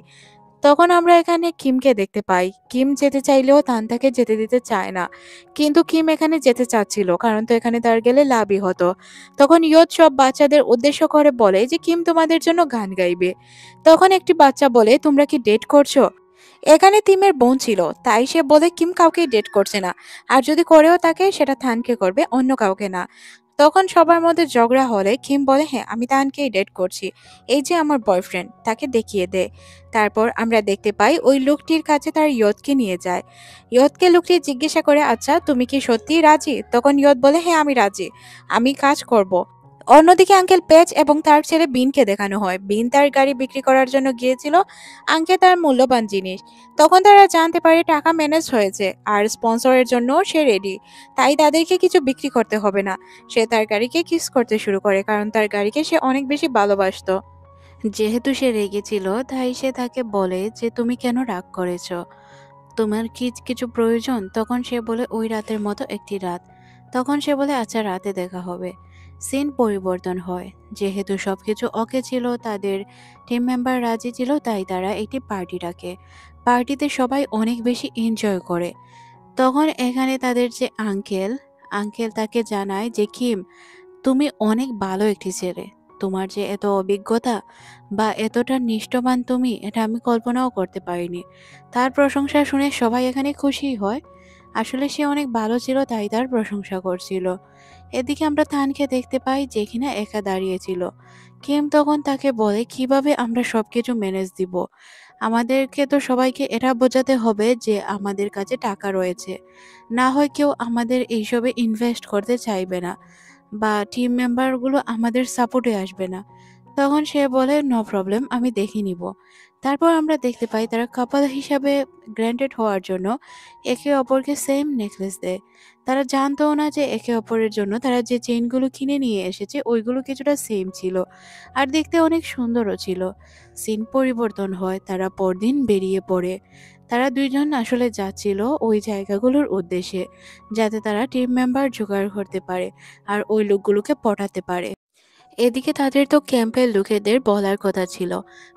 তখন আমরা এখানে কিমকে দেখতে পাই। কিম যেতে চাইলেও তান তাকে যেতে দিতে চায় না, কিন্তু কিম এখানে যেতে চাচ্ছিল, কারণ তো এখানে তার গেলে লাভই হতো। তখন ইয়ত সব বাচ্চাদের উদ্দেশ্য করে বলে যে কিম তোমাদের জন্য গান গাইবে। তখন একটি বাচ্চা বলে, তোমরা কি ডেট করছো? এখানে তিমের বোন ছিল, তাই সে বলে কিম কাউকে ডেট করছে না, আর যদি করেও তাকে সেটা থানকে করবে, অন্য কাউকে না। তখন সবার মধ্যে ঝগড়া হলে কিম বলে হ্যাঁ আমি তানকেই ডেট করছি, এই যে আমার বয়ফ্রেন্ড, তাকে দেখিয়ে দে। তারপর আমরা দেখতে পাই ওই লোকটির কাছে তার ইয়তকে নিয়ে যায়। ইয়তকে লোকটি জিজ্ঞাসা করে আচ্ছা তুমি কি সত্যিই রাজি? তখন ইয়ত বলে হ্যাঁ আমি রাজি, আমি কাজ করব। অন্যদিকে আঙ্কেল পেজ এবং তার ছেলে বিনকে দেখানো হয়। বিন তার গাড়ি বিক্রি করার জন্য গিয়েছিল, আঙ্কেল তার মূল্যবান জিনিস। তখন তারা জানতে পারে টাকা ম্যানেজ হয়েছে আর স্পন্সরের জন্য সে রেডি, তাই তাদেরকে কিছু বিক্রি করতে হবে না। সে তার গাড়িকে কিস করতে শুরু করে, কারণ তার গাড়িকে সে অনেক বেশি ভালোবাসতো। যেহেতু সে রেগেছিল, তাই সে তাকে বলে যে তুমি কেন রাগ করেছো, তোমার কি কিছু প্রয়োজন? তখন সে বলে ওই রাতের মতো একটি রাত। তখন সে বলে আচ্ছা রাতে দেখা হবে। সিন পরিবর্তন হয়। যেহেতু সবকিছু ওকে ছিল, তাদের টিম মেম্বার রাজি ছিল, তাই তারা একটি পার্টি রাখে। পার্টিতে সবাই অনেক বেশি এনজয় করে। তখন এখানে তাদের যে আঙ্কেল, আঙ্কেল তাকে জানায় যে কিম, তুমি অনেক ভালো একটি ছেলে। তোমার যে এত অভিজ্ঞতা বা এতটা নিষ্ঠবান তুমি, এটা আমি কল্পনাও করতে পারিনি। তার প্রশংসা শুনে সবাই এখানে খুশি হয়। আসলে সে অনেক ভালো ছিল, তাই তার প্রশংসা করছিল। এদিকে আমরা তানকে দেখতে পাই যে কিনা একা দাঁড়িয়েছিল। কিম তখন তাকে বলে কিভাবে আমরা সবকিছু ম্যানেজ দিব। আমাদেরকে তো সবাইকে এটা বোঝাতে হবে যে আমাদের কাছে টাকা রয়েছে, না হয় কেউ আমাদের এইসবে ইনভেস্ট করতে চাইবে না বা টিম মেম্বারগুলো আমাদের সাপোর্টে আসবে না। তখন সে বলে নো প্রবলেম, আমি দেখে নিব। তারপর আমরা দেখতে পাই তারা কাপল হিসাবে গ্র্যান্টেড হওয়ার জন্য একে অপরকে সেম নেকলেস দেয়। তারা জানতও না যে একে অপরের জন্য তারা যে চেইনগুলো কিনে নিয়ে এসেছে ওইগুলো কিছুটা সেম ছিল, আর দেখতে অনেক সুন্দরও ছিল। সিন পরিবর্তন হয়, তারা পরদিন বেরিয়ে পড়ে। তারা দুইজন আসলে যাচ্ছিল ওই জায়গাগুলোর উদ্দেশ্যে, যাতে তারা টিম মেম্বার জোগাড় করতে পারে আর ওই লোকগুলোকে পটাতে পারে। এদিকে তাদের তো ক্যাম্পের লোকেদের বলার কথা ছিল।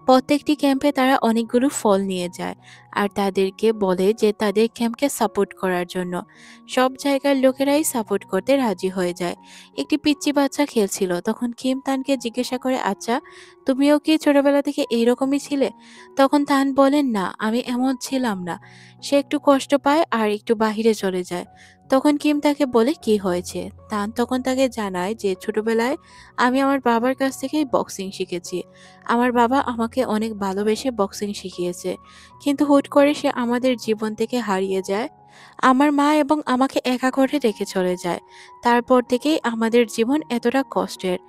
প্রত্যেকটি ক্যাম্পে তারা অনেকগুলো ফল নিয়ে যায় আর তাদেরকে বলে যে তাদের ক্যাম্পকে সাপোর্ট করার জন্য। সব জায়গার লোকেরাই সাপোর্ট করতে রাজি হয়ে যায়। একটি পিচ্চি বাচ্চা খেলছিল, তখন কিম তানকে জিজ্ঞাসা করে আচ্ছা তুমিও কি ছোটবেলা থেকে এইরকমই ছিলে? তখন তান বলেন না আমি এমন ছিলাম না। সে একটু কষ্ট পায় আর একটু বাহিরে চলে যায়। তখন কিম তাকে বলে কি হয়েছে। তান তখন তাকে জানায় যে ছোটবেলায় আমি আমার বাবার কাছ থেকেই বক্সিং শিখেছি। আমার বাবা আমাকে অনেক ভালোবেসে বক্সিং শিখিয়েছে। কিন্তু হুট করে সে আমাদের জীবন থেকে হারিয়ে যায়। আমার মা এবং আমাকে একা করে রেখে চলে যায়। তারপর থেকেই আমাদের জীবন এতটা কষ্টের।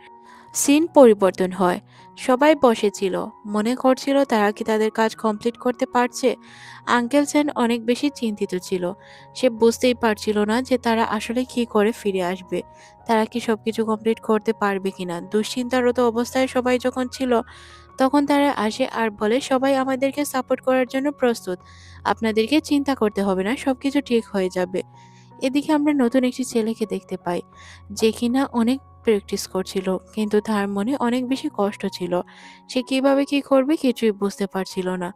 সিন পরিবর্তন হয়। সবাই বসেছিল, মনে করছিল তারা কি তাদের কাজ কমপ্লিট করতে পারছে। আঙ্কেল সেন অনেক বেশি চিন্তিত ছিল। সে বুঝতেই পারছিল না যে তারা আসলে কি করে ফিরে আসবে, তারা কি সবকিছু কমপ্লিট করতে পারবে কিনা। দুশ্চিন্তারত অবস্থায় সবাই যখন ছিল, তখন তারা আসে আর বলে সবাই আমাদেরকে সাপোর্ট করার জন্য প্রস্তুত, আপনাদেরকে চিন্তা করতে হবে না, সবকিছু ঠিক হয়ে যাবে। এদিকে আমরা নতুন একটি ছেলেকে দেখতে পাই, যে কিনা অনেক প্র্যাকটিস করছিল, কিন্তু তার মনে অনেক বেশি কষ্ট ছিল। সে কিভাবে কি করবে কিছুই বুঝতে পারছিল না।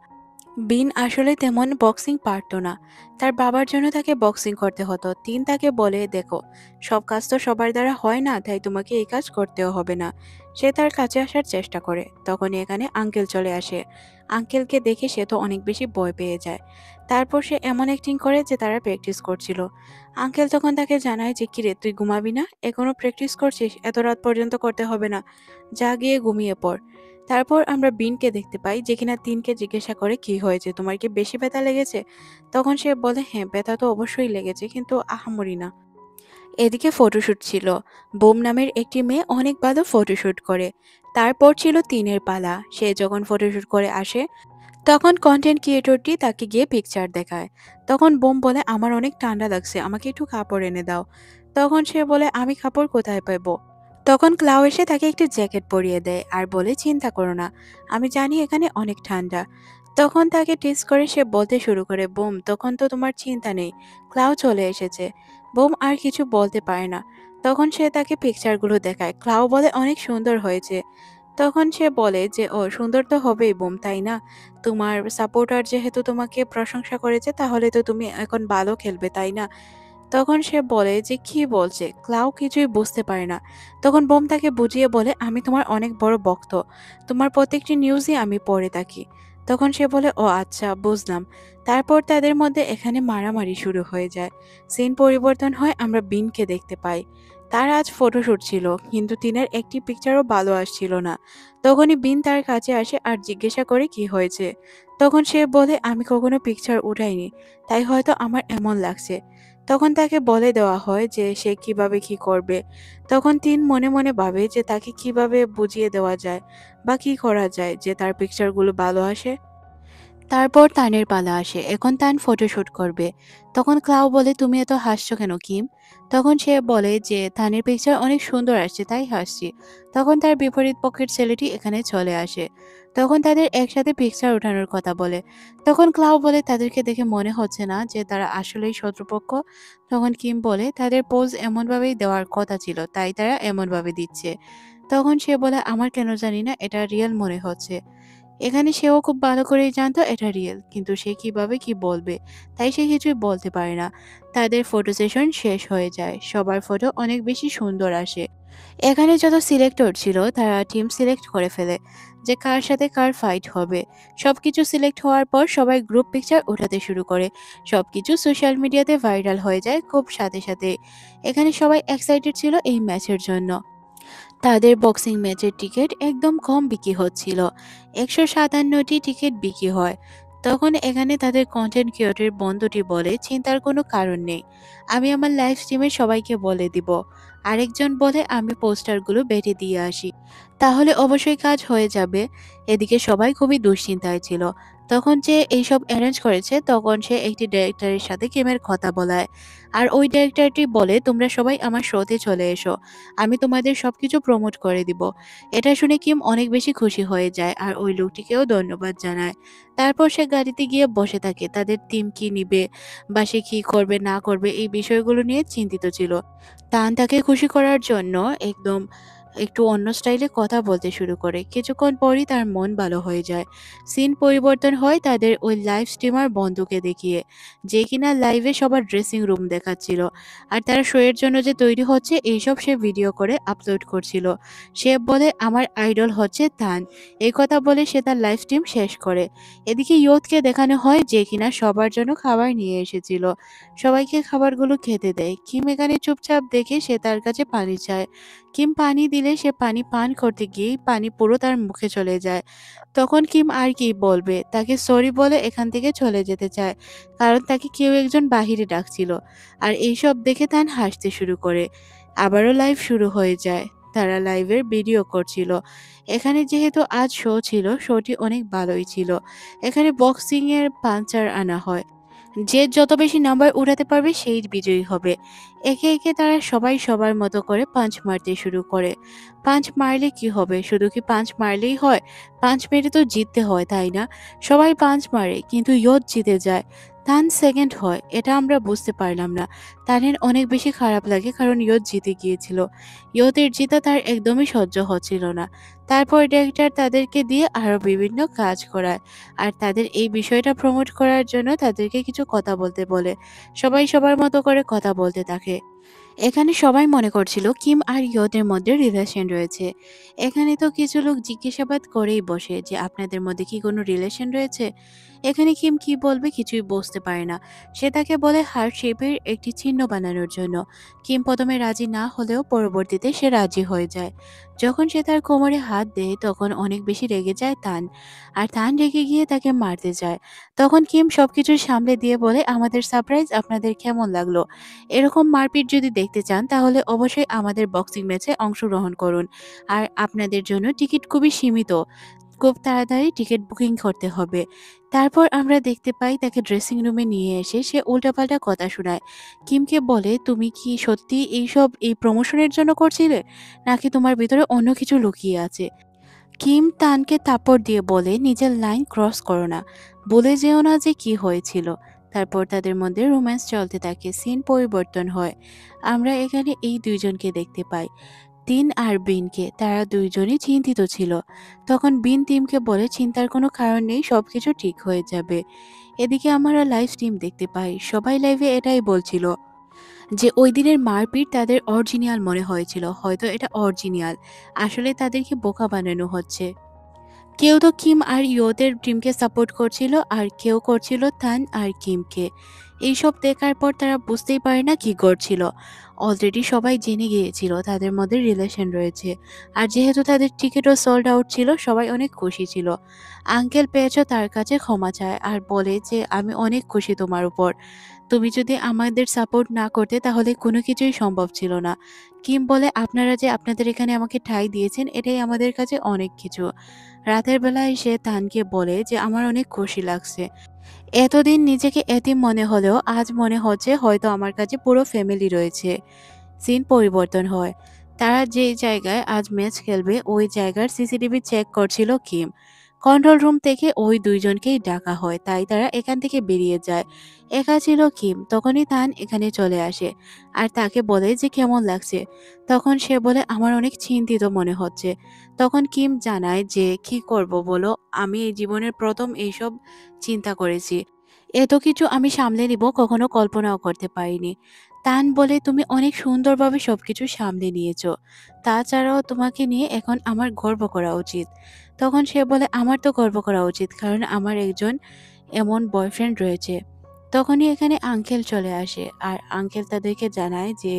বিন আসলে তেমন বক্সিং পারতো না, তার বাবার জন্য তাকে বক্সিং করতে হতো। তিন তাকে বলে দেখো, সব কাজ তো সবার দ্বারা হয় না, তাই তোমাকে এই কাজ করতেও হবে না। সে তার কাছে আসার চেষ্টা করে, তখন এখানে আঙ্কেল চলে আসে। আঙ্কেলকে দেখে সে তো অনেক বেশি ভয় পেয়ে যায়। তারপর সে এমন অ্যাক্টিং করে যে তারা প্র্যাকটিস করছিল। আঙ্কেল তখন তাকে জানায় যে কিরে তুই ঘুমাবি না, এখনো প্র্যাকটিস করছিস, এত রাত পর্যন্ত করতে হবে না, যা গিয়ে ঘুমিয়ে পড়। তারপর আমরা বিনকে দেখতে পাই, যে কিনা তিনকে জিজ্ঞাসা করে কি হয়েছে, তোমার কি বেশি ব্যথা লেগেছে? তখন সে বলে হ্যাঁ ব্যথা তো অবশ্যই লেগেছে, কিন্তু আহামরি না। এদিকে ফটোশুট ছিল। বোম নামের একটি মেয়ে অনেক ভালো ফটোশুট করে। তারপর ছিল তিনের পালা। সে যখন ফটোশুট করে আসে, তখন কন্টেন্ট ক্রিয়েটরটি তাকে গিয়ে পিকচার দেখায়। তখন বোম বলে আমার অনেক ঠান্ডা লাগছে, আমাকে একটু কাপড় এনে দাও। তখন সে বলে আমি কাপড় কোথায় পাবো? তখন ক্লাউ এসে তাকে একটি জ্যাকেট পরিয়ে দেয় আর বলে চিন্তা করো না, আমি জানি এখানে অনেক ঠান্ডা। তখন তাকে টিস করে সে বলতে শুরু করে বোম তখন তো তোমার চিন্তা নেই, ক্লাউ চলে এসেছে। বোম আর কিছু বলতে পারে না। তখন সে তাকে পিকচারগুলো দেখায়, ক্লাউ বলে অনেক সুন্দর হয়েছে। তখন সে বলে যে ও সুন্দর তো হবেই বোম, তাই না? তোমার সাপোর্টার যেহেতু তোমাকে প্রশংসা করেছে, তাহলে তো তুমি এখন ভালো খেলবে, তাই না? তখন সে বলে যে কি বলছে, ক্লাউ কিছুই বুঝতে পারে না। তখন বোম তাকে বুঝিয়ে বলে আমি তোমার অনেক বড় ভক্ত, তোমার প্রত্যেকটি নিউজই আমি পড়ে থাকি। তখন সে বলে, ও আচ্ছা বুঝলাম। তারপর তাদের মধ্যে এখানে মারামারি শুরু হয়ে যায়। সিন পরিবর্তন হয়, আমরা বিনকে দেখতে পাই। তার আজ ফটোশুট ছিল, কিন্তু তিনের একটি পিকচারও ভালো আসছিল না। তখনই বিন তার কাছে আসে আর জিজ্ঞাসা করে কি হয়েছে। তখন সে বলে, আমি কখনো পিকচার উঠাইনি, তাই হয়তো আমার এমন লাগছে। তখন তাকে বলে দেওয়া হয় যে সে কিভাবে কি করবে। তখন তিন মনে মনে ভাবে যে তাকে কিভাবে বুঝিয়ে দেওয়া যায় বা কি করা যায় যে তার পিকচারগুলো ভালো আসে। তারপর তানের পালা আসে, এখন তান ফটোশুট করবে। তখন ক্লাউ বলে, তুমি এত হাসছো কেন কিম? তখন সে বলে যে তানের পিকচার অনেক সুন্দর আসছে তাই হাসছি। তখন তার বিপরীত পক্ষের ছেলেটি এখানে চলে আসে। তখন তাদের একসাথে পিকচার ওঠানোর কথা বলে। তখন ক্লাউ বলে, তাদেরকে দেখে মনে হচ্ছে না যে তারা আসলেই শত্রুপক্ষ। তখন কিম বলে, তাদের পোজ এমনভাবেই দেওয়ার কথা ছিল, তাই তারা এমনভাবে দিচ্ছে। তখন সে বলে, আমার কেন জানি না এটা রিয়েল মনে হচ্ছে। এখানে সেও খুব ভালো করেই জানতো এটা রিয়েল, কিন্তু সে কিভাবে কি বলবে, তাই সে কিছুই বলতে পারে না। তাদের ফটো সেশন শেষ হয়ে যায়, সবার ফটো অনেক বেশি সুন্দর আসে। এখানে যত সিলেক্টর ছিল তারা টিম সিলেক্ট করে ফেলে যে কার সাথে কার ফাইট হবে। সবকিছু সিলেক্ট হওয়ার পর সবাই গ্রুপ পিকচার ওঠাতে শুরু করে। সবকিছু সোশ্যাল মিডিয়াতে ভাইরাল হয়ে যায় খুব সাথে সাথে। এখানে সবাই এক্সাইটেড ছিল এই ম্যাচের জন্য। তাদের বক্সিং ম্যাচের টিকিট একদম কম বিক্রি হচ্ছিল, 157টি টিকিট বিক্রি হয়। তখন এখানে তাদের কন্টেন্ট ক্রিয়েটর বন্ধুটি বলে, চিন্তার কোনো কারণ নেই, আমি আমার লাইভ স্ট্রিমে সবাইকে বলে দিব। আরেকজন বলে, আমি পোস্টারগুলো বেটে দিয়ে আসি, তাহলে অবশ্যই কাজ হয়ে যাবে। এদিকে সবাই খুবই দুশ্চিন্তায় ছিল। তখন যে এইসব অ্যারেঞ্জ করেছে তখন সে একটি ডিরেক্টরের সাথে গেমের কথা বলায়। আর ওই ডিরেক্টরটি বলে, তোমরা সবাই আমার শোতে চলে এসো, আমি তোমাদের সবকিছু প্রমোট করে দিব। এটা শুনে কিম অনেক বেশি খুশি হয়ে যায় আর ওই লোকটিকেও ধন্যবাদ জানায়। তারপর সে গাড়িতে গিয়ে বসে থাকে, তাদের টিম কি নিবে বা সে কি করবে না করবে এই বিষয়গুলো নিয়ে চিন্তিত ছিল। তান তাকে খুশি করার জন্য একদম একটু অন্য স্টাইলে কথা বলতে শুরু করে। কিছুক্ষণ পরই তার মন ভালো হয়ে যায়। সিন পরিবর্তন হয় তাদের ওই লাইভ স্ট্রিমার বন্ধুকে দেখিয়ে, যে কিনা লাইভে সবার ড্রেসিং রুম দেখাচ্ছিল আর তারা শো এর জন্য যে তৈরি হচ্ছে এইসব সে ভিডিও করে আপলোড করছিল। সে বলে, আমার আইডল হচ্ছে তান। এই কথা বলে সে তার লাইভ স্ট্রিম শেষ করে। এদিকে ইয়তকে দেখানো হয় যে কিনা সবার জন্য খাবার নিয়ে এসেছিল। সবাইকে খাবারগুলো খেতে দেয়। কিম এখানে চুপচাপ দেখে সে তার কাছে পানি চায়। কিম পানি দিলে সে পানি পান করতে গিয়েই পানি পুরো তার মুখে চলে যায়। তখন কিম আর কি বলবে, তাকে সরি বলে এখান থেকে চলে যেতে চায়, কারণ তাকে কেউ একজন বাহিরে ডাকছিল। আর এইসব দেখে তান হাসতে শুরু করে। আবারও লাইভ শুরু হয়ে যায়, তারা লাইভের ভিডিও করছিল। এখানে যেহেতু আজ শো ছিল, শোটি অনেক ভালোই ছিল। এখানে বক্সিং এর পাঞ্চার আনা হয়, যে যত বেশি নাম্বার উঠাতে পারবে সেই বিজয়ী হবে। একে একে তারা সবাই সবার মতো করে পাঞ্চ মারতে শুরু করে। পাঞ্চ মারলে কি হবে, শুধু কি পাঞ্চ মারলেই হয়? পাঞ্চ মেরে তো জিততে হয় তাই না? সবাই পাঞ্চ মারে কিন্তু ইয়ত জিতে যায়, তান সেকেন্ড হয়। এটা আমরা বুঝতে পারলাম না। তানের অনেক বেশি খারাপ লাগে কারণ ইয়ত জিতে গিয়েছিল। ইয়তের জিতা তার একদমই সহ্য হচ্ছিল না। তারপর ডিরেক্টর তাদেরকে দিয়ে আরো বিভিন্ন কাজ করায় আর তাদের এই বিষয়টা প্রমোট করার জন্য তাদেরকে কিছু কথা বলতে বলে। সবাই সবার মতো করে কথা বলতে থাকে। এখানে সবাই মনে করছিল কিম আর ইয়দের মধ্যে রিলেশন রয়েছে। এখানে তো কিছু লোক জিজ্ঞাসাবাদ করেই বসে যে আপনাদের মধ্যে কি কোনো রিলেশন রয়েছে। এখানে কিম কি বলবে কিছুই বুঝতে পারে না। সে তাকে বলে হার্ট শেপের একটি চিহ্ন বানানোর জন্য। কিম প্রথমে রাজি না হলেও পরবর্তীতে সে রাজি হয়ে যায়। যখন সে তার কোমরে হাত দেয় তখন অনেক বেশি রেগে যায় তান, আর তান রেগে গিয়ে তাকে মারতে যায়। তখন কিম সবকিছু সামলে দিয়ে বলে, আমাদের সারপ্রাইজ আপনাদের কেমন লাগলো? এরকম মারপিট যদি দেখতে চান তাহলে অবশ্যই আমাদের বক্সিং ম্যাচে অংশগ্রহণ করুন। আর আপনাদের জন্য টিকিট খুবই সীমিত, খুব তাড়াতাড়ি টিকিট বুকিং করতে হবে। তারপর আমরা দেখতে পাই তাকে ড্রেসিং রুমে নিয়ে এসে সে উল্টাপাল্টা কথা শোনায়। কিমকে বলে, তুমি কি সত্যি এইসব এই প্রমোশনের জন্য করছিলে, নাকি তোমার ভিতরে অন্য কিছু লুকিয়ে আছে? কিম তানকে থাপ্পড় দিয়ে বলে, নিজের লাইন ক্রস করো না, বলে যেও না যে কি হয়েছিল। তারপর তাদের মধ্যে রোম্যান্স চলতে থাকে, সিন পরিবর্তন হয়। আমরা এখানে এই দুইজনকে দেখতে পাই, তিন আর বিনকে। তারা দুইজনই চিন্তিত ছিল। তখন বিন টিমকে বলে, চিন্তার কোনো কারণ নেই, সবকিছু ঠিক হয়ে যাবে। এদিকে আমরা লাইভ স্ট্রিম দেখতে পাই, সবাই লাইভে এটাই বলছিল যে ওই দিনের মারপিট তাদের অরিজিনাল মনে হয়েছিল, হয়তো এটা অরিজিনাল, আসলে তাদেরকে বোকা বানানো হচ্ছে। কেউ তো কিম আর ইয়োদের টিমকে সাপোর্ট করছিল আর কেউ করছিল তান আর কিমকে। এইসব দেখার পর তারা বুঝতেই পারে না কি করছিল। অলরেডি সবাই জেনে গিয়েছিল তাদের মধ্যে রিলেশন রয়েছে। আর যেহেতু তাদের টিকিটও সোল্ড আউট ছিল, সবাই অনেক খুশি ছিল। আঙ্কেল পেয়েছো তার কাছে ক্ষমা চায় আর বলে যে আমি অনেক খুশি তোমার উপর। তুমি যদি আমাদের সাপোর্ট না করতে তাহলে কোনো কিছুই সম্ভব ছিল না। কিম বলে আপনারা যে আপনাদের এখানে আমাকে ঠাঁই দিয়েছেন এটাই আমাদের কাছে অনেক কিছু। রাতের বেলায় সে তানকে বলে যে আমার অনেক খুশি লাগছে। এতদিন নিজেকে এতিম মনে হলেও আজ মনে হচ্ছে হয়তো আমার কাছে পুরো ফ্যামিলি রয়েছে। সিন পরিবর্তন হয়। তারা যেই জায়গায় আজ ম্যাচ খেলবে ওই জায়গার সিসিটিভি চেক করছিল কিম। কন্ট্রোল রুম থেকে ওই দুইজনকেই ডাকা হয়, তাই তারা এখান থেকে বেরিয়ে যায়। একা ছিল কিম, তখনই তান এখানে চলে আসে আর তাকে বলে যে কেমন লাগছে। তখন সে বলে আমার অনেক চিন্তিত মনে হচ্ছে। তখন কিম জানায় যে কি করব বলো, আমি এই জীবনের প্রথম এইসব চিন্তা করেছি। এত কিছু আমি সামলে নিব কখনো কল্পনাও করতে পারিনি। তান বলে তুমি অনেক সুন্দরভাবে সবকিছু সামলে নিয়েছো। তাছাড়াও তোমাকে নিয়ে এখন আমার গর্ব করা উচিত। তখন সে বলে আমার তো গর্ব করা উচিত, কারণ আমার একজন এমন বয়ফ্রেন্ড রয়েছে। তখনই এখানে আঙ্কেল চলে আসে আর আঙ্কেল তাদেরকে জানায় যে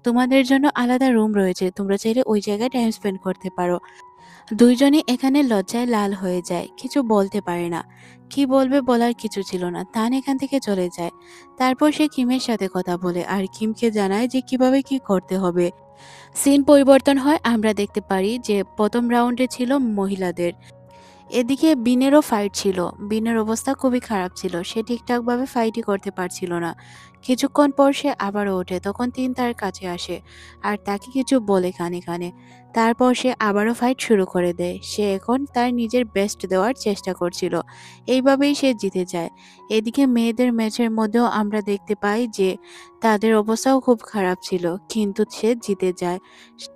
তোমাদের জন্য আলাদা রুম রয়েছে, তোমরা চাইলে ওই জায়গায় টাইম স্পেন্ড করতে পারো। দুইজনই এখানে লজ্জায় লাল হয়ে যায়, কিছু বলতে পারে না। কি বলবে বলার কিছু ছিল না। তান এখান থেকে চলে যায়। তারপর সে কিমের সাথে কথা বলে আর কিমকে জানায় যে কিভাবে কি করতে হবে। সিন পরিবর্তন হয়, আমরা দেখতে পারি যে প্রথম রাউন্ডে ছিল মহিলাদের। এদিকে বিনেরও ফাইট ছিল। বিনের অবস্থা খুবই খারাপ ছিল, সে ঠিকঠাকভাবে ফাইটই করতে পারছিল না। কিছুক্ষণ পর সে আবারও ওঠে, তখন তিন তার কাছে আসে আর তাকে কিছু বলে কানে কানে। তারপর সে আবারও ফাইট শুরু করে দেয়। সে এখন তার নিজের বেস্ট দেওয়ার চেষ্টা করছিল, এইভাবেই সে জিতে যায়। এদিকে মেয়েদের ম্যাচের মধ্যেও আমরা দেখতে পাই যে তাদের অবস্থাও খুব খারাপ ছিল, কিন্তু সে জিতে যায়।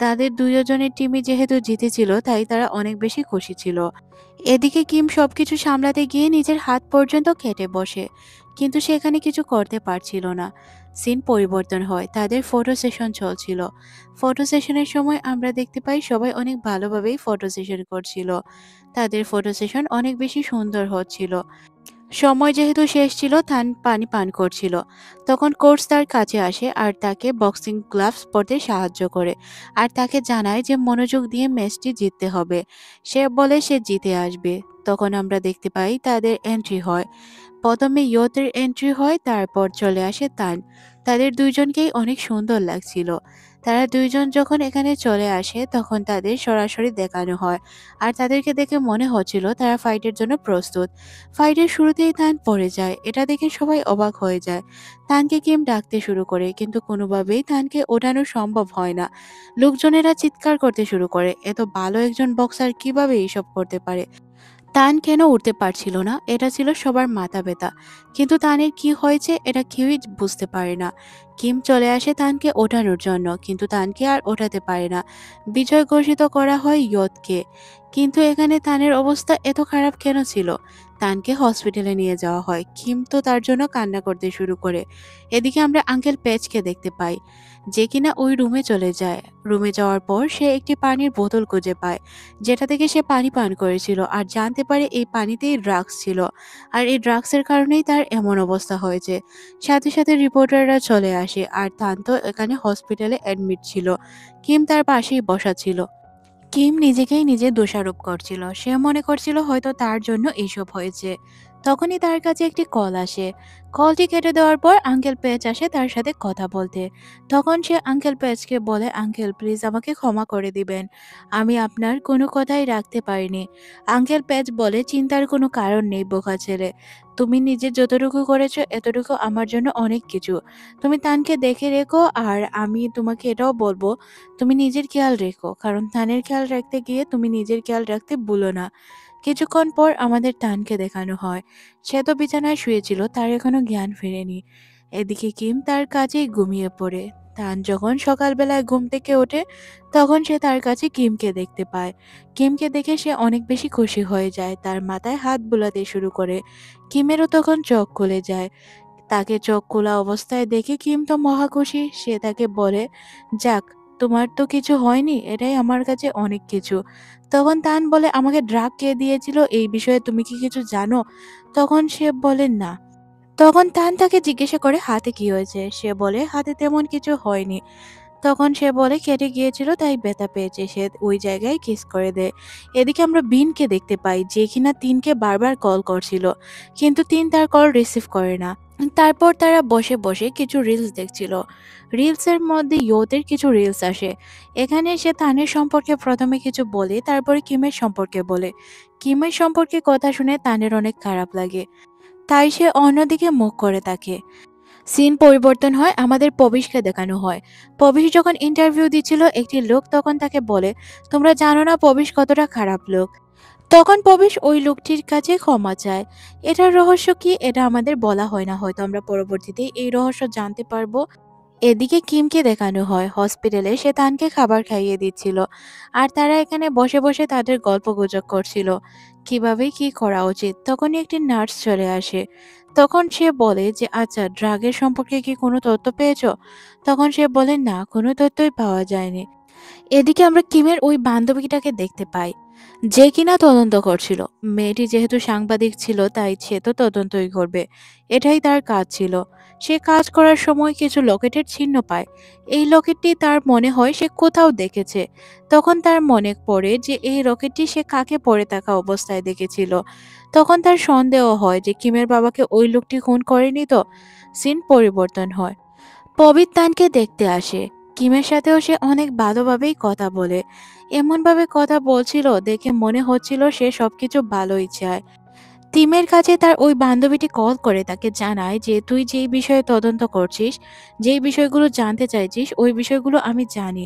তাদের দুজনের টিমই যেহেতু জিতেছিল তাই তারা অনেক বেশি খুশি ছিল। এদিকে কিম সবকিছু সামলাতে গিয়ে নিজের হাত পর্যন্ত কেটে বসে, কিন্তু সেখানে কিছু করতে পারছিল না। সিন পরিবর্তন হয়, তাদের ফটো সেশন চলছিল। ফটো সেশনের সময় আমরা দেখতে পাই সবাই অনেক ভালোভাবেই ফটো সেশন করছিল। তাদের ফটো সেশন অনেক বেশি সুন্দর হচ্ছিল। সময় যেহেতু শেষ ছিল, থান পানি পান করছিল। তখন কোচ তার কাছে আসে আর তাকে বক্সিং গ্লাভস পরতে সাহায্য করে আর তাকে জানায় যে মনোযোগ দিয়ে ম্যাচটি জিততে হবে। সে বলে সে জিতে আসবে। তখন আমরা দেখতে পাই তাদের এন্ট্রি হয়। প্রথমে ইয়তের এন্ট্রি হয়, তারপর চলে আসে তান। তাদের দুইজনকেই অনেক সুন্দর লাগছিল। তারা দুইজন যখন এখানে চলে আসে তখন তাদের সরাসরি দেখানো হয় আর তাদেরকে দেখে মনে হচ্ছিল তারা ফাইটের জন্য প্রস্তুত। ফাইটের শুরুতেই তান পড়ে যায়, এটা দেখে সবাই অবাক হয়ে যায়। তানকে কিম ডাকতে শুরু করে, কিন্তু কোনোভাবেই তানকে ওঠানো সম্ভব হয় না। লোকজনেরা চিৎকার করতে শুরু করে, এত ভালো একজন বক্সার কিভাবে এইসব করতে পারে। তান কেন উঠতে পারছিল না, এটা ছিল সবার মাথা ব্যথা। কিন্তু তানের কি হয়েছে এটা কেউই বুঝতে পারে না। কিম চলে আসে তানকে ওঠানোর জন্য, কিন্তু তানকে আর ওঠাতে পারে না। বিজয় ঘোষিত করা হয় ইয়তকে। কিন্তু এখানে তানের অবস্থা এত খারাপ কেন ছিল? তানকে হসপিটালে নিয়ে যাওয়া হয়। কিম তো তার জন্য কান্না করতে শুরু করে। এদিকে আমরা আঙ্কেল পেজকে দেখতে পাই, যে কিনা ওই রুমে চলে যায়। রুমে যাওয়ার পর সে একটি পানির বোতল খুঁজে পায়, যেটা থেকে সে পানি পান করেছিল আর জানতে পারে এই পানিতেই ড্রাগস ছিল। আর এই ড্রাগসের কারণেই তার এমন অবস্থা হয়েছে। সাথে সাথে রিপোর্টাররা চলে আসে আর তান্ত এখানে হসপিটালে অ্যাডমিট ছিল। কিম তার পাশেই বসা ছিল। কিম নিজেকেই নিজে দোষারোপ করছিল, সে মনে করছিল হয়তো তার জন্য এইসব হয়েছে। তখনই তার কাছে একটি কল আসে। কলটি কেটে দেওয়ার পর আঙ্কেল পেজ আসে তার সাথে কথা বলতে। তখন সে আঙ্কেল পেজকে বলে আঙ্কেল প্লিজ আমাকে ক্ষমা করে দিবেন, আমি আপনার কোনো কথাই রাখতে পারিনি। আঙ্কেল পেজ বলে চিন্তার কোনো কারণ নেই বোকা ছেলে, তুমি নিজে যতটুকু করেছো এতটুকু আমার জন্য অনেক কিছু। তুমি তানকে দেখে রেখো আর আমি তোমাকে এটাও বলবো তুমি নিজের খেয়াল রেখো, কারণ তানের খেয়াল রাখতে গিয়ে তুমি নিজের খেয়াল রাখতে ভুলো না। কিছুক্ষণ পর আমাদের তানকে দেখানো হয়। সে তো বিছানায় শুয়েছিল, তার এখনো জ্ঞান ফেরেনি। এদিকে কিম তার কাছেই ঘুমিয়ে পড়ে। তান যখন সকালবেলায় ঘুম থেকে ওঠে তখন সে তার কাছে কিমকে দেখতে পায়। কিমকে দেখে সে অনেক বেশি খুশি হয়ে যায়, তার মাথায় হাত বুলাতে শুরু করে। কিমেরও তখন চোখ খুলে যায়। তাকে চোখ খোলা অবস্থায় দেখে কিম তো মহা খুশি, সে তাকে বলে যাক তোমার তো কিছু হয়নি, এটাই আমার কাছে অনেক কিছু। তখন তান বলে, আমাকে ড্রাগ কে দিয়েছিল এই বিষয়ে তুমি কি কিছু জানো? তখন সে বলে না। তখন তান তাকে জিজ্ঞাসা করে হাতে কি হয়েছে? সে বলে হাতে তেমন কিছু হয়নি। তখন সে বলে কেটে গিয়েছিল তাই ব্যথা পেয়েছে। সে ওই জায়গায় কিস করে দেয়। এদিকে আমরা বিনকে দেখতে পাই যে কিনা তিনকে বারবার কল করছিল, কিন্তু তিন তার কল রিসিভ করে না। তারপর তারা বসে বসে কিছু রিলস দেখছিল। রিলসের মধ্যে ইয়োদের কিছু রিলস আসে। এখানে সে তানের সম্পর্কে প্রথমে কিছু বলে, তারপরে কিমের সম্পর্কে বলে। কিমের সম্পর্কে কথা শুনে তানের অনেক খারাপ লাগে, তাই সে অন্যদিকে মুখ করে থাকে। সিন পরিবর্তন হয়, আমাদের পবিশকে দেখানো হয়। পবিশ যখন ইন্টারভিউ দিচ্ছিল একটি লোক তখন তাকে বলে, তোমরা জানো না পবিশ কতটা খারাপ লোক। তখন পবিশ ওই লোকটির কাছে ক্ষমা চায়। এটার রহস্য কি এটা আমাদের বলা হয় না, হয়তো আমরা পরবর্তীতে এই রহস্য জানতে পারবো। এদিকে কিমকে দেখানো হয় হসপিটালে, সে তানকে খাবার খাইয়ে দিচ্ছিল, আর তারা এখানে বসে বসে তাদের গল্পগুজব করছিল কিভাবে কি করা উচিত। তখনই একটি নার্স চলে আসে। তখন সে বলে যে আচ্ছা, ড্রাগের সম্পর্কে কি কোনো তথ্য পেয়েছো? তখন সে বলে না, কোনো তথ্যই পাওয়া যায়নি। এদিকে আমরা কিমের ওই বান্ধবীটাকে দেখতে পাই যে কিনা তদন্ত করছিল। মেয়েটি যেহেতু সাংবাদিক ছিল তাই সে তো তদন্তই করবে, এটাই তার কাজ ছিল। সে কাজ করার সময় কিছু লকেটের চিহ্ন পায়। এই লকেটটি তার মনে হয় সে কোথাও দেখেছে। তখন তার মনে পড়ে যে এই রকেটটি সে কাকে পড়ে থাকা অবস্থায় দেখেছিল। তখন তার সন্দেহ হয় যে কিমের বাবাকে ওই লোকটি খুন করেনি। তো সিন পরিবর্তন হয়, পবিত্রানকে দেখতে আসে। কিমের সাথেও সে অনেক ভালোভাবেই কথা বলে, এমনভাবে কথা বলছিল দেখে মনে হচ্ছিল সে সবকিছু ভালোই চায়। তিমের কাছে তার ওই বান্ধবীটি কল করে তাকে জানায় যে তুই যেই বিষয়ে তদন্ত করছিস, যেই বিষয়গুলো জানতে চাইছিস ওই বিষয়গুলো আমি জানি।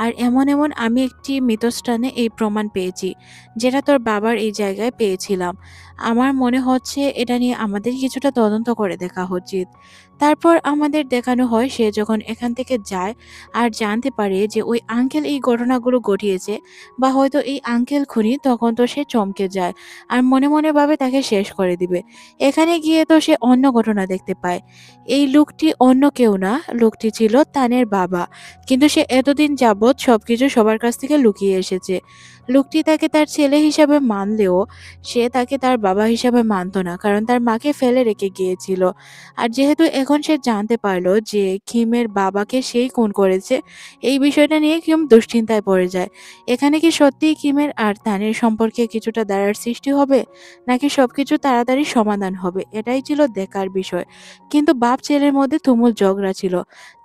আর এমন এমন আমি একটি মৃতস্থানে এই প্রমাণ পেয়েছি, যেটা তোর বাবার এই জায়গায় পেয়েছিলাম। আমার মনে হচ্ছে এটা নিয়ে আমাদের কিছুটা তদন্ত করে দেখা উচিত। তারপর আমাদের দেখানো হয় সে যখন এখান থেকে যায় আর জানতে পারে যে ওই আঙ্কেল এই ঘটনাগুলো ঘটিয়েছে, বা হয়তো এই আঙ্কেল খুনি, তখন তো সে চমকে যায় আর মনে মনে ভাবে তাকে শেষ করে দিবে। এখানে গিয়ে তো সে অন্য ঘটনা দেখতে পায়। এই লোকটি অন্য কেউ না, লোকটি ছিল তানের বাবা। কিন্তু সে এতদিন যাবৎ সবকিছু সবার কাছ থেকে লুকিয়ে এসেছে। লোকটি তাকে তার ছেলে হিসাবে মানলেও সে তাকে তার বাবা হিসাবে মানতো না, কারণ তার মাকে ফেলে রেখে গিয়েছিল। আর যেহেতু এখন সে জানতে পারলো যে কিমের বাবাকে সেই খুন করেছে, এই বিষয়টা নিয়ে কিম দুশ্চিন্তায় পড়ে যায়। এখানে কি সত্যিই কিমের আর তানের সম্পর্কে কিছুটা দাঁড়ার সৃষ্টি হবে, নাকি সবকিছু তাড়াতাড়ি সমাধান হবে, এটাই ছিল দেখার বিষয়। কিন্তু বাপ ছেলের মধ্যে তুমুল ঝগড়া ছিল।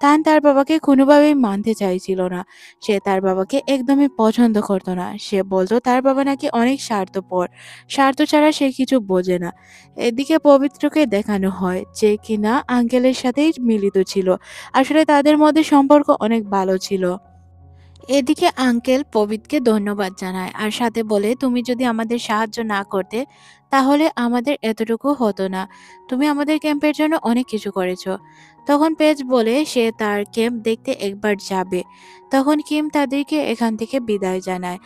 তান তার বাবাকে কোনোভাবেই মানতে চাইছিল না। সে তার বাবাকে একদমই পছন্দ করতো না। সে বলতো তার বাবা নাকি অনেক স্বার্থপর, স্বার্থ ছাড়া সে কিছু বোঝে না। এদিকে পবিত্রকে দেখানো হয় যে কিনা আঙ্কেলের সাথেই মিলিত ছিল। আসলে তাদের মধ্যে সম্পর্ক অনেক ভালো ছিল। এদিকে আঙ্কেল পবিতকে ধন্যবাদ জানায় আর সাথে বলে, তুমি যদি আমাদের সাহায্য না করতে তাহলে আমাদের এতটুকু হতো না। তুমি আমাদের ক্যাম্পের জন্য অনেক কিছু করেছো। তখন পেজ বলে সে তার ক্যাম্প দেখতে একবার যাবে। তখন কিম তাদেরকে এখান থেকে বিদায় জানায়।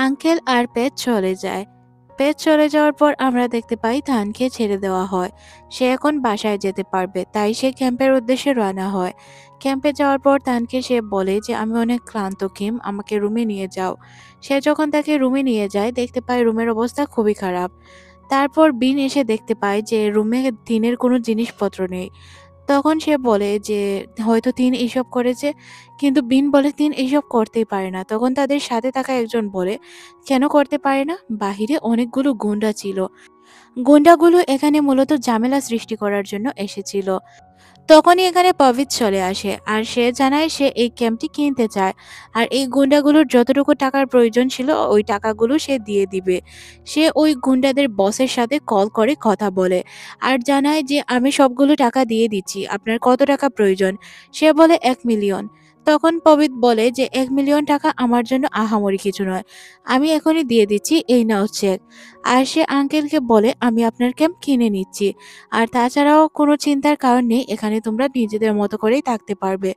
আঙ্কেল আর পেজ চলে যায়। পেজ চলে যাওয়ার পর আমরা দেখতে পাই ধানকে ছেড়ে দেওয়া হয়। সে এখন বাসায় যেতে পারবে, তাই সে ক্যাম্পের উদ্দেশ্যে রওনা হয়। ক্যাম্পে যাওয়ার পর তানকে সে বলে যে আমি অনেক ক্লান্ত কিম, আমাকে রুমে নিয়ে যাও। সে যখন তাকে রুমে নিয়ে যায় দেখতে পায় রুমের অবস্থা খুবই খারাপ। তারপর বিন এসে দেখতে পায় যে রুমে তিনের কোনো জিনিসপত্র নেই। তখন সে বলে যে হয়তো তিন এইসব করেছে, কিন্তু বিন বলে তিন এইসব করতেই পারে না। তখন তাদের সাথে থাকা একজন বলে, কেন করতে পারে না? বাহিরে অনেকগুলো গুন্ডা ছিল, গুন্ডাগুলো এখানে মূলত ঝামেলা সৃষ্টি করার জন্য এসেছিল। তখনই এখানে পবিত চলে আসে আর সে জানায় সে এই ক্যাম্পটি কিনতে চায়, আর এই গুন্ডাগুলোর যতটুকু টাকার প্রয়োজন ছিল ওই টাকাগুলো সে দিয়ে দিবে। সে ওই গুন্ডাদের বসের সাথে কল করে কথা বলে আর জানায় যে আমি সবগুলো টাকা দিয়ে দিচ্ছি, আপনার কত টাকা প্রয়োজন? সে বলে 1 মিলিয়ন। তখন পবিত বলে যে 1 মিলিয়ন টাকা আমার জন্য আহামরি কিছু নয়, আমি এখনই দিয়ে দিচ্ছি, এই নাও চেক। আর সে আঙ্কেলকে বলে আমি আপনার ক্যাম্প কিনে নিচ্ছি, আর তাছাড়াও কোনো চিন্তার কারণ নেই, এখানে তোমরা নিজেদের মতো করেই থাকতে পারবে,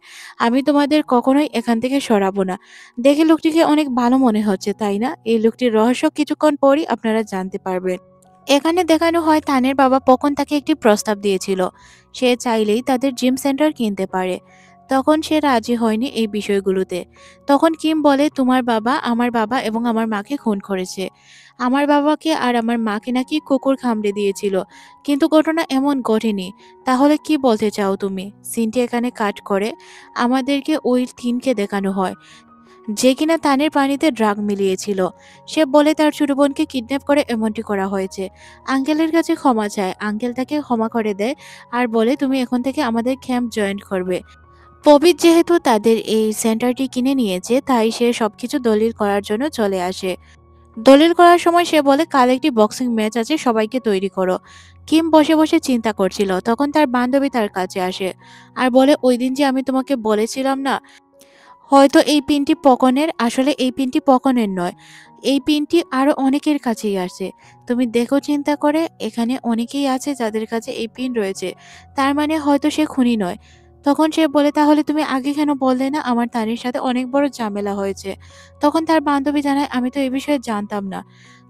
আমি তোমাদের কখনোই এখান থেকে সরাবো না। দেখে লোকটিকে অনেক ভালো মনে হচ্ছে, তাই না? এই লোকটির রহস্য কিছুক্ষণ পরই আপনারা জানতে পারবেন। এখানে দেখানো হয় তানের বাবা পকন তাকে একটি প্রস্তাব দিয়েছিল, সে চাইলেই তাদের জিম সেন্টার কিনতে পারে। তখন সে রাজি হয়নি এই বিষয়গুলোতে। তখন কিম বলে, তোমার বাবা, আমার বাবা এবং আমার মাকে খুন করেছে। আমার বাবাকে আর আমার মাকে নাকি কুকুর কামড়ে দিয়েছিল, কিন্তু ঘটনা এমন ঘটেনি। তাহলে কি বলতে চাও তুমি? সিনটি এখানে কাট করে আমাদেরকে ওই তিনকে দেখানো হয়, যে কিনা তানের পানিতে ড্রাগ মিলিয়েছিল। সে বলে তার ছোট বোনকে কিডন্যাপ করে এমনটি করা হয়েছে। আঙ্কেলের কাছে ক্ষমা চায়, আঙ্কেল তাকে ক্ষমা করে দেয় আর বলে তুমি এখন থেকে আমাদের ক্যাম্প জয়েন করবে। পবিত যেহেতু তাদের এই সেন্টারটি কিনে নিয়েছে, তাই সে সবকিছু দলিল করার জন্য চলে আসে। দলিল করার সময় সে বলে, কাল একটি বক্সিং ম্যাচ আছে, সবাইকে তৈরি করো। কিম বসে বসে চিন্তা করছিল, তখন তার বান্ধবী তার কাছে আসে আর বলে, ওই দিন যে আমি তোমাকে বলেছিলাম না, হয়তো এই পিনটি পকনের, আসলে এই পিনটি পকনের নয়, এই পিনটি আরো অনেকের কাছেই আছে। তুমি দেখো চিন্তা করে, এখানে অনেকেই আছে যাদের কাছে এই পিন রয়েছে, তার মানে হয়তো সে খুনি নয়। তখন সে বলে, তাহলে তুমি আগে কেন বললে না? আমার তানির সাথে অনেক বড় ঝামেলা হয়েছে। তখন তার বান্ধবী জানায়, আমি তো এই বিষয়ে জানতাম না।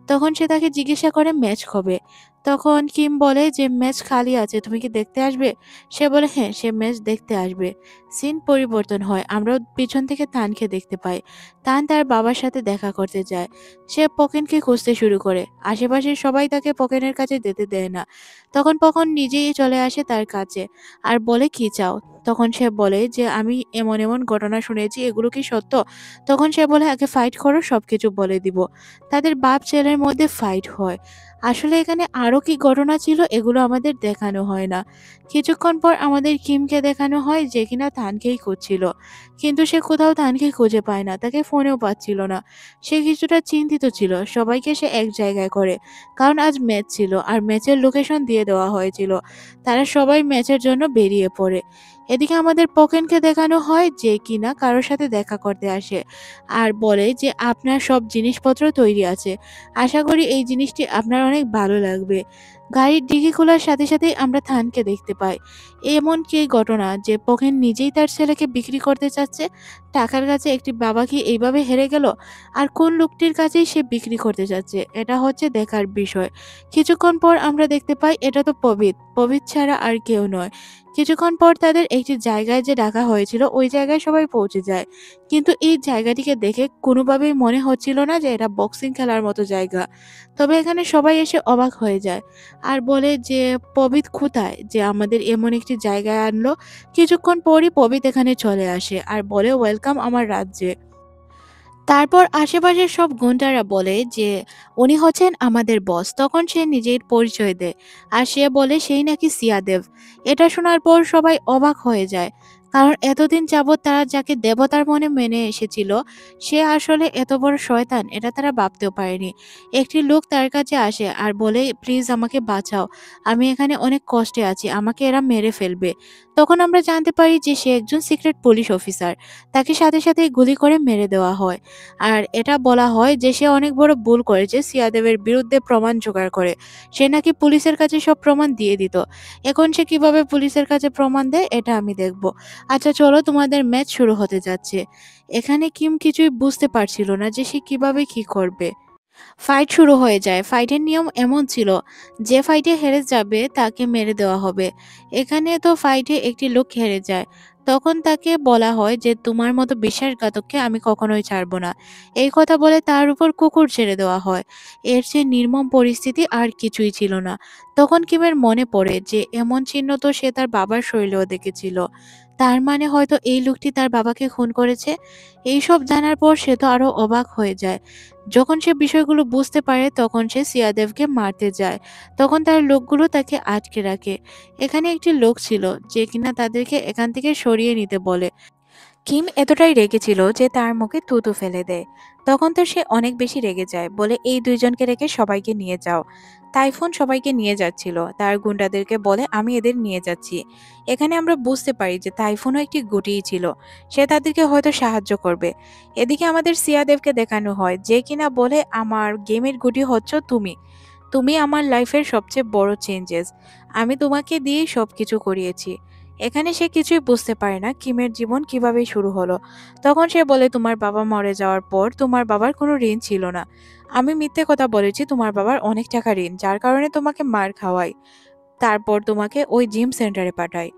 তখন সে তাকে জিজ্ঞাসা করে ম্যাচ কবে। তখন কিম বলে যে ম্যাচ খালি আছে, তুমি কি দেখতে আসবে? সে বলে হ্যাঁ, সে ম্যাচ দেখতে আসবে। সিন পরিবর্তন হয়, আমরা পিছন থেকে তানকে দেখতে পাই। তান তার বাবার সাথে দেখা করতে যায়। সে পকেনকে খুঁজতে শুরু করে, আশেপাশের সবাই তাকে পকেনের কাছে যেতে দেয় না। তখন পকন নিজেই চলে আসে তার কাছে আর বলে, কি চাও? তখন সে বলে যে আমি এমন এমন ঘটনা শুনেছি, এগুলো কি সত্য? তখন সে বলে, আগে ফাইট করো, সবকিছু বলে দিব। তাদের বাপ ছেলের মধ্যে ফাইট হয়। আসলে এখানে আরো কি ঘটনা ছিল, এগুলো আমাদের দেখানো হয় না। কিছুক্ষণ পর আমাদের কিমকে দেখানো হয়, যে কিনা তানকেই খুঁজছিল, কিন্তু সে কোথাও তানকে খুঁজে পায় না, তাকে ফোনেও পাচ্ছিল না। সে কিছুটা চিন্তিত ছিল। সবাইকে সে এক জায়গায় করে, কারণ আজ ম্যাচ ছিল আর ম্যাচের লোকেশন দিয়ে দেওয়া হয়েছিল। তারা সবাই ম্যাচের জন্য বেরিয়ে পড়ে। এদিকে আমাদের পকেনকে দেখানো হয়, যে কিনা কারোর সাথে দেখা করতে আসে আর বলে যে আপনার সব জিনিসপত্র তৈরি আছে, আশা করি এই জিনিসটি আপনার অনেক ভালো লাগবে। গাড়ির ডিগি খোলার সাথে সাথেই আমরা থানকে দেখতে পাই। এমন কি ঘটনা যে পকেন নিজেই তার ছেলেকে বিক্রি করতে চাচ্ছে? টাকার কাছে একটি বাবা কি এইভাবে হেরে গেল? আর কোন লোকটির কাছেই সে বিক্রি করতে চাচ্ছে, এটা হচ্ছে দেখার বিষয়। কিছুক্ষণ পর আমরা দেখতে পাই এটা তো পবিত, পবিত ছাড়া আর কেউ নয়। কিছুক্ষণ পর তাদের একটি জায়গায় যে ডাকা হয়েছিল, ওই জায়গায় সবাই পৌঁছে যায়। কিন্তু এই জায়গাটিকে দেখে কোনোভাবেই মনে হচ্ছিল না যে এটা বক্সিং খেলার মতো জায়গা। তবে এখানে সবাই এসে অবাক হয়ে যায় আর বলে যে পবিত কোথায়, যে আমাদের এমন একটি জায়গায় আনলো। কিছুক্ষণ পরই পবিত এখানে চলে আসে আর বলে, ওয়েলকাম আমার রাজ্যে। তারপর আশেপাশের সব গুন্ডারা বলে যে উনি হচ্ছেন আমাদের বস। তখন সে নিজের পরিচয় দেয় আর সে বলে সেই নাকি সিয়াদেব। এটা শোনার পর সবাই অবাক হয়ে যায়, কারণ এতদিন যাবৎ তারা যাকে দেবতার মনে মেনে এসেছিল, সে আসলে এত বড় শয়তান, এটা তারা ভাবতেও পারেনি। একটি লোক তার কাছে আসে আর বলে, প্লিজ আমাকে বাঁচাও, আমি এখানে অনেক কষ্টে আছি, আমাকে এরা মেরে ফেলবে। তখন আমরা জানতে পারি যে সে একজন সিক্রেট পুলিশ অফিসার। তাকে সাথে সাথে গুলি করে মেরে দেওয়া হয়। আর এটা বলা হয় যে সে অনেক বড় ভুল করেছে সিয়াদেবের বিরুদ্ধে প্রমাণ জোগাড় করে। সে নাকি পুলিশের কাছে সব প্রমাণ দিয়ে দিত। এখন সে কিভাবে পুলিশের কাছে প্রমাণ দেয়, এটা আমি দেখব। আচ্ছা চলো, তোমাদের ম্যাচ শুরু হতে যাচ্ছে। এখানে কিম কিছুই বুঝতে পারছিল না যে সে কিভাবে কি করবে। ফাইট শুরু হয়ে যায়। ফাইটের নিয়ম এমন ছিল, যে ফাইটে হেরে যাবে তাকে মেরে দেওয়া হবে। এখানে তো ফাইটে একটি লোক হেরে যায়, তখন তাকে বলা হয় যে তোমার মতো বিশ্বাসঘাতককে আমি কখনোই ছাড়বো না। এই কথা বলে তার উপর কুকুর ছেড়ে দেওয়া হয়। এর চেয়ে নির্মম পরিস্থিতি আর কিছুই ছিল না। তখন কিমের মনে পড়ে যে এমন চিহ্ন তো সে তার বাবার শরীরেও দেখেছিল। তার মানে হয়তো এই লোকটি তার বাবাকে খুন করেছে। এইসব জানার পর সে তো আরো অবাক হয়ে যায়। যখন সে বিষয়গুলো বুঝতে পারে, তখন সে সিয়াদেবকে মারতে যায়। তখন তার লোকগুলো তাকে আটকে রাখে। এখানে একটি লোক ছিল, যে কিনা তাদেরকে এখান থেকে সরিয়ে নিতে বলে। কিম এতটাই রেগেছিল যে তার মুখে থুতু ফেলে দেয়। তখন তো সে অনেক বেশি রেগে যায়, বলে এই দুইজনকে রেখে সবাইকে নিয়ে যাও। তাইফুন সবাইকে নিয়ে যাচ্ছিল, তার গুন্ডাদেরকে বলে আমি এদের নিয়ে যাচ্ছি। এখানে আমরা বুঝতে পারি যে তাইফুনও একটি গুটিই ছিল, সে তাদেরকে হয়তো সাহায্য করবে। এদিকে আমাদের সিয়াদেবকে দেখানো হয়, যে কিনা বলে আমার গেমের গুটি হচ্ছ তুমি, তুমি আমার লাইফের সবচেয়ে বড় চেঞ্জেস, আমি তোমাকে দিয়েই সবকিছু করিয়েছি। এখানে সে কিছুই বুঝতে পারে না কিমের জীবন কিভাবে শুরু হলো। তখন সে বলে, তোমার বাবা মরে যাওয়ার পর তোমার বাবার কোনো ঋণ ছিল না। আমি মিথ্যে কথা বলেছি, তোমার বাবার অনেক টাকা ঋণ, যার কারণে তোমাকে মার খাওয়াই, তারপর তোমাকে ওই জিম সেন্টারে পাঠাই।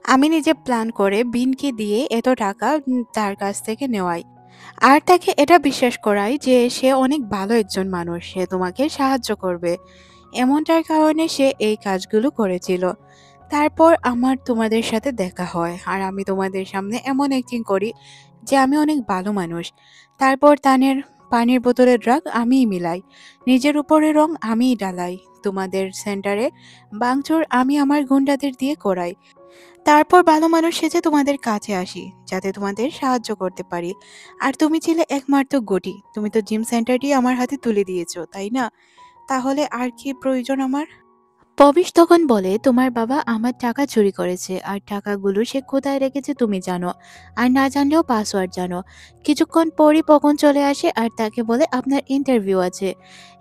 আমি নিজে প্ল্যান করে বিনকে দিয়ে এত টাকা তার কাছ থেকে নেওয়াই। আর তাকে এটা বিশ্বাস করাই যে সে অনেক ভালো একজন মানুষ, সে তোমাকে সাহায্য করবে। এমনটার কারণে সে এই কাজগুলো করেছিল। তারপর আমার তোমাদের সাথে দেখা হয় আর আমি তোমাদের সামনে এমন অ্যাক্টিং করি যে আমি অনেক ভালো মানুষ। তারপর তানের পানির বোতলের ড্রাগ আমিই মিলাই, নিজের উপরে রং আমিই ডালাই, তোমাদের সেন্টারে ভাঙচুর আমি আমার গুন্ডাদের দিয়ে করাই। তারপর ভালো মানুষ সেজে তোমাদের কাছে আসি যাতে তোমাদের সাহায্য করতে পারি। আর তুমি ছিলে একমাত্র গটি, তুমি তো জিম সেন্টারটি আমার হাতে তুলে দিয়েছো, তাই না? তাহলে আর কি প্রয়োজন আমার? পবিশ তখন বলে, তোমার বাবা আমার টাকা চুরি করেছে, আর টাকাগুলো সে কোথায় রেখেছে তুমি জানো, আর না জানলেও পাসওয়ার্ড জানো। কিছুক্ষণ পরই পকন চলে আসে আর তাকে বলে, আপনার ইন্টারভিউ আছে।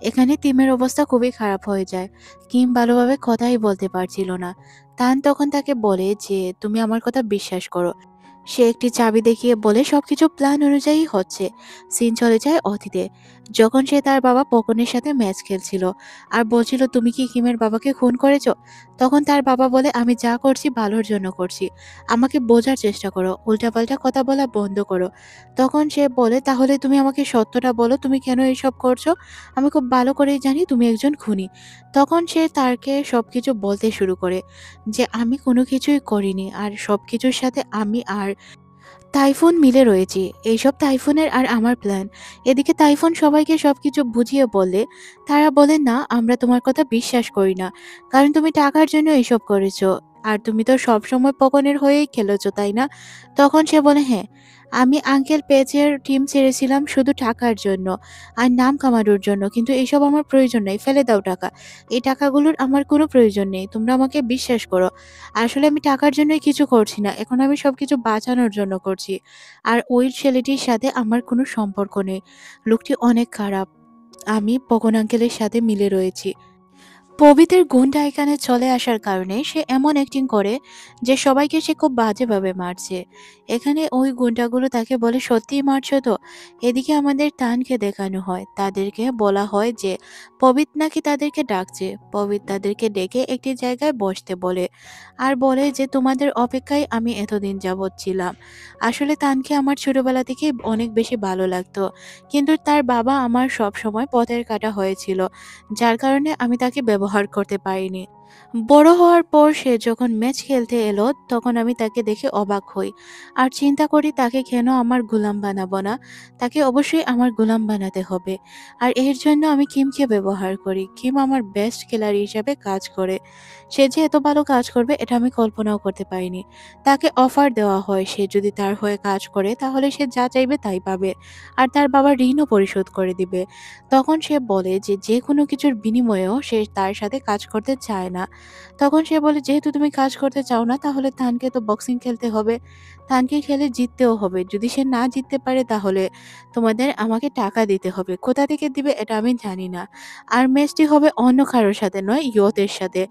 এখানে টিমের অবস্থা খুবই খারাপ হয়ে যায়। কিম ভালোভাবে কথাই বলতে পারছিল না। তান তখন তাকে বলে যে, তুমি আমার কথা বিশ্বাস করো। সে একটি চাবি দেখিয়ে বলে, সবকিছু প্ল্যান অনুযায়ী হচ্ছে। সিন চলে যায় অতীতে, যখন সে তার বাবা পকনের সাথে ম্যাচ খেলছিল আর বলছিল, তুমি কি কিমের বাবাকে খুন করেছো? তখন তার বাবা বলে, আমি যা করছি ভালোর জন্য করছি, আমাকে বোঝার চেষ্টা করো, উল্টাপাল্টা কথা বলা বন্ধ করো। তখন সে বলে, তাহলে তুমি আমাকে সত্যটা বলো, তুমি কেন এইসব করছো? আমি খুব ভালো করেই জানি তুমি একজন খুনি। তখন সে তাকে সবকিছু বলতে শুরু করে যে, আমি কোনো কিছুই করিনি, আর সবকিছুর সাথে আমি আর টাইফুন মিলে রয়েছি। এইসব টাইফুনের আর আমার প্ল্যান। এদিকে টাইফুন সবাইকে সবকিছু বুঝিয়ে বলে, তারা বলে, না আমরা তোমার কথা বিশ্বাস করি না, কারণ তুমি টাকার জন্য এইসব করেছো। আর তুমি তো সবসময় পকনের হয়েই খেলেছো, তাই না? তখন সে বলে, হ্যাঁ, আমি আঙ্কেল পেজের টিম ছেড়েছিলাম শুধু টাকার জন্য আর নাম কামানোর জন্য, কিন্তু এইসব আমার প্রয়োজন নেই, ফেলে দাও টাকা। এই টাকাগুলোর আমার কোনো প্রয়োজন নেই, তোমরা আমাকে বিশ্বাস করো। আসলে আমি টাকার জন্যই কিছু করছি না, এখন আমি সবকিছু বাঁচানোর জন্য করছি। আর ওই ছেলেটির সাথে আমার কোনো সম্পর্ক নেই, লোকটি অনেক খারাপ, আমি পগন আঙ্কেলের সাথে মিলে রয়েছি। পবিত্রের গুণটা এখানে চলে আসার কারণে সে এমন অ্যাক্টিং করে যে সবাইকে সে খুব বাজেভাবে মারছে। এখানে ওই গুন্ডাগুলো তাকে বলে, সত্যিই মারছো তো? এদিকে আমাদের তানকে দেখানো হয়, তাদেরকে বলা হয় যে পবিত নাকি তাদেরকে ডাকছে। পবিত তাদেরকে ডেকে একটি জায়গায় বসতে বলে আর বলে যে, তোমাদের অপেক্ষায় আমি এতদিন যাবৎ ছিলাম। আসলে তানকে আমার ছোটবেলা থেকে অনেক বেশি ভালো লাগতো, কিন্তু তার বাবা আমার সব সময় পথের কাঁটা হয়েছিল, যার কারণে আমি তাকে ব্যবহার করতে পারিনি। বড় হওয়ার পর সে যখন ম্যাচ খেলতে এলো তখন আমি তাকে দেখে অবাক হই আর চিন্তা করি, তাকে কেন আমার গোলাম বানাবো না? তাকে অবশ্যই আমার গোলাম বানাতে হবে। আর এর জন্য আমি কিমকে ব্যবহার করি। কিম আমার বেস্ট খেলাড়ি হিসেবে কাজ করে। সে যে এত ভালো কাজ করবে এটা আমি কল্পনাও করতে পারিনি। তাকে অফার দেওয়া হয়, সে যদি তার হয়ে কাজ করে তাহলে সে যা চাইবে তাই পাবে, আর তার বাবা ঋণও পরিশোধ করে দিবে। তখন সে বলে যে, যে কোনো কিছুর বিনিময়েও সে তার সাথে কাজ করতে চায় না। তখন সে বলে, যেহেতু তুমি কাজ করতে চাও না তাহলে তানকে তো বক্সিং খেলতে হবে, তানকে খেলে জিততেও হবে। যদি সে না জিততে পারে তাহলে তোমাদের আমাকে টাকা দিতে হবে, কোথা থেকে দিবে এটা আমি জানি না। আর ম্যাচটি হবে অন্য কারোর সাথে নয়, ইয়তের সাথে।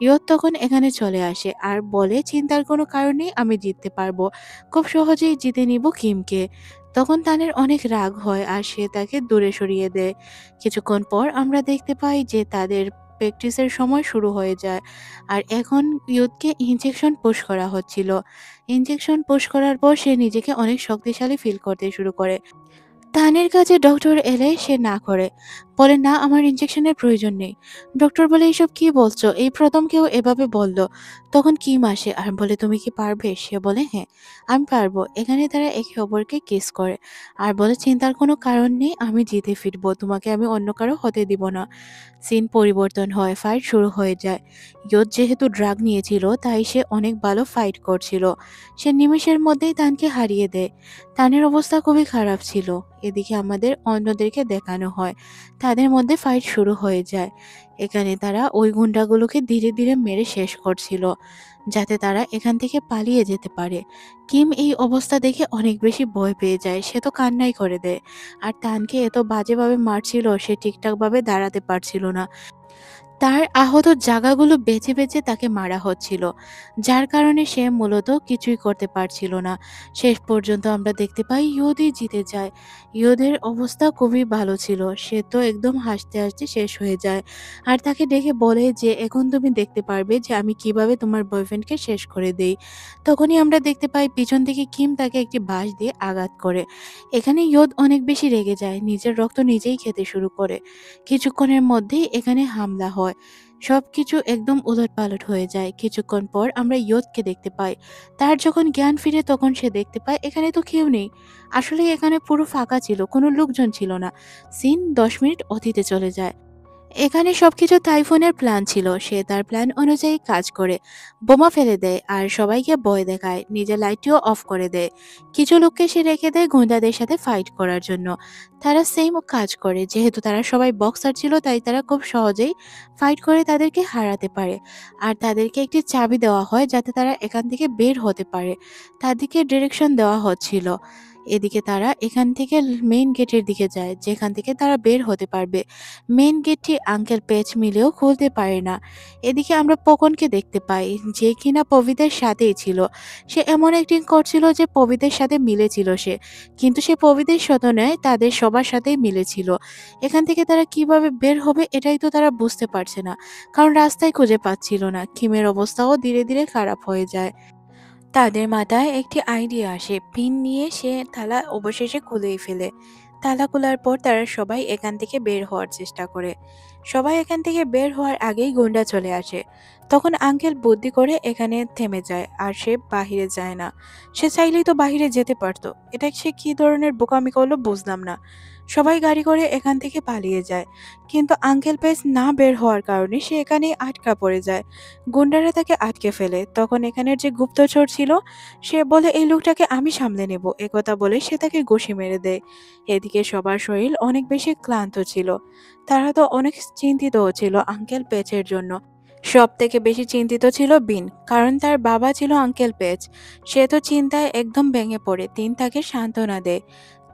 ইয়ত তখন এখানে চলে আসে আর বলে, চিন্তার কোনো কারণ নেই, আমি জিততে পারবো, খুব সহজেই জিতে নিব কিমকে। তখন তানের অনেক রাগ হয় আর সে তাকে দূরে সরিয়ে দেয়। কিছুক্ষণ পর আমরা দেখতে পাই যে তাদের প্র্যাকটিসের সময় শুরু হয়ে যায় আর এখন ইয়ুথকে ইনজেকশন পুশ করা হচ্ছিল। ইনজেকশন পুশ করার পর সে নিজেকে অনেক শক্তিশালী ফিল করতে শুরু করে। তানের কাছে ডক্টর এলে সে না করে, বলে, না আমার ইনজেকশনের প্রয়োজন নেই। ডক্টর বলে, এইসব কি বলছো, এই প্রথম কেউ এভাবে বলল। তখন কিম আসে আর বলে, তুমি কি পারবে? সে বলে, হ্যাঁ আমি পারবো। এখানে তারা একে অপরকে কিস করে আর বলে, চিন্তার কোনো কারণ নেই, আমি জিতে ফিরবো, তোমাকে আমি অন্য কারো হতে দিব না। সিন পরিবর্তন হয়, ফাইট শুরু হয়ে যায়। ইয়ত যেহেতু ড্রাগ নিয়েছিল তাই সে অনেক ভালো ফাইট করছিল। সে নিমেষের মধ্যেই তানকে হারিয়ে দেয়। তানের অবস্থা খুবই খারাপ ছিল। এদিকে আমাদের অন্যদেরকে দেখানো হয়, তাদের মধ্যে ফাইট শুরু হয়ে যায়। এখানে তারা ওই গুন্ডাগুলোকে ধীরে ধীরে মেরে শেষ করছিল যাতে তারা এখান থেকে পালিয়ে যেতে পারে। কিম এই অবস্থা দেখে অনেক বেশি ভয় পেয়ে যায়, সে তো কান্নাই করে দেয়। আর তানকে এত বাজেভাবে মারছিল, সে ঠিকঠাক ভাবে দাঁড়াতে পারছিল না। তার আহত জায়গাগুলো বেছে বেছে তাকে মারা হচ্ছিল, যার কারণে সে মূলত কিছুই করতে পারছিল না। শেষ পর্যন্ত আমরা দেখতে পাই ইহুদি জিতে যায়। ইহুদের অবস্থা খুবই ভালো ছিল, সে তো একদম হাসতে হাসতে শেষ হয়ে যায়। আর তাকে ডেকে বলে যে এখন তুমি দেখতে পারবে যে আমি কিভাবে তোমার বয়ফ্রেন্ডকে শেষ করে দেই। তখনই আমরা দেখতে পাই পিছন থেকে কিম তাকে একটি বাঁশ দিয়ে আঘাত করে। এখানে ইহুদ অনেক বেশি রেগে যায়, নিজের রক্ত নিজেই খেতে শুরু করে। কিছুক্ষণের মধ্যেই এখানে হামলা হয়, সবকিছু একদম উলটপালট হয়ে যায়। কিছুক্ষণ পর আমরা ইয়তকে দেখতে পাই। তার যখন জ্ঞান ফিরে তখন সে দেখতে পায় এখানে তো কেউ নেই। আসলে এখানে পুরো ফাঁকা ছিল, কোনো লোকজন ছিল না। সিন 10 মিনিট অতীতে চলে যায়। এখানে সবকিছু তাইফুনের প্ল্যান ছিল। সে তার প্ল্যান অনুযায়ী কাজ করে বোমা ফেলে দেয় আর সবাইকে ভয় দেখায়, নিজের লাইটটিও অফ করে দেয়। কিছু লোককে সে রেখে দেয় গুন্ডাদের সাথে ফাইট করার জন্য। তারা সেম কাজ করে, যেহেতু তারা সবাই বক্সার ছিল তাই তারা খুব সহজেই ফাইট করে তাদেরকে হারাতে পারে। আর তাদেরকে একটি চাবি দেওয়া হয় যাতে তারা এখান থেকে বের হতে পারে। তাদেরকে ডিরেকশন দেওয়া হচ্ছিল। এদিকে তারা এখান থেকে মেইন গেটের দিকে যায়, যেখান থেকে তারা বের হতে পারবে। মেইন গেটটি আঙ্কেল পেচ মিলেও খুলতে পারে না। এদিকে আমরা পকনকে দেখতে পাই, যে কিনা পবিতের সাথেই ছিল। সে এমন অ্যাক্টিং করছিল যে পবিতের সাথে মিলেছিল সে, কিন্তু সে পবিতের সাথে নয়, তাদের সবার সাথেই মিলেছিল। এখান থেকে তারা কিভাবে বের হবে এটাই তো তারা বুঝতে পারছে না, কারণ রাস্তায় খুঁজে পাচ্ছিল না। কিমের অবস্থাও ধীরে ধীরে খারাপ হয়ে যায়। তাদের মাথায় একটি আইডিয়া আসে, পিন নিয়ে সে তালা অবশেষে খুলেই ফেলে। তালা খোলার পর তারা সবাই এখান থেকে বের হওয়ার চেষ্টা করে। সবাই এখান থেকে বের হওয়ার আগেই গুন্ডা চলে আসে। তখন আঙ্কেল বুদ্ধি করে এখানে থেমে যায় আর সে বাহিরে যায় না। সে চাইলেই তো বাহিরে যেতে পারতো, এটা সে কি ধরনের বোকামি করলো বুঝলাম না। সবাই গাড়ি করে এখান থেকে পালিয়ে যায়, কিন্তু আঙ্কেল পেস না বের হওয়ার কারণে সে এখানেই আটকা পড়ে যায়। গুন্ডারা তাকে আটকে ফেলে। তখন এখানের যে গুপ্তচর ছিল সে বলে এই লোকটাকে আমি সামলে নেব, একথা বলে সে তাকে ঘুষি মেরে দেয়। এদিকে সবার শরীর অনেক বেশি ক্লান্ত ছিল, তারা তো অনেক চিন্তিত ছিল আঙ্কেল পেচের জন্য। সব থেকে বেশি চিন্তিত ছিল বিন, কারণ তার বাবা ছিল আঙ্কেল পেচ। সে তো চিন্তায় একদম ভেঙে পড়ে। তিন তাকে সান্ত্বনা দেয়।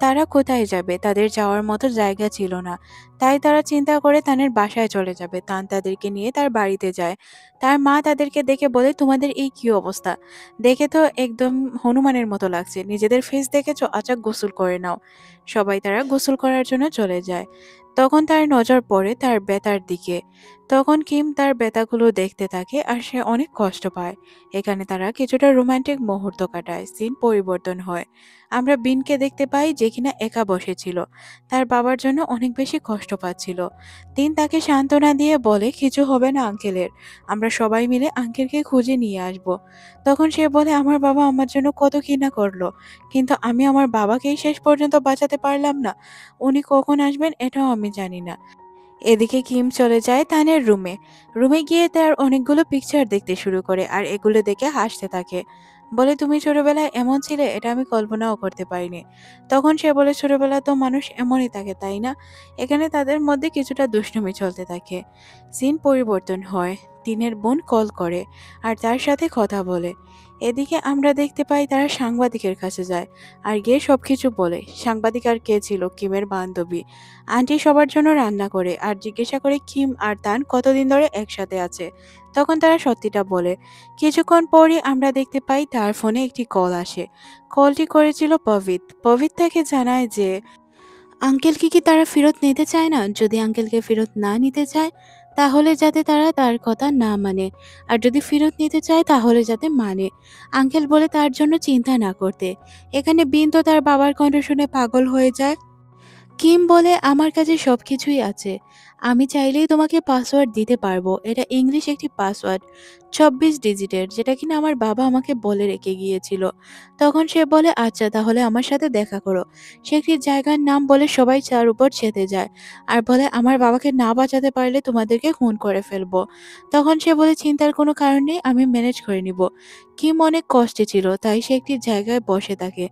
তারা কোথায় যাবে, তাদের যাওয়ার মতো জায়গা ছিল না। তাই তারা চিন্তা করে তানের বাসায় চলে যাবে। তান তাদেরকে নিয়ে তার বাড়িতে যায়। তার মা তাদেরকে দেখে বলে তোমাদের এই কি অবস্থা, দেখে তো একদম হনুমানের মতো লাগছে, নিজেদের ফেস দেখেছো, আচ্ছা গোসল করে নাও। সবাই তারা গোসল করার জন্য চলে যায়। তখন তার নজর পড়ে তার বেতার দিকে। তখন কিম তার বেতাগুলো দেখতে থাকে আর সে অনেক কষ্ট পায়। এখানে তারা কিছুটা রোমান্টিক মুহূর্ত কাটায়। সিন পরিবর্তন হয়। আমরা বিনকে দেখতে পাই যে কিনা একা বসেছিল, তার বাবার জন্য অনেক বেশি কষ্ট পাচ্ছিল। তিন তাকে সান্ত্বনা দিয়ে বলে কিছু হবে না আঙ্কেলের, আমরা সবাই মিলে আঙ্কেলকে খুঁজে নিয়ে আসব। তখন সে বলে আমার বাবা আমার জন্য কত কি না করলো, কিন্তু আমি আমার বাবাকেই শেষ পর্যন্ত বাঁচাতে পারলাম না। উনি কখন আসবেন এটাও আমি জানি না। এদিকে কিম চলে যায় তানের রুমে। রুমে গিয়ে তার অনেকগুলো পিকচার দেখতে শুরু করে আর এগুলো দেখে হাসতে থাকে। বলে তুমি ছোটবেলায় এমন ছিলে, এটা আমি কল্পনাও করতে পারিনি। তখন সে বলে ছোটবেলা তো মানুষ এমনই থাকে তাই না। এখানে তাদের মধ্যে কিছুটা দুষ্টুমি চলতে থাকে। সিন পরিবর্তন হয়। তিনের বোন কল করে আর তার সাথে কথা বলে। এদিকে আমরা দেখতে পাই তারা সাংবাদিকের কাছে যায় আর গিয়ে সবকিছু বলে। সাংবাদিক আর কে ছিল, কিমের বান্ধবী। আন্টি সবার জন্য রান্না করে আর জিজ্ঞাসা করে কিম আর তান কতদিন ধরে একসাথে আছে। তখন তারা সত্যিটা বলে। কিছুক্ষণ পরই আমরা দেখতে পাই তার ফোনে একটি কল আসে। কলটি করেছিল পবিত। পবিত তাকে জানায় যে আঙ্কেলকে কি তারা ফেরত নিতে চায় না, যদি আঙ্কেলকে ফেরত না নিতে চায় তাহলে যাতে তারা তার কথা না মানে, আর যদি ফেরত নিতে চায় তাহলে যাতে মানে। আঙ্কেল বলে তার জন্য চিন্তা না করতে। এখানে বিন তো তার বাবার কণ্ঠ শুনে পাগল হয়ে যায়। কিম বলে আমার কাছে সবকিছুই আছে, আমি চাইলেই তোমাকে পাসওয়ার্ড দিতে পারবো। এটা ইংলিশ একটি পাসওয়ার্ড, 24 ডিজিটের, যেটা কিনা আমার বাবা আমাকে বলে রেখে গিয়েছিল। তখন সে বলে আচ্ছা তাহলে আমার সাথে দেখা করো। সে একটি জায়গার নাম বলে সবাই তার উপর চেতে যায় আর বলে আমার বাবাকে না বাঁচাতে পারলে তোমাদেরকে খুন করে ফেলবো। তখন সে বলে চিন্তার কোনো কারণ নেই, আমি ম্যানেজ করে নিব। কিম অনেক কষ্টে ছিল তাই সে একটি জায়গায় বসে থাকে।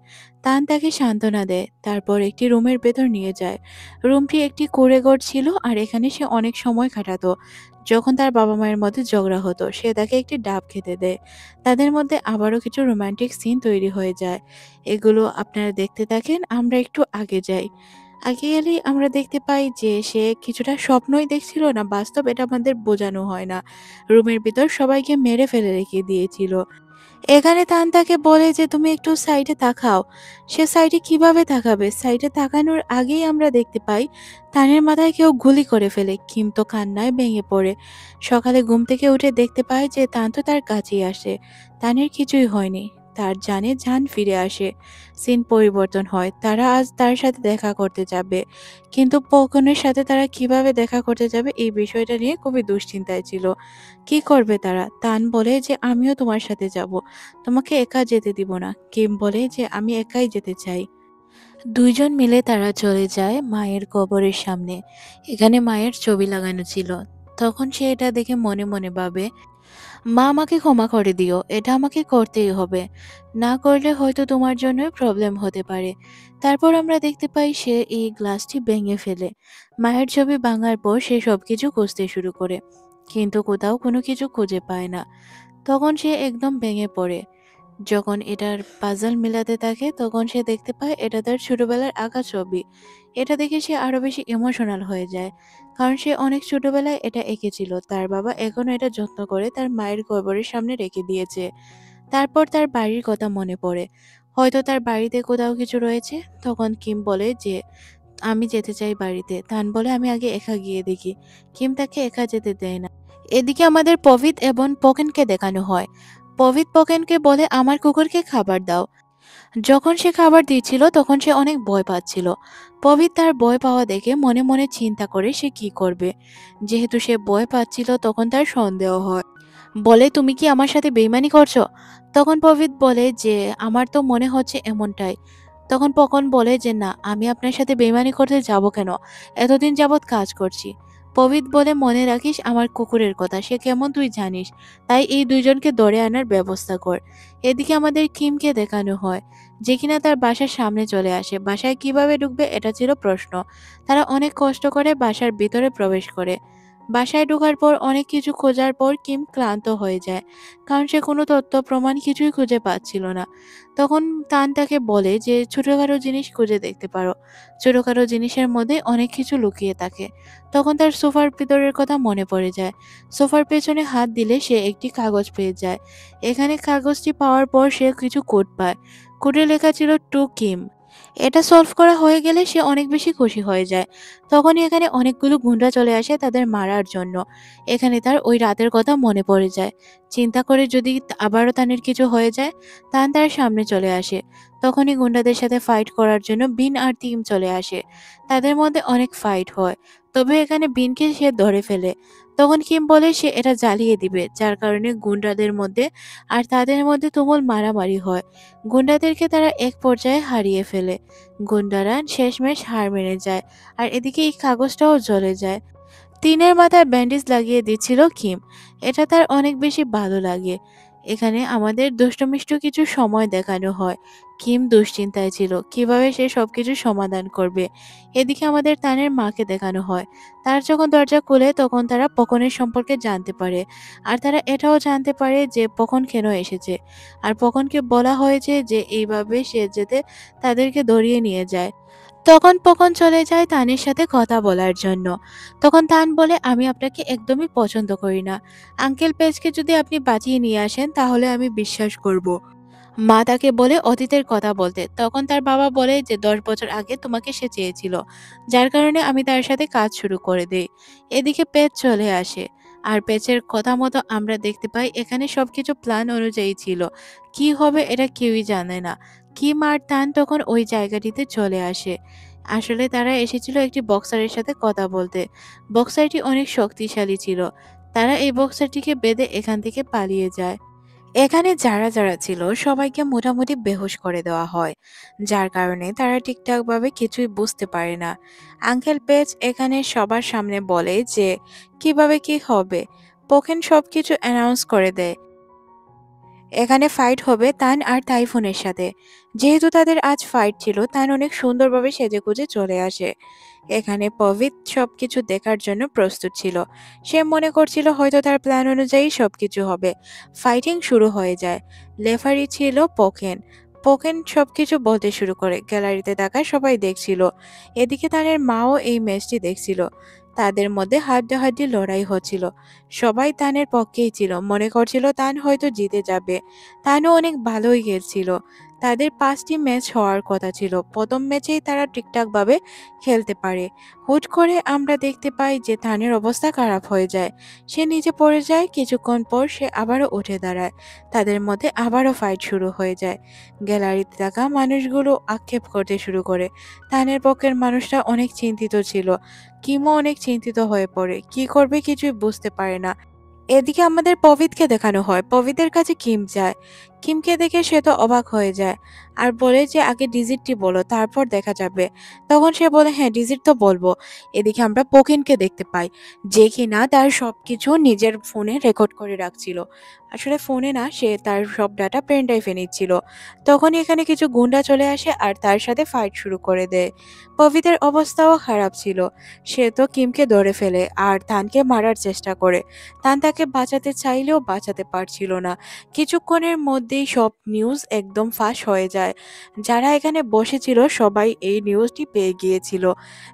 তান তাকে সান্ত্বনা দেয়, তারপর একটি রুমের ভেতর নিয়ে যায়। রুমটি একটি কুঁড়েঘর ছিল আর এখানে সে অনেক সময় কাটাতো। যখন তার বাবা মায়ের মধ্যে ঝগড়া হতো সে তাকে একটি ডাব খেতে দেয়। তাদের মধ্যে আবারও কিছু রোমান্টিক সিন তৈরি হয়ে যায়। এগুলো আপনারা দেখতে থাকেন, আমরা একটু আগে যাই। আগে গেলেই আমরা দেখতে পাই যে সে কিছুটা স্বপ্নই দেখছিল না বাস্তব, এটা আমাদের বোঝানো হয় না। রুমের ভিতর সবাইকে মেরে ফেলে রেখে দিয়েছিল। এখানে তান তাকে বলে যে তুমি একটু সাইডে তাকাও। সে সাইডে কিভাবে তাকাবে? সাইডে তাকানোর আগেই আমরা দেখতে পাই তানের মাথায় কেউ গুলি করে ফেলে। কিম তো কান্নায় ভেঙে পড়ে। সকালে ঘুম থেকে উঠে দেখতে পায় যে তান তো তার কাছেই আসে। তানের কিছুই হয়নি। তার জানে জান ফিরে আসে। সিন পরিবর্তন হয়। তারা আজ তার সাথে দেখা করতে যাবে। কিন্তু পকনের সাথে তারা কিভাবে দেখা করতে যাবে এই বিষয়টা নিয়ে খুবই দুশ্চিন্তায় ছিল। কি করবে তারা? তান বলে যে আমিও তোমার সাথে যাব। তোমাকে একা যেতে দিব না। কিম বলে যে আমি একাই যেতে চাই। দুইজন মিলে তারা চলে যায় মায়ের কবরের সামনে। এখানে মায়ের ছবি লাগানো ছিল। তখন সে এটা দেখে মনে মনে ভাবে, মা আমাকে ক্ষমা করে দিও, এটা আমাকে করতেই হবে, না করলে হয়তো তোমার জন্য প্রবলেম হতে পারে। তারপর আমরা দেখতে পাই সে এই গ্লাসটি ভেঙে ফেলে। মায়ের ছবি ভাঙার পর সে সবকিছু খুঁজতে শুরু করে, কিন্তু কোথাও কোনো কিছু খুঁজে পায় না। তখন সে একদম ভেঙে পড়ে। যখন এটার পাজল মিলাতে থাকে তখন সে দেখতে পায় এটা তার ছোটবেলার আঁকা ছবি। এটা দেখে সে আরো বেশি ইমোশনাল হয়ে যায়, কারণ সে অনেক ছোটবেলায় এটা এঁকেছিল। তার বাবা এখনো এটা যত্ন করে তার মায়ের কবরের সামনে রেখে দিয়েছে। তারপর তার বাড়ির কথা মনে পড়ে, হয়তো তার বাড়িতে কোথাও কিছু রয়েছে। তখন কিম বলে যে আমি যেতে চাই বাড়িতে। তান বলে আমি আগে একা গিয়ে দেখি। কিম তাকে একা যেতে দেয় না। এদিকে আমাদের পভিত এবং পকেনকে দেখানো হয়। পভিত পকেনকে বলে আমার কুকুরকে খাবার দাও। যখন সে খাবার দিচ্ছিল তখন সে অনেক ভয় পাচ্ছিল। পভিত তার ভয় পাওয়া দেখে মনে মনে চিন্তা করে সে কি করবে। যেহেতু সে ভয় পাচ্ছিল তখন তার সন্দেহ হয়। বলে তুমি কি আমার সাথে বেইমানি করছো? তখন পভিত বলে যে আমার তো মনে হচ্ছে এমনটাই। তখন পকন বলে যে না, আমি আপনার সাথে বেইমানি করতে যাব কেন? এতদিন যাবৎ কাজ করছি। পভিত বলে মনে রাখিস আমার কুকুরের কথা, সে কেমন তুই জানিস। তাই এই দুইজনকে ধরে আনার ব্যবস্থা কর। এদিকে আমাদের কিমকে দেখানো হয়, যে কিনা তার বাসার সামনে চলে আসে। বাসায় কিভাবে ঢুকবে এটা ছিল প্রশ্ন। তারা অনেক কষ্ট করে বাসার ভিতরে প্রবেশ করে। বাসায় ঢোকার পর অনেক কিছু খোঁজার পর কিম ক্লান্ত হয়ে যায়, কারণ সে কোনো তথ্য প্রমাণ কিছুই খুঁজে পাচ্ছিল না। তখন তান তাকে বলে যে ছোটখাটো জিনিস খুঁজে দেখতে পারো। ছোটখাটো জিনিসের মধ্যে অনেক কিছু লুকিয়ে থাকে। তখন তার সোফার ভিতরের কথা মনে পড়ে যায়। সোফার পেছনে হাত দিলে সে একটি কাগজ পেয়ে যায়। এখানে কাগজটি পাওয়ার পর সে কিছু কোড পায়। কোডে লেখা ছিল টু কিম। এটা সলভ করা হয়ে গেলে সে অনেক বেশি খুশি হয়ে যায়। তখনই এখানে অনেকগুলো গুন্ডা চলে আসে তাদের মারার জন্য। এখানে তার ওই রাতের কথা মনে পড়ে যায়। চিন্তা করে যদি আবারও তানের কিছু হয়ে যায়, তান তার সামনে চলে আসে। তখনই গুন্ডাদের সাথে ফাইট করার জন্য বিন আর টিম চলে আসে। তাদের মধ্যে অনেক ফাইট হয়, তবে এখানে বিনকে সে ধরে ফেলে। তখন কিম বলে সে এটা জ্বালিয়ে দিবে, যার কারণে গুন্ডাদের মধ্যে আর তাদের মধ্যে তুমুল মারামারি হয়। গুন্ডাদেরকে তারা এক পর্যায়ে হারিয়ে ফেলে। গুন্ডারা শেষমেশ হার মেনে যায়। আর এদিকে এই কাগজটাও জ্বলে যায়। টিনের মাথায় ব্যান্ডেজ লাগিয়ে দিচ্ছিল কিম। এটা তার অনেক বেশি ভালো লাগে। এখানে আমাদের দুষ্টমিষ্ট কিছু সময় দেখানো হয়। কিম দুশ্চিন্তায় ছিল কিভাবে সে সবকিছু সমাধান করবে। এদিকে আমাদের তানের মাকে দেখানো হয়। তার যখন দরজা খুলে তখন তারা পকনের সম্পর্কে জানতে পারে। আর তারা এটাও জানতে পারে যে পকন কেন এসেছে। আর পকনকে বলা হয়েছে যে এইভাবে সে যেতে তাদেরকে ধরিয়ে নিয়ে যায়। তখন পকন চলে যায় তানের সাথে কথা বলার জন্য। তখন তান বলে আমি আপনাকে একদমই পছন্দ করি না। আঙ্কেল পেজকে যদি আপনি বাঁচিয়ে নিয়ে আসেন তাহলে আমি বিশ্বাস করব। মা তাকে বলে অতীতের কথা বলতে। তখন তার বাবা বলে যে 10 বছর আগে তোমাকে সে চেয়েছিল, যার কারণে আমি তার সাথে কাজ শুরু করে দেই। এদিকে পেজ চলে আসে। আর পেজের কথা মতো আমরা দেখতে পাই এখানে সবকিছু প্ল্যান অনুযায়ী ছিল। কি হবে এটা কেউই জানে না। কিম আর তান তখন ওই জায়গাটিতে চলে আসে। আসলে তারা এসেছিল একটি বক্সারের সাথে কথা বলতে। বক্সারটি অনেক শক্তিশালী ছিল। তারা এই বক্সারটিকে বেঁধে এখান থেকে পালিয়ে যায়। এখানে যারা যারা ছিল সবাইকে মোটামুটি বেহুশ করে দেওয়া হয়, যার কারণে তারা ঠিকঠাকভাবে কিছুই বুঝতে পারে না। আঙ্কেল পেজ এখানে সবার সামনে বলে যে কিভাবে কি হবে। পোকেন সবকিছু অ্যানাউন্স করে দেয়। এখানে ফাইট হবে তান আর টাইফুনের সাথে। যেহেতু তাদের আজ ফাইট ছিল, তান অনেক সুন্দরভাবে সেজেগুজে চলে আসে। এখানে পভিত সবকিছু দেখার জন্য প্রস্তুত ছিল। সে মনে করছিল হয়তো তার প্ল্যান অনুযায়ী সবকিছু হবে। ফাইটিং শুরু হয়ে যায়। লেফারি ছিল পোকেন। পোকেন সবকিছু বলতে শুরু করে। গ্যালারিতে থাকা সবাই দেখছিল। এদিকে তানের মাও এই ম্যাচটি দেখছিল। তাদের মধ্যে হাড্ডাহাড্ডি লড়াই হচ্ছিল। সবাই তানের পক্ষেই ছিল, মনে করছিল তান হয়তো জিতে যাবে। তানও অনেক ভালোই খেলছিল। তাদের 5টি ম্যাচ হওয়ার কথা ছিল। প্রথম ম্যাচেই তারা ঠিকঠাকভাবে খেলতে পারে। হুট করে আমরা দেখতে পাই যে তানের অবস্থা খারাপ হয়ে যায়। সে নিচে পড়ে যায়। কিছুক্ষণ পর সে আবারও উঠে দাঁড়ায়। তাদের মধ্যে আবারও ফাইট শুরু হয়ে যায়। গ্যালারিতে থাকা মানুষগুলো আক্ষেপ করতে শুরু করে। তানের পক্ষের মানুষরা অনেক চিন্তিত ছিল। কিমও অনেক চিন্তিত হয়ে পড়ে। কি করবে কিছুই বুঝতে পারে না। এদিকে আমাদের পবিতকে দেখানো হয়। পবিতের কাছে কিম যায়। কিমকে দেখে সে তো অবাক হয়ে যায় আর বলে যে আগে ডিজিটটি বলো, তারপর দেখা যাবে। তখন সে বলে হ্যাঁ ডিজিট তো বলবো। এদিকে আমরা পোকিনকে দেখতে পাই, যে কিনা তার সবকিছু নিজের ফোনে রেকর্ড করে রাখছিল। আসলে ফোনে না, সে তার সব ডাটা পেন ড্রাইভে নিচ্ছিল। তখনই এখানে কিছু গুন্ডা চলে আসে আর তার সাথে ফাইট শুরু করে দেয়। পবিতের অবস্থাও খারাপ ছিল। সে তো কিমকে ধরে ফেলে আর তানকে মারার চেষ্টা করে। তান তাকে বাঁচাতে চাইলেও বাঁচাতে পারছিল না। কিছুক্ষণের মধ্যেই সব নিউজ একদম ফাঁস হয়ে যায়। যারা এখানে বসেছিল সবাই এই নিউজটি পেয়ে গিয়েছিল।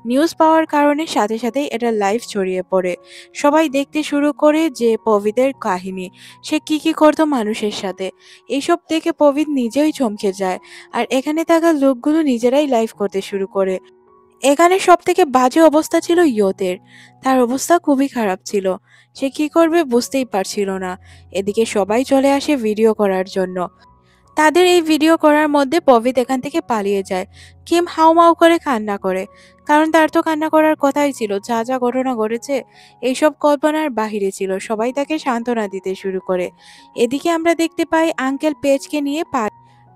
নিউজ পাওয়ার কারণে সাথে সাথেই এটা লাইভ ছড়িয়ে পড়ে। সবাই দেখতে শুরু করে যে পবিতের কাহিনী, সে কি করতো মানুষের সাথে। এইসব দেখে পবিত নিজেই চমকে যায় আর এখানে থাকা লোকগুলো নিজেরাই লাইভ করতে শুরু করে। এখানে সবথেকে বাজে অবস্থা ছিল ইয়তের। তার অবস্থা খুবই খারাপ ছিল। সে কি করবে বুঝতেই পারছিল না। এদিকে সবাই চলে আসে ভিডিও করার জন্য। তাদের এই ভিডিও করার মধ্যে পবিত এখান থেকে পালিয়ে যায়। কিম হাউমাউ করে কান্না করে, কারণ তার তো কান্না করার কথাই ছিল। যা যা ঘটনা ঘটেছে এইসব কল্পনার বাহিরে ছিল। সবাই তাকে সান্ত্বনা দিতে শুরু করে। এদিকে আমরা দেখতে পাই আঙ্কেল পেজকে নিয়ে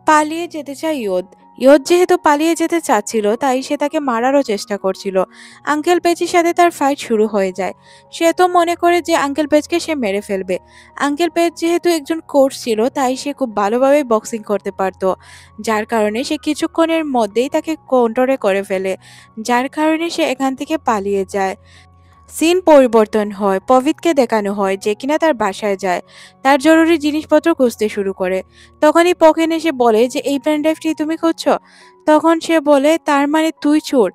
পালিয়ে যেতে চায় ইয়োদ। ইয়োদ যেহেতু পালিয়ে যেতে চাচ্ছিল তাই সে তাকে মারারও চেষ্টা করছিল। আঙ্কেল পেজের সাথে তার ফাইট শুরু হয়ে যায়। সে তো মনে করে যে আঙ্কেল পেজকে সে মেরে ফেলবে। আঙ্কেল পেজ যেহেতু একজন কোচ ছিল তাই সে খুব ভালোভাবে বক্সিং করতে পারত, যার কারণে সে কিছুক্ষণের মধ্যেই তাকে কন্ট্রোলে করে ফেলে। যার কারণে সে এখান থেকে পালিয়ে যায়। সিন পরিবর্তন হয়। পবিতকে দেখানো হয় যে কিনা তার বাসায় যায়। তার জরুরি জিনিসপত্র খুঁজতে শুরু করে। তখনই পকেন এসে বলে যে এই পেন ড্রাইভটি তুমি খুঁজছো। তখন সে বলে তার মানে তুই চোর।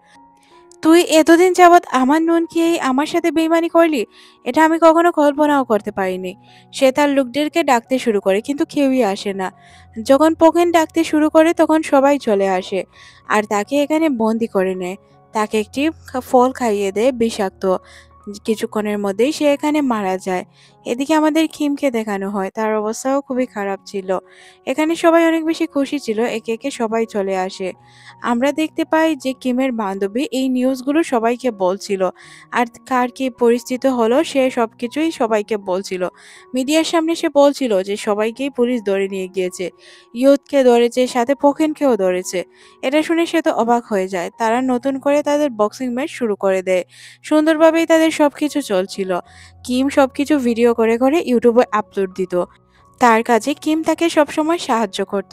তুই এতদিন যাবৎ আমার নুন খেয়েই আমার সাথে বেইমানি করলি। এটা আমি কখনো কল্পনাও করতে পারিনি। সে তার লোকদেরকে ডাকতে শুরু করে কিন্তু কেউই আসে না। যখন পকেন ডাকতে শুরু করে তখন সবাই চলে আসে আর তাকে এখানে বন্দি করে নেয়। তাকে একটি ফল খাইয়ে দেয় বিষাক্ত। কিছুক্ষণের মধ্যেই সে এখানে মারা যায়। এদিকে আমাদের কিমকে দেখানো হয়। তার অবস্থাও খুবই খারাপ ছিল। এখানে সবাই অনেক বেশি খুশি ছিল। একে একে সবাই চলে আসে। আমরা দেখতে পাই যে কিমের বান্ধবী এই নিউজগুলো সবাইকে বলছিল আর কার কি পরিস্থিতি হলো সে সবকিছুই সবাইকে বলছিল। মিডিয়ার সামনে সে বলছিল যে সবাইকেই পুলিশ ধরে নিয়ে গিয়েছে, ইয়ুথকে ধরেছে, সাথে পোখেনকেও ধরেছে। এটা শুনে সে তো অবাক হয়ে যায়। তারা নতুন করে তাদের বক্সিং ম্যাচ শুরু করে দেয়। সুন্দরভাবেই তাদের সবকিছু চলছিল। কিম সবকিছু ভিডিও করে করে ইউটিউবে আপলোড দিত। তার কাজে কিম তাকে সবসময় সাহায্য করত।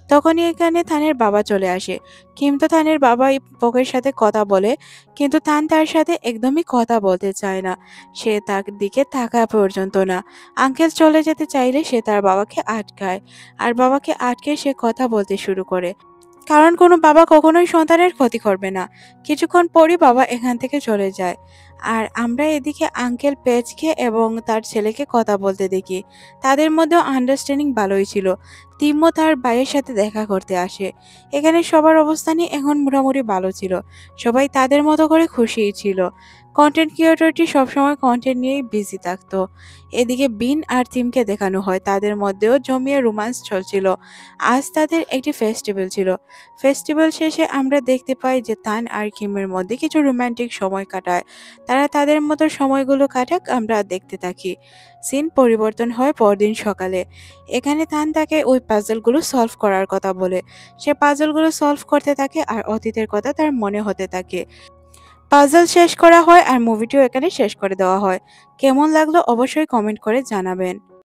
তখনই এখানে থানের বাবা চলে আসে। কিম তো থানের বাবা পকের সাথে কথা বলে, কিন্তু থান তার সাথে একদমই কথা বলতে চায় না। সে তার দিকে তাকা পর্যন্ত না। আঙ্কেল চলে যেতে চাইলে সে তার বাবাকে আটকায় আর বাবাকে আটকে সে কথা বলতে শুরু করে। কারণ কোনো বাবা কখনোই সন্তানের ক্ষতি করবে না। কিছুক্ষণ পরই বাবা এখান থেকে চলে যায় আর আমরা এদিকে আঙ্কেল পেজকে এবং তার ছেলেকে কথা বলতে দেখি। তাদের মধ্যেও আন্ডারস্ট্যান্ডিং ভালোই ছিল। তিম্মো তার ভাইয়ের সাথে দেখা করতে আসে। এখানে সবার অবস্থানই এখন মোটামুটি ভালো ছিল। সবাই তাদের মতো করে খুশিই ছিল। কন্টেন্ট ক্রিয়েটরটি সবসময় কন্টেন্ট নিয়েই বিজি থাকতো। এদিকে বিন আর তিমকে দেখানো হয়। তাদের মধ্যেও জমিয়ে রোমান্স চলছিল। আজ তাদের একটি ফেস্টিভ্যাল ছিল। ফেস্টিভ্যাল শেষে আমরা দেখতে পাই যে তান আর কিমের মধ্যে কিছু রোমান্টিক সময় কাটায়। তারা তাদের মতো সময়গুলো কাটাক, আমরা দেখতে থাকি। সিন পরিবর্তন হয় পরদিন সকালে। এখানে তান তাকে ওই পাজলগুলো সলভ করার কথা বলে। সে পাজলগুলো সলভ করতে থাকে আর অতীতের কথা তার মনে হতে থাকে। পাজল শেষ করা হয় আর মুভিটিও এখানে শেষ করে দেওয়া হয়। কেমন লাগলো অবশ্যই কমেন্ট করে জানাবেন।